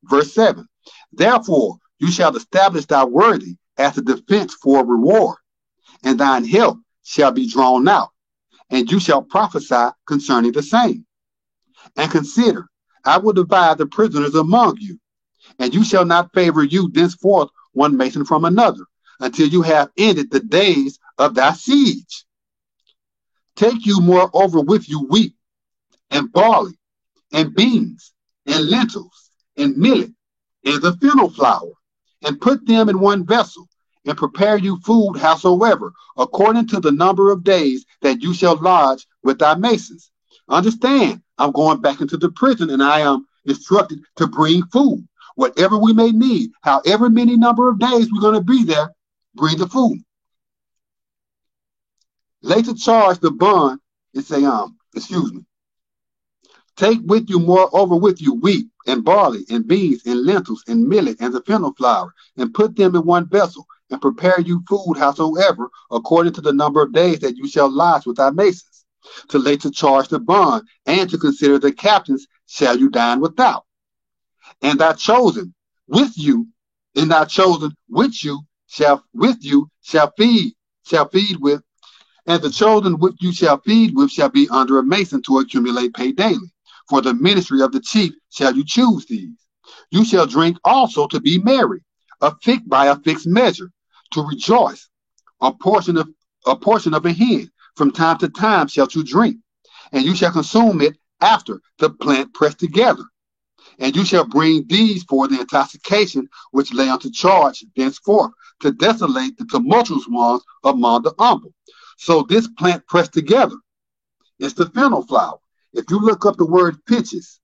verse 7. Therefore you shall establish thy worthy as a defense for reward, and thine help shall be drawn out, and you shall prophesy concerning the same. And consider, I will divide the prisoners among you, and you shall not favor you thenceforth one mason from another, until you have ended the days of thy siege. Take you moreover with you wheat, and barley, and beans, and lentils, and millet, and the fennel flour, and put them in one vessel, and prepare you food howsoever, according to the number of days that you shall lodge with thy masons. Understand, I'm going back into the prison, and I am instructed to bring food, whatever we may need, however many number of days we're going to be there, bring the food. Later charge the bond and say, take with you moreover with you wheat and barley and beans and lentils and millet and the fennel flour, and put them in one vessel, and prepare you food howsoever, according to the number of days that you shall lodge with thy masons. To lay to charge the bond, and to consider the captains, shall you dine without. And thy chosen with you, and thy chosen with you shall feed with, and the chosen which you shall feed with shall be under a mason to accumulate pay daily. For the ministry of the chief shall you choose these. You shall drink also to be merry, by a fixed measure, to rejoice. A portion of a hin from time to time shall you drink, and you shall consume it after the plant pressed together. And you shall bring these for the intoxication which lay unto charge thenceforth, to desolate the tumultuous ones among the humble. So this plant pressed together is the fennel flour. If you look up the word pitches,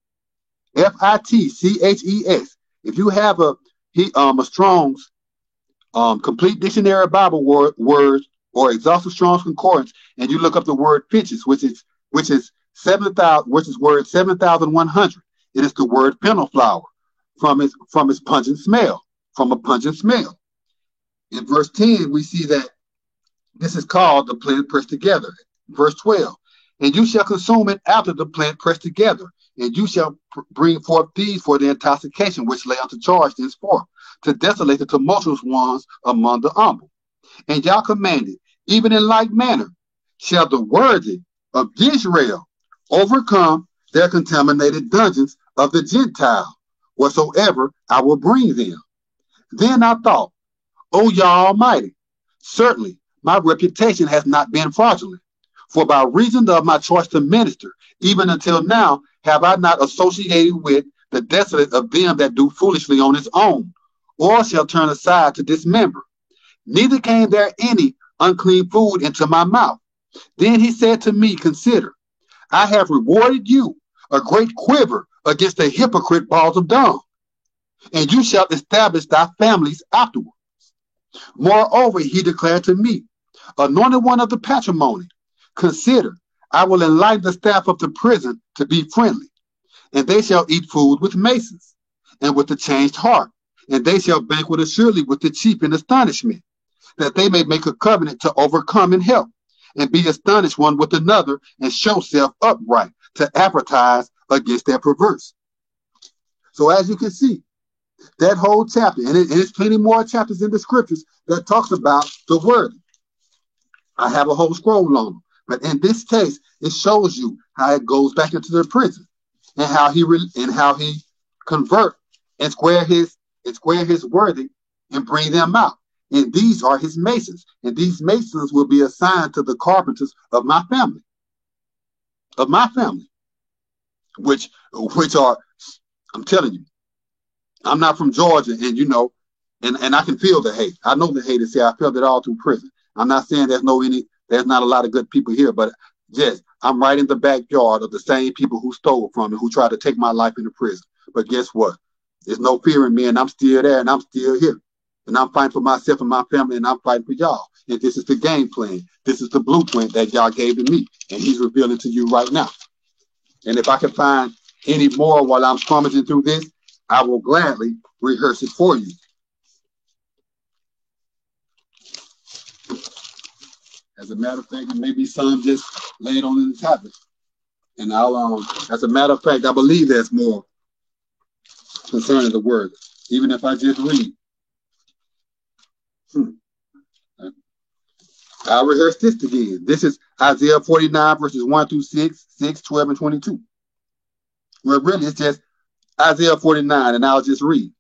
F-I-T-C-H-E-S, if you have a Strong's complete dictionary of Bible words or exhaustive Strong's concordance, and you look up the word pitches, which is word 7,100, it is the word fennel flour from its pungent smell, from a pungent smell. In verse 10, we see that this is called the plant pressed together. Verse 12, and you shall consume it after the plant pressed together, and you shall bring forth these for the intoxication which lay unto charge thenceforth, to desolate the tumultuous ones among the humble. And Yah commanded, even in like manner shall the worthy of Israel overcome their contaminated dungeons of the Gentile, whatsoever I will bring them. Then I thought, O Yah Almighty, certainly my reputation has not been fraudulent, for by reason of my choice to minister, even until now, have I not associated with the desolate of them that do foolishly on his own, or shall turn aside to dismember. Neither came there any unclean food into my mouth. Then he said to me, consider, I have rewarded you a great quiver against the hypocrite balls of dung, and you shall establish thy families afterwards. Moreover, he declared to me, anointed one of the patrimony, consider, I will enlighten the staff of the prison to be friendly. And they shall eat food with maces, and with a changed heart. And they shall banquet assuredly with the chief in astonishment, that they may make a covenant to overcome and help, and be astonished one with another, and show self upright, to advertise against their perverse. So as you can see, that whole chapter, and there's plenty more chapters in the scriptures that talks about the word. I have a whole scroll on them. But in this case, it shows you how it goes back into the prison, and how he convert and square his worthy and bring them out. And these are his masons, and these masons will be assigned to the carpenters of my family, which are, I'm telling you, I'm not from Georgia, and you know, and I can feel the hate. I know the hate is here. I felt it all through prison. I'm not saying there's not a lot of good people here, but yes, I'm right in the backyard of the same people who stole from me, who tried to take my life into prison. But guess what? There's no fear in me, and I'm still there, and I'm still here. And I'm fighting for myself and my family, and I'm fighting for y'all. And this is the game plan. This is the blueprint that y'all gave to me, and he's revealing to you right now. And if I can find any more while I'm scrummaging through this, I will gladly rehearse it for you. As a matter of fact, maybe some just laid on in the tablet. And I'll, as a matter of fact, I believe there's more concerning the word, even if I just read. I'll rehearse this again. This is Isaiah 49, verses 1 through 6, 6, 12, and 22. Well, really, it's just Isaiah 49, and I'll just read.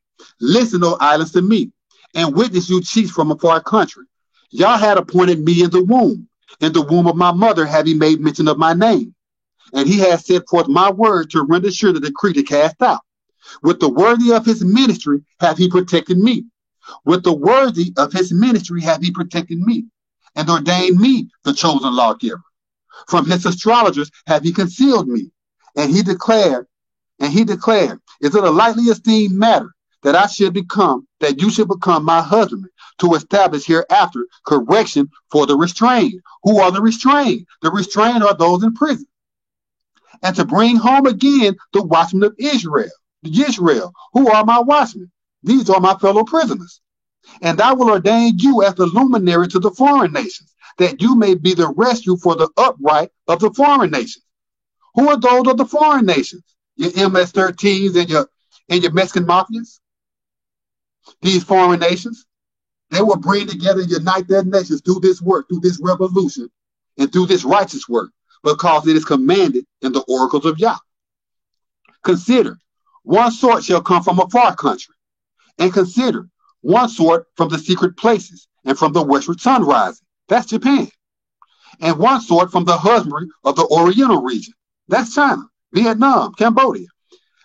Listen, O islands, to me, and witness, you chiefs from a far country. Yah had appointed me in the womb. In the womb of my mother have he made mention of my name. And he has set forth my word to render sure the decree to cast out. With the worthy of his ministry have he protected me. With the worthy of his ministry have he protected me, and ordained me the chosen lawgiver. From his astrologers have he concealed me. And he declared, is it a lightly esteemed matter that you should become my husband, to establish hereafter correction for the restrained? Who are the restrained? The restrained are those in prison. And to bring home again the watchmen of Israel, who are my watchmen? These are my fellow prisoners. And I will ordain you as the luminary to the foreign nations, that you may be the rescue for the upright of the foreign nations. Who are those of the foreign nations? Your MS-13s and your Mexican mafias? These foreign nations, they will bring together and unite their nations through this work, through this revolution, and through this righteous work, because it is commanded in the oracles of Yah. Consider, one sort shall come from a far country, and consider, one sort from the secret places, and from the westward sun rising. That's Japan. And one sort from the husbandry of the Oriental region. That's China, Vietnam, Cambodia.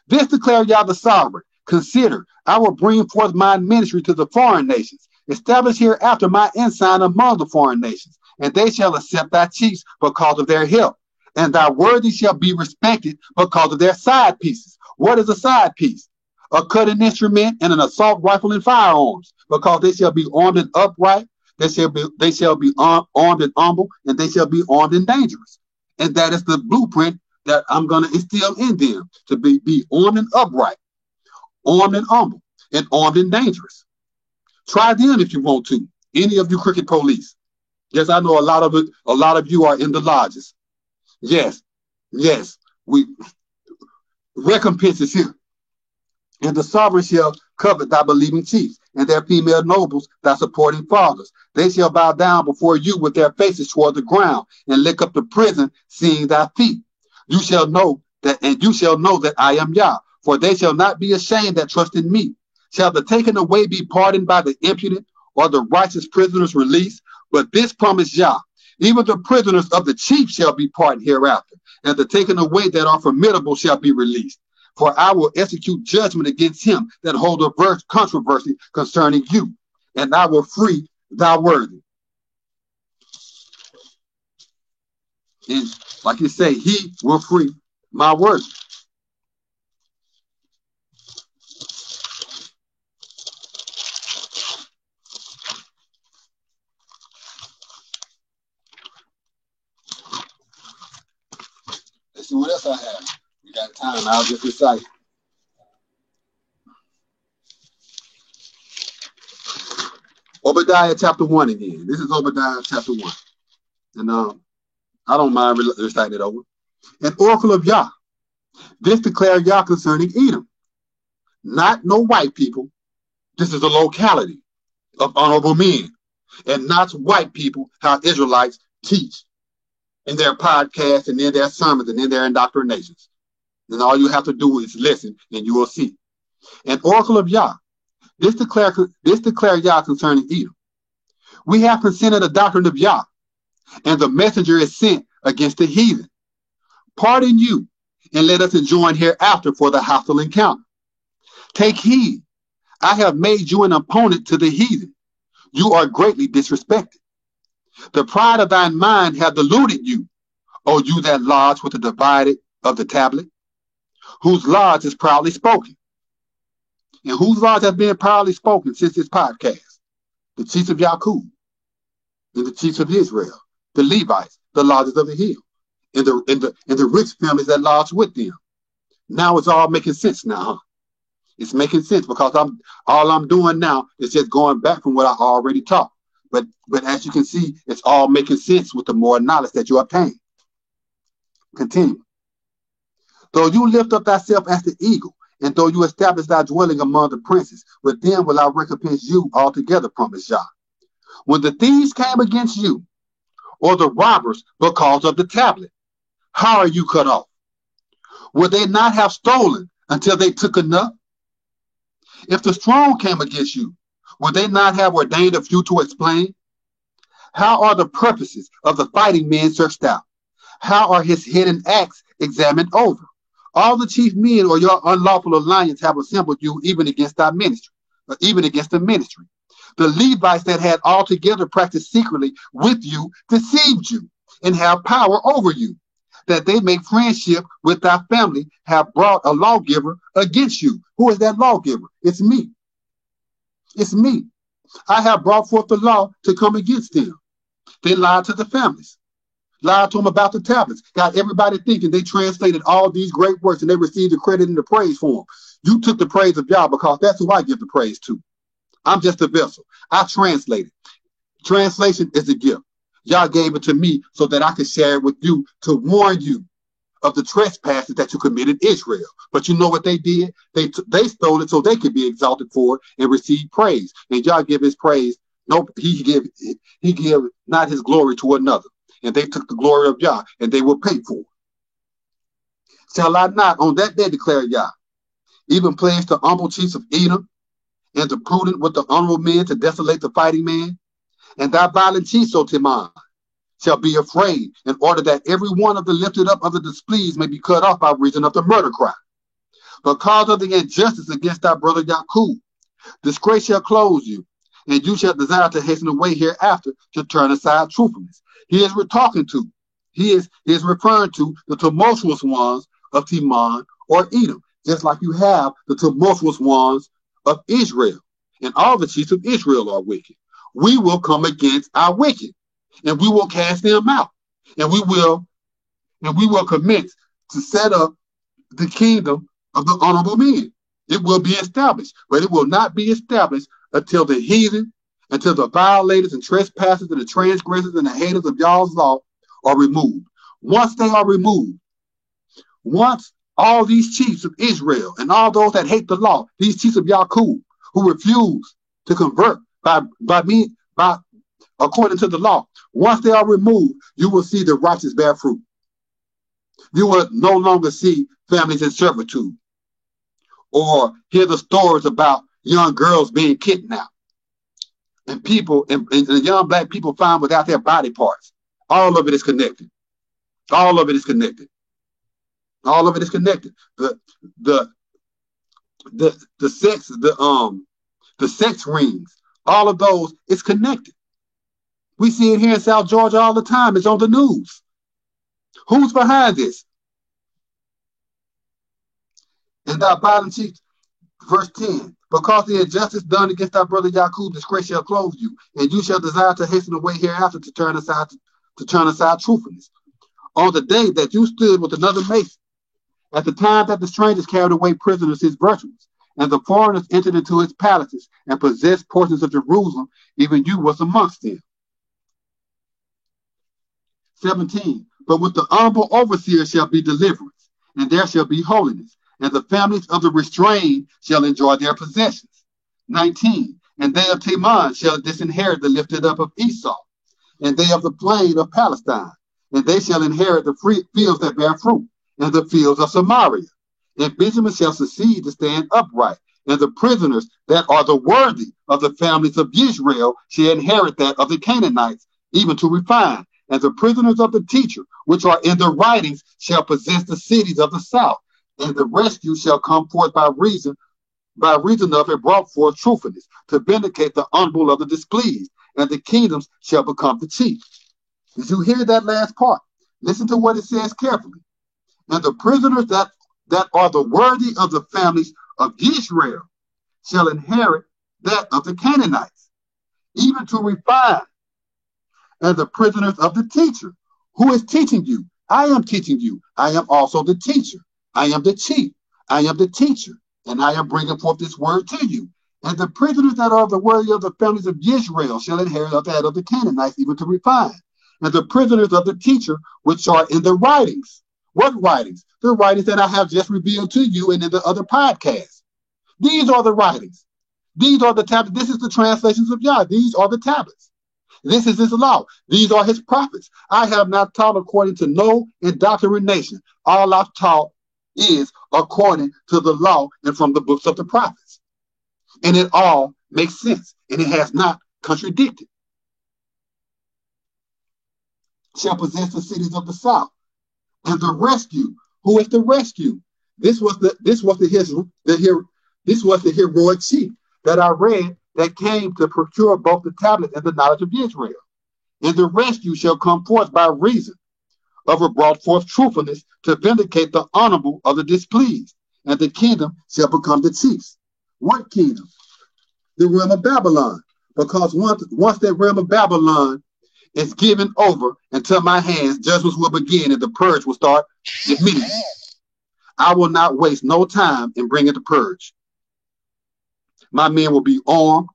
This declare Yah the sovereign. Consider, I will bring forth my ministry to the foreign nations, establish hereafter my ensign among the foreign nations, and they shall accept thy chiefs because of their help, and thy worthy shall be respected because of their side pieces. What is a side piece? A cutting instrument and an assault rifle and firearms, because they shall be armed and upright, they shall be armed and humble, and they shall be armed and dangerous. And that is the blueprint that I'm going to instill in them, to be armed and upright, armed and humble, and armed and dangerous. Try them if you want to. Any of you cricket police. Yes, I know a lot of you are in the lodges. Yes, we recompense is here. And the sovereign shall covet thy believing chiefs, and their female nobles thy supporting fathers. They shall bow down before you with their faces toward the ground, and lick up the prison, seeing thy feet. You shall know that I am Yah, for they shall not be ashamed that trust in me. Shall the taken away be pardoned by the impudent, or the righteous prisoners released? But this promise Yah, even the prisoners of the chief shall be pardoned hereafter, and the taken away that are formidable shall be released. For I will execute judgment against him that hold a controversy concerning you, and I will free thy worthy. And like you say, he will free my worthy. Let's see what else I have. We got that time. I'll just recite. Obadiah chapter 1 again. This is Obadiah chapter 1. And I don't mind reciting it over. An oracle of Yah. This declared Yah concerning Edom. Not no white people. This is a locality of honorable men. And not white people, how Israelites teach in their podcasts and in their sermons and in their indoctrinations. And all you have to do is listen and you will see. An oracle of Yah. This declare Yah concerning Edom. We have presented a doctrine of Yah, and the messenger is sent against the heathen. Pardon you, and let us enjoin hereafter for the hostile encounter. Take heed, I have made you an opponent to the heathen. You are greatly disrespected. The pride of thine mind hath deluded you, O you that lodge with the divided of the tablet, whose lodge is proudly spoken. And whose lodge has been proudly spoken since this podcast? The chiefs of Yaqub, and the chiefs of Israel, the Levites, the lodges of the hill, and the rich families that lodge with them. Now it's all making sense now, huh? It's making sense because all I'm doing now is just going back from what I already taught. But as you can see, it's all making sense with the more knowledge that you obtain. Continue. Though you lift up thyself as the eagle, and though you establish thy dwelling among the princes, with them will I recompense you altogether, promised Yah. When the thieves came against you, or the robbers because of the tablet, how are you cut off? Would they not have stolen until they took enough? If the strong came against you, would they not have ordained a few to explain? How are the purposes of the fighting men searched out? How are his hidden acts examined over? All the chief men or your unlawful alliance have assembled you even against our ministry, or even against the ministry. The Levites that had altogether practiced secretly with you deceived you and have power over you, that they make friendship with thy family, have brought a lawgiver against you. Who is that lawgiver? It's me. It's me. I have brought forth the law to come against them. They lied to the families, lied to them about the tablets, got everybody thinking they translated all these great works and they received the credit and the praise for them. You took the praise of Yah because that's who I give the praise to. I'm just a vessel. I translated. Translation is a gift. Yah gave it to me so that I could share it with you to warn you of the trespasses that you committed Israel. But you know what they did? They stole it so they could be exalted for it and receive praise. And Yah give his praise. No, he give not his glory to another. And they took the glory of Yah and they will pay for it. Shall I not on that day declare Yah, even pledge the humble chiefs of Edom and the prudent with the honorable men to desolate the fighting man? And thy violent chiefs, O Teman, shall be afraid, in order that every one of the lifted up of the displeased may be cut off by reason of the murder cry. Because of the injustice against thy brother Yaqub, disgrace shall close you, and you shall desire to hasten away hereafter to turn aside truthfulness. He is referring to the tumultuous ones of Teman or Edom, just like you have the tumultuous ones of Israel, and all the chiefs of Israel are wicked. We will come against our wicked, and we will cast them out, and we will commence to set up the kingdom of the honorable men. It will be established, but it will not be established until the heathen, until the violators and trespassers and the transgressors and the haters of Yah's law are removed. Once they are removed, once all these chiefs of Israel and all those that hate the law, these chiefs of Yaqub who refuse to convert according to the law, once they are removed, you will see the righteous bear fruit. You will no longer see families in servitude or hear the stories about young girls being kidnapped and people and young black people found without their body parts. All of it is connected. All of it is connected. All of it is connected. The sex rings, all of those is connected. We see it here in South Georgia all the time. It's on the news. Who's behind this? And thy violent chiefs, verse 10, because the injustice done against thy brother Yaqub, disgrace shall clothe you, and you shall desire to hasten away hereafter to turn aside truthfulness. On the day that you stood with another mason At the time that the strangers carried away prisoners his virtues, and the foreigners entered into his palaces and possessed portions of Jerusalem, even you was amongst them. 17. But with the honorable overseer shall be deliverance, and there shall be holiness, and the families of the restrained shall enjoy their possessions. 19. And they of Teman shall disinherit the lifted up of Esau, and they of the plain of Palestine, and they shall inherit the free fields that bear fruit, and the fields of Samaria. And Benjamin shall succeed to stand upright, and the prisoners that are the worthy of the families of Israel shall inherit that of the Canaanites, even to refine. And the prisoners of the teacher, which are in the writings, shall possess the cities of the south, and the rescue shall come forth by reason of it brought forth truthfulness, to vindicate the humble of the displeased, and the kingdoms shall become the chief. Did you hear that last part? Listen to what it says carefully. And the prisoners that are the worthy of the families of Israel shall inherit that of the Canaanites, even to refine. And the prisoners of the teacher. Who is teaching you? I am teaching you. I am also the teacher. I am the chief. I am the teacher. And I am bringing forth this word to you. And the prisoners that are the worthy of the families of Israel shall inherit that of the Canaanites, even to refine. And the prisoners of the teacher, which are in the writings. What writings? The writings that I have just revealed to you and in the other podcasts. These are the writings. These are the tablets. This is the translations of Yah. These are the tablets. This is his law. These are his prophets. I have not taught according to no indoctrination. All I've taught is according to the law and from the books of the prophets. And it all makes sense. And it has not contradicted. Shall possess the cities of the south. And the rescue. Who is the rescue? This was the heroic chief that I read, that came to procure both the tablets and the knowledge of Israel. And the rescue shall come forth by reason of it brought forth truthfulness, to vindicate the honorable of the displeased, and the kingdom shall become the chiefs. What kingdom? The realm of Babylon. Because once that realm of Babylon is given over into my hands, judgments will begin and the purge will start immediately. I will not waste no time in bringing the purge. My men will be armed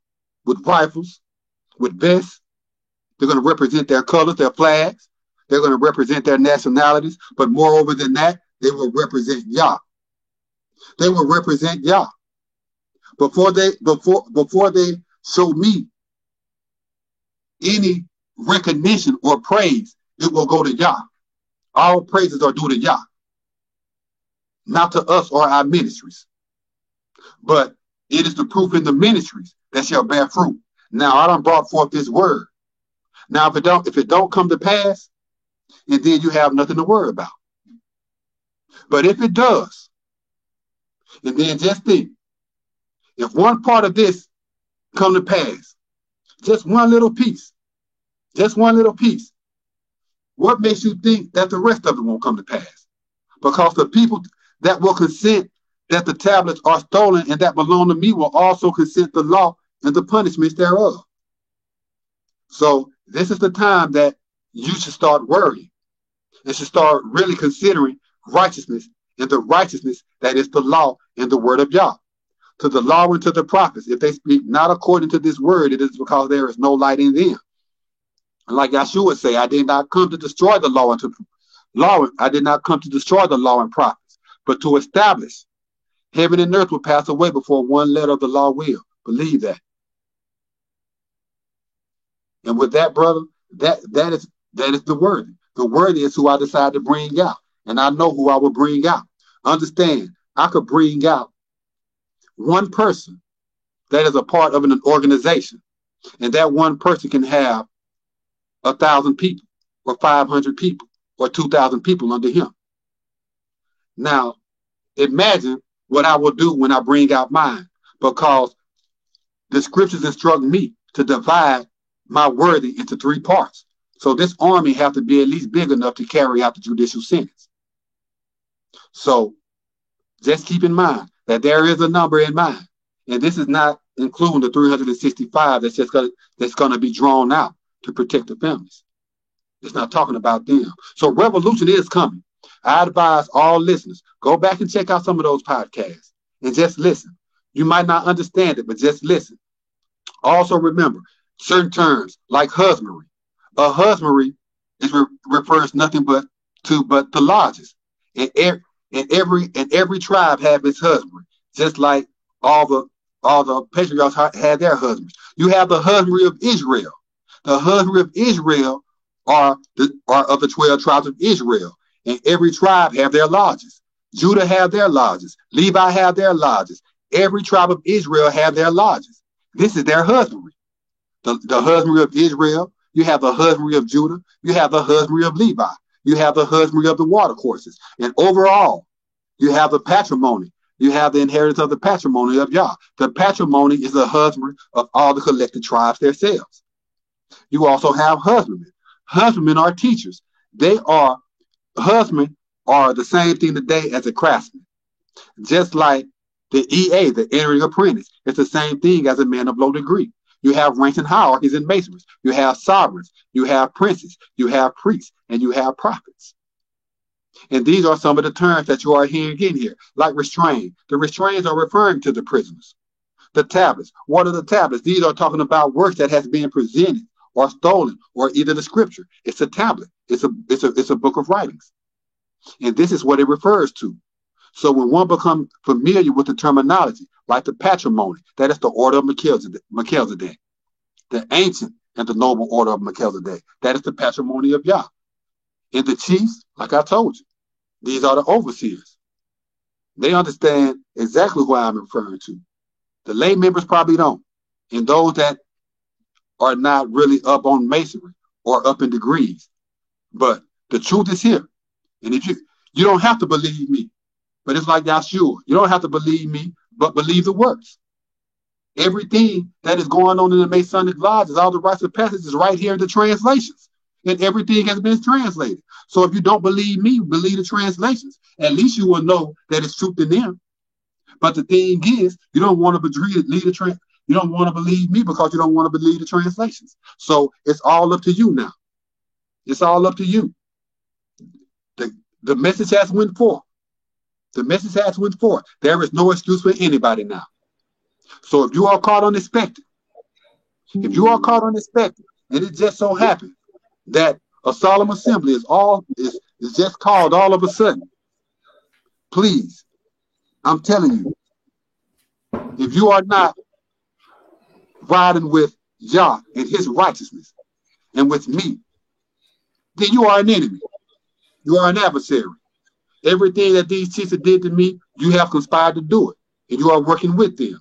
with rifles, with vests. They're going to represent their colors, their flags. They're going to represent their nationalities. But moreover than that, they will represent Yah. They will represent Yah. Before they show me any recognition or praise, it will go to Yah. All praises are due to Yah, not to us or our ministries. But it is the proof in the ministries that shall bear fruit. Now I done brought forth this word. Now if it don't come to pass, and then you have nothing to worry about. But if it does, and then just think, if one part of this come to pass, just one little piece, what makes you think that the rest of it won't come to pass? Because the people that will consent that the tablets are stolen and that belong to me will also consent the law and the punishments thereof. So this is the time that you should start worrying and should start really considering righteousness and the righteousness that is the law and the word of Yah. To the law and to the prophets, if they speak not according to this word, it is because there is no light in them. And like Yeshua say, I did not come to destroy the law I did not come to destroy the law and prophets, but to establish. Heaven and earth will pass away before one letter of the law will. Believe that. And with that, brother, that is the worthy. The worthy is who I decide to bring out. And I know who I will bring out. Understand, I could bring out one person that is a part of an organization. And that one person can have 1,000 people or 500 people or 2,000 people under him. Now, imagine what I will do when I bring out mine, because the scriptures instruct me to divide my worthy into 3 parts. So this army have to be at least big enough to carry out the judicial sentence. So just keep in mind that there is a number in mind. And this is not including the 365 that's going to be drawn out to protect the families. It's not talking about them. So revolution is coming. I advise all listeners, go back and check out some of those podcasts and just listen. You might not understand it, but just listen. Also remember, certain terms like husbandry. A husbandry refers nothing but the lodges. And every tribe have its husbandry, just like all the patriarchs had their husbands. You have the husbandry of Israel. The husbandry of Israel are of the 12 tribes of Israel. And every tribe have their lodges. Judah have their lodges. Levi have their lodges. Every tribe of Israel have their lodges. This is their husbandry. The husbandry of Israel. You have the husbandry of Judah. You have the husbandry of Levi. You have the husbandry of the watercourses. And overall, you have the patrimony. You have the inheritance of the patrimony of Yah. The patrimony is the husbandry of all the collected tribes themselves. You also have husbandmen. Husbandmen are teachers. Husbandmen are the same thing today as a craftsman. Just like the EA, the entering apprentice, it's the same thing as a man of low degree. You have ranks and hierarchies in masonry. You have sovereigns, you have princes, you have priests, and you have prophets. And these are some of the terms that you are hearing in here, like restrain. The restraints are referring to the prisoners. The tablets. What are the tablets? These are talking about works that has been presented or stolen, or either the scripture. It's a tablet. It's a book of writings. And this is what it refers to. So when one becomes familiar with the terminology, like the patrimony, that is the order of Melchizedek, the ancient and the noble order of Melchizedek, that is the patrimony of Yah. And the chiefs, like I told you, these are the overseers. They understand exactly who I'm referring to. The lay members probably don't. And those that are not really up on masonry or up in degrees. But the truth is here. And if you don't have to believe me, but it's like Yahshua. You don't have to believe me, but believe the works. Everything that is going on in the Masonic lodges, all the rites of passage is right here in the translations. And everything has been translated. So if you don't believe me, believe the translations. At least you will know that it's truth in them. But the thing is, you don't want to you don't want to believe me because you don't want to believe the translations. So it's all up to you now. It's all up to you. The message has went forth. The message has went forth. There is no excuse for anybody now. So if you are caught unexpected, and it just so happened that a solemn assembly is just called all of a sudden, please, I'm telling you, if you are not riding with Yah and his righteousness and with me, then you are an enemy. You are an adversary. Everything that these chiefs did to me, you have conspired to do it. And you are working with them.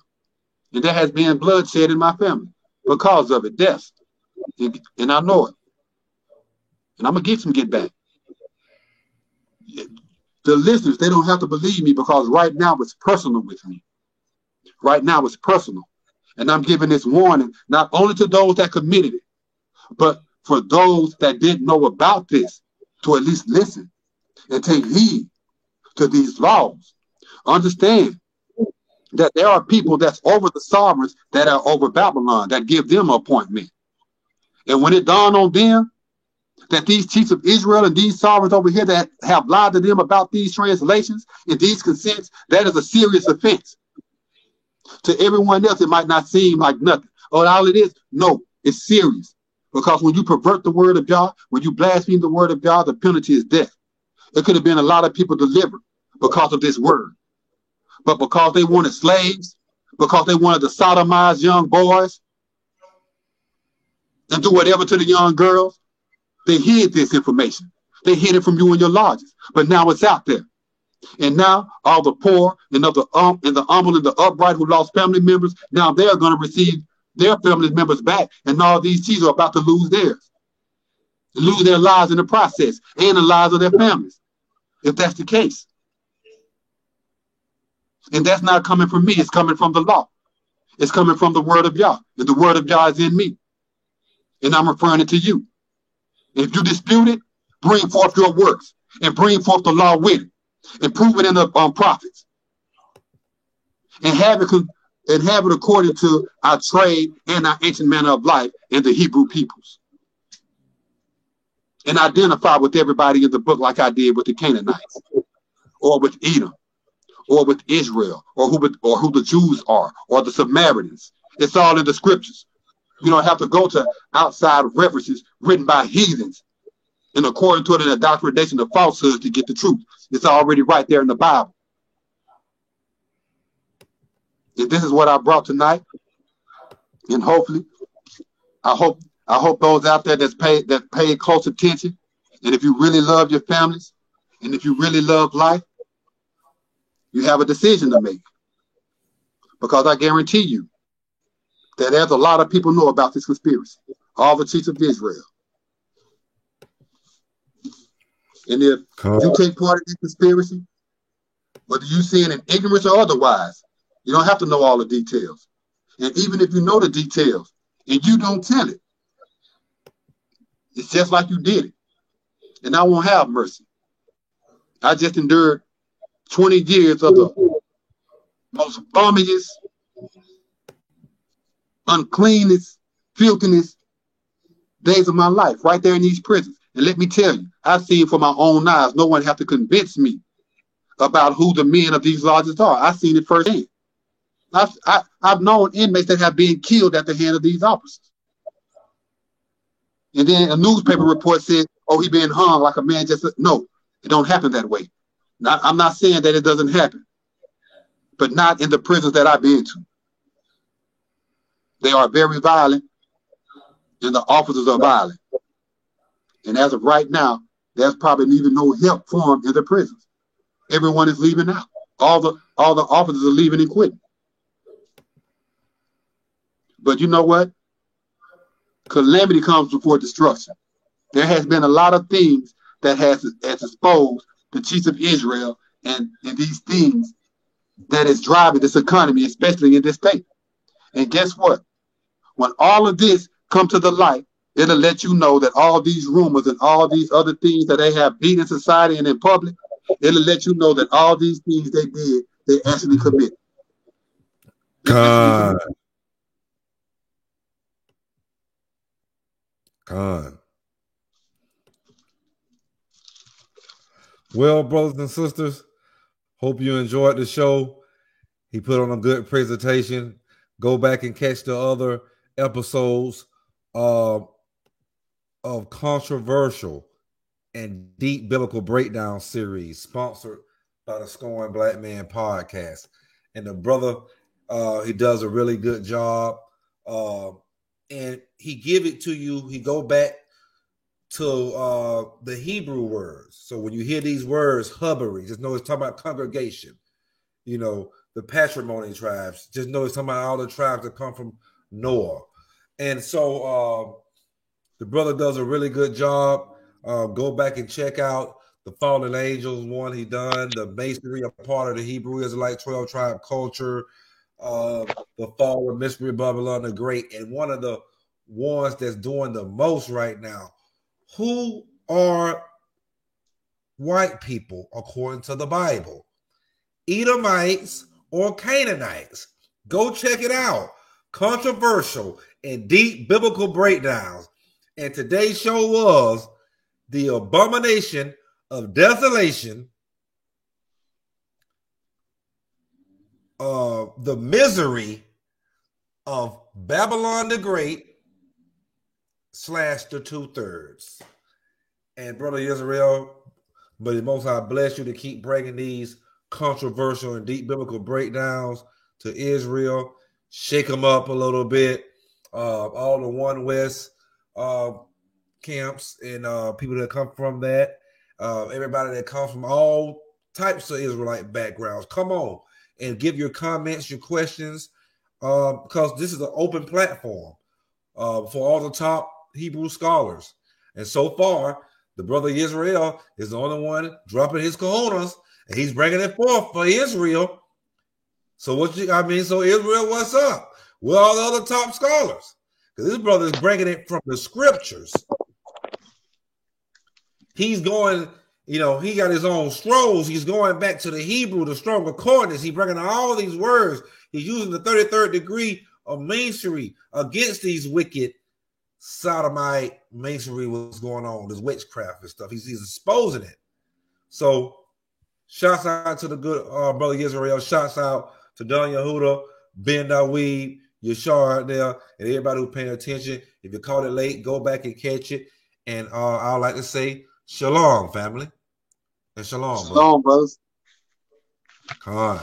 And there has been bloodshed in my family because of it, death. And I know it. And I'm going to get some get back. The listeners, they don't have to believe me because right now it's personal with me. Right now it's personal. And I'm giving this warning not only to those that committed it, but for those that didn't know about this to at least listen and take heed to these laws. Understand that there are people that's over the sovereigns that are over Babylon that give them an appointment. And when it dawned on them that these chiefs of Israel and these sovereigns over here that have lied to them about these translations and these consents, that is a serious offense. To everyone else, it might not seem like nothing. Oh, all it is? No, it's serious. Because when you pervert the word of Yah, when you blaspheme the word of Yah, the penalty is death. It could have been a lot of people delivered because of this word. But because they wanted slaves, because they wanted to sodomize young boys and do whatever to the young girls, they hid this information. They hid it from you in your lodges. But now it's out there. And now all the poor and the humble and the upright who lost family members, now they're going to receive their family members back. And all these chiefs are about to lose theirs. Lose their lives in the process and the lives of their families, if that's the case. And that's not coming from me. It's coming from the law. It's coming from the word of Yah. And the word of Yah is in me. And I'm referring it to you. And if you dispute it, bring forth your works and bring forth the law with it and prove it in the prophets. And have it according to our trade and our ancient manner of life in the Hebrew peoples. and identify with everybody in the book like I did with the Canaanites, or with Edom, or with Israel, or who the Jews are, or the Samaritans. It's all in the scriptures. You don't have to go to outside references written by heathens and according to the indoctrination of falsehood to get the truth. It's already right there in the Bible. And this is what I brought tonight. And hopefully, I hope those out there that paid close attention. And if you really love your families, and if you really love life, you have a decision to make. Because I guarantee you that there's a lot of people know about this conspiracy. All the chiefs of Israel. And if you take part in this conspiracy, whether you see it in ignorance or otherwise, you don't have to know all the details. And even if you know the details and you don't tell it, it's just like you did it. And I won't have mercy. I just endured 20 years of the most bummiest, uncleanest, filthiness days of my life right there in these prisons. And let me tell you, I've seen for my own eyes. No one have to convince me about who the men of these lodges are. I've seen it firsthand. I've known inmates that have been killed at the hand of these officers. And then a newspaper report said, oh, he been hung like a man just... No, it don't happen that way. I'm not saying that it doesn't happen, but not in the prisons that I've been to. They are very violent, and the officers are violent. And as of right now, there's probably even no help for them in the prisons. Everyone is leaving out. All the officers are leaving and quitting. But you know what? Calamity comes before destruction. There has been a lot of things that has exposed the chiefs of Israel and these things that is driving this economy, especially in this state. And guess what? When all of this come to the light, it'll let you know that all these rumors and all these other things that they have beat in society and in public, it'll let you know that all these things they did, they actually committed. God. Well, brothers and sisters, hope you enjoyed the show. He put on a good presentation. Go back and catch the other episodes of Controversial and Deep Biblical Breakdown series, sponsored by the Scorn Black Man podcast. And the brother, he does a really good job. And he give it to you. He go back to the Hebrew words. So when you hear these words, hubbery, just know it's talking about congregation. You know, the patrimony tribes. Just know it's talking about all the tribes that come from Noah. And so the brother does a really good job. Go back and check out the Fallen Angels one he done, the Masonry, a part of the Hebrew Israelite 12 tribe culture, the Fall of Mystery Babylon the Great, and one of the ones that's doing the most right now. Who are white people according to the Bible? Edomites or Canaanites? Go check it out. Controversial and Deep Biblical Breakdowns. And today's show was the abomination of desolation, the misery of Babylon the Great / the 2/3. And Brother Israel, but the Most High bless you to keep bringing these controversial and deep biblical breakdowns to Israel. Shake them up a little bit. All the One West camps and people that come from that. Everybody that comes from all types of Israelite backgrounds. Come on and give your comments, your questions, because this is an open platform for all the top Hebrew scholars. And so far, the brother Israel is the only one dropping his cojones, and he's bringing it forth for Israel. So so Israel, what's up? Where are all the other top scholars? Because this brother is bringing it from the scriptures. He's going, he got his own scrolls. He's going back to the Hebrew, the strong concordance. He's bringing all these words. He's using the 33rd degree of masonry against these wicked sodomite masonry was going on, this witchcraft and stuff. He's exposing it. So shouts out to the good brother Israel. Shouts out to Don Yehuda, Ben Dawid, Yashar out there, and everybody who's paying attention. If you caught it late, go back and catch it. And I'd like to say shalom, family. And shalom, brothers. Come on.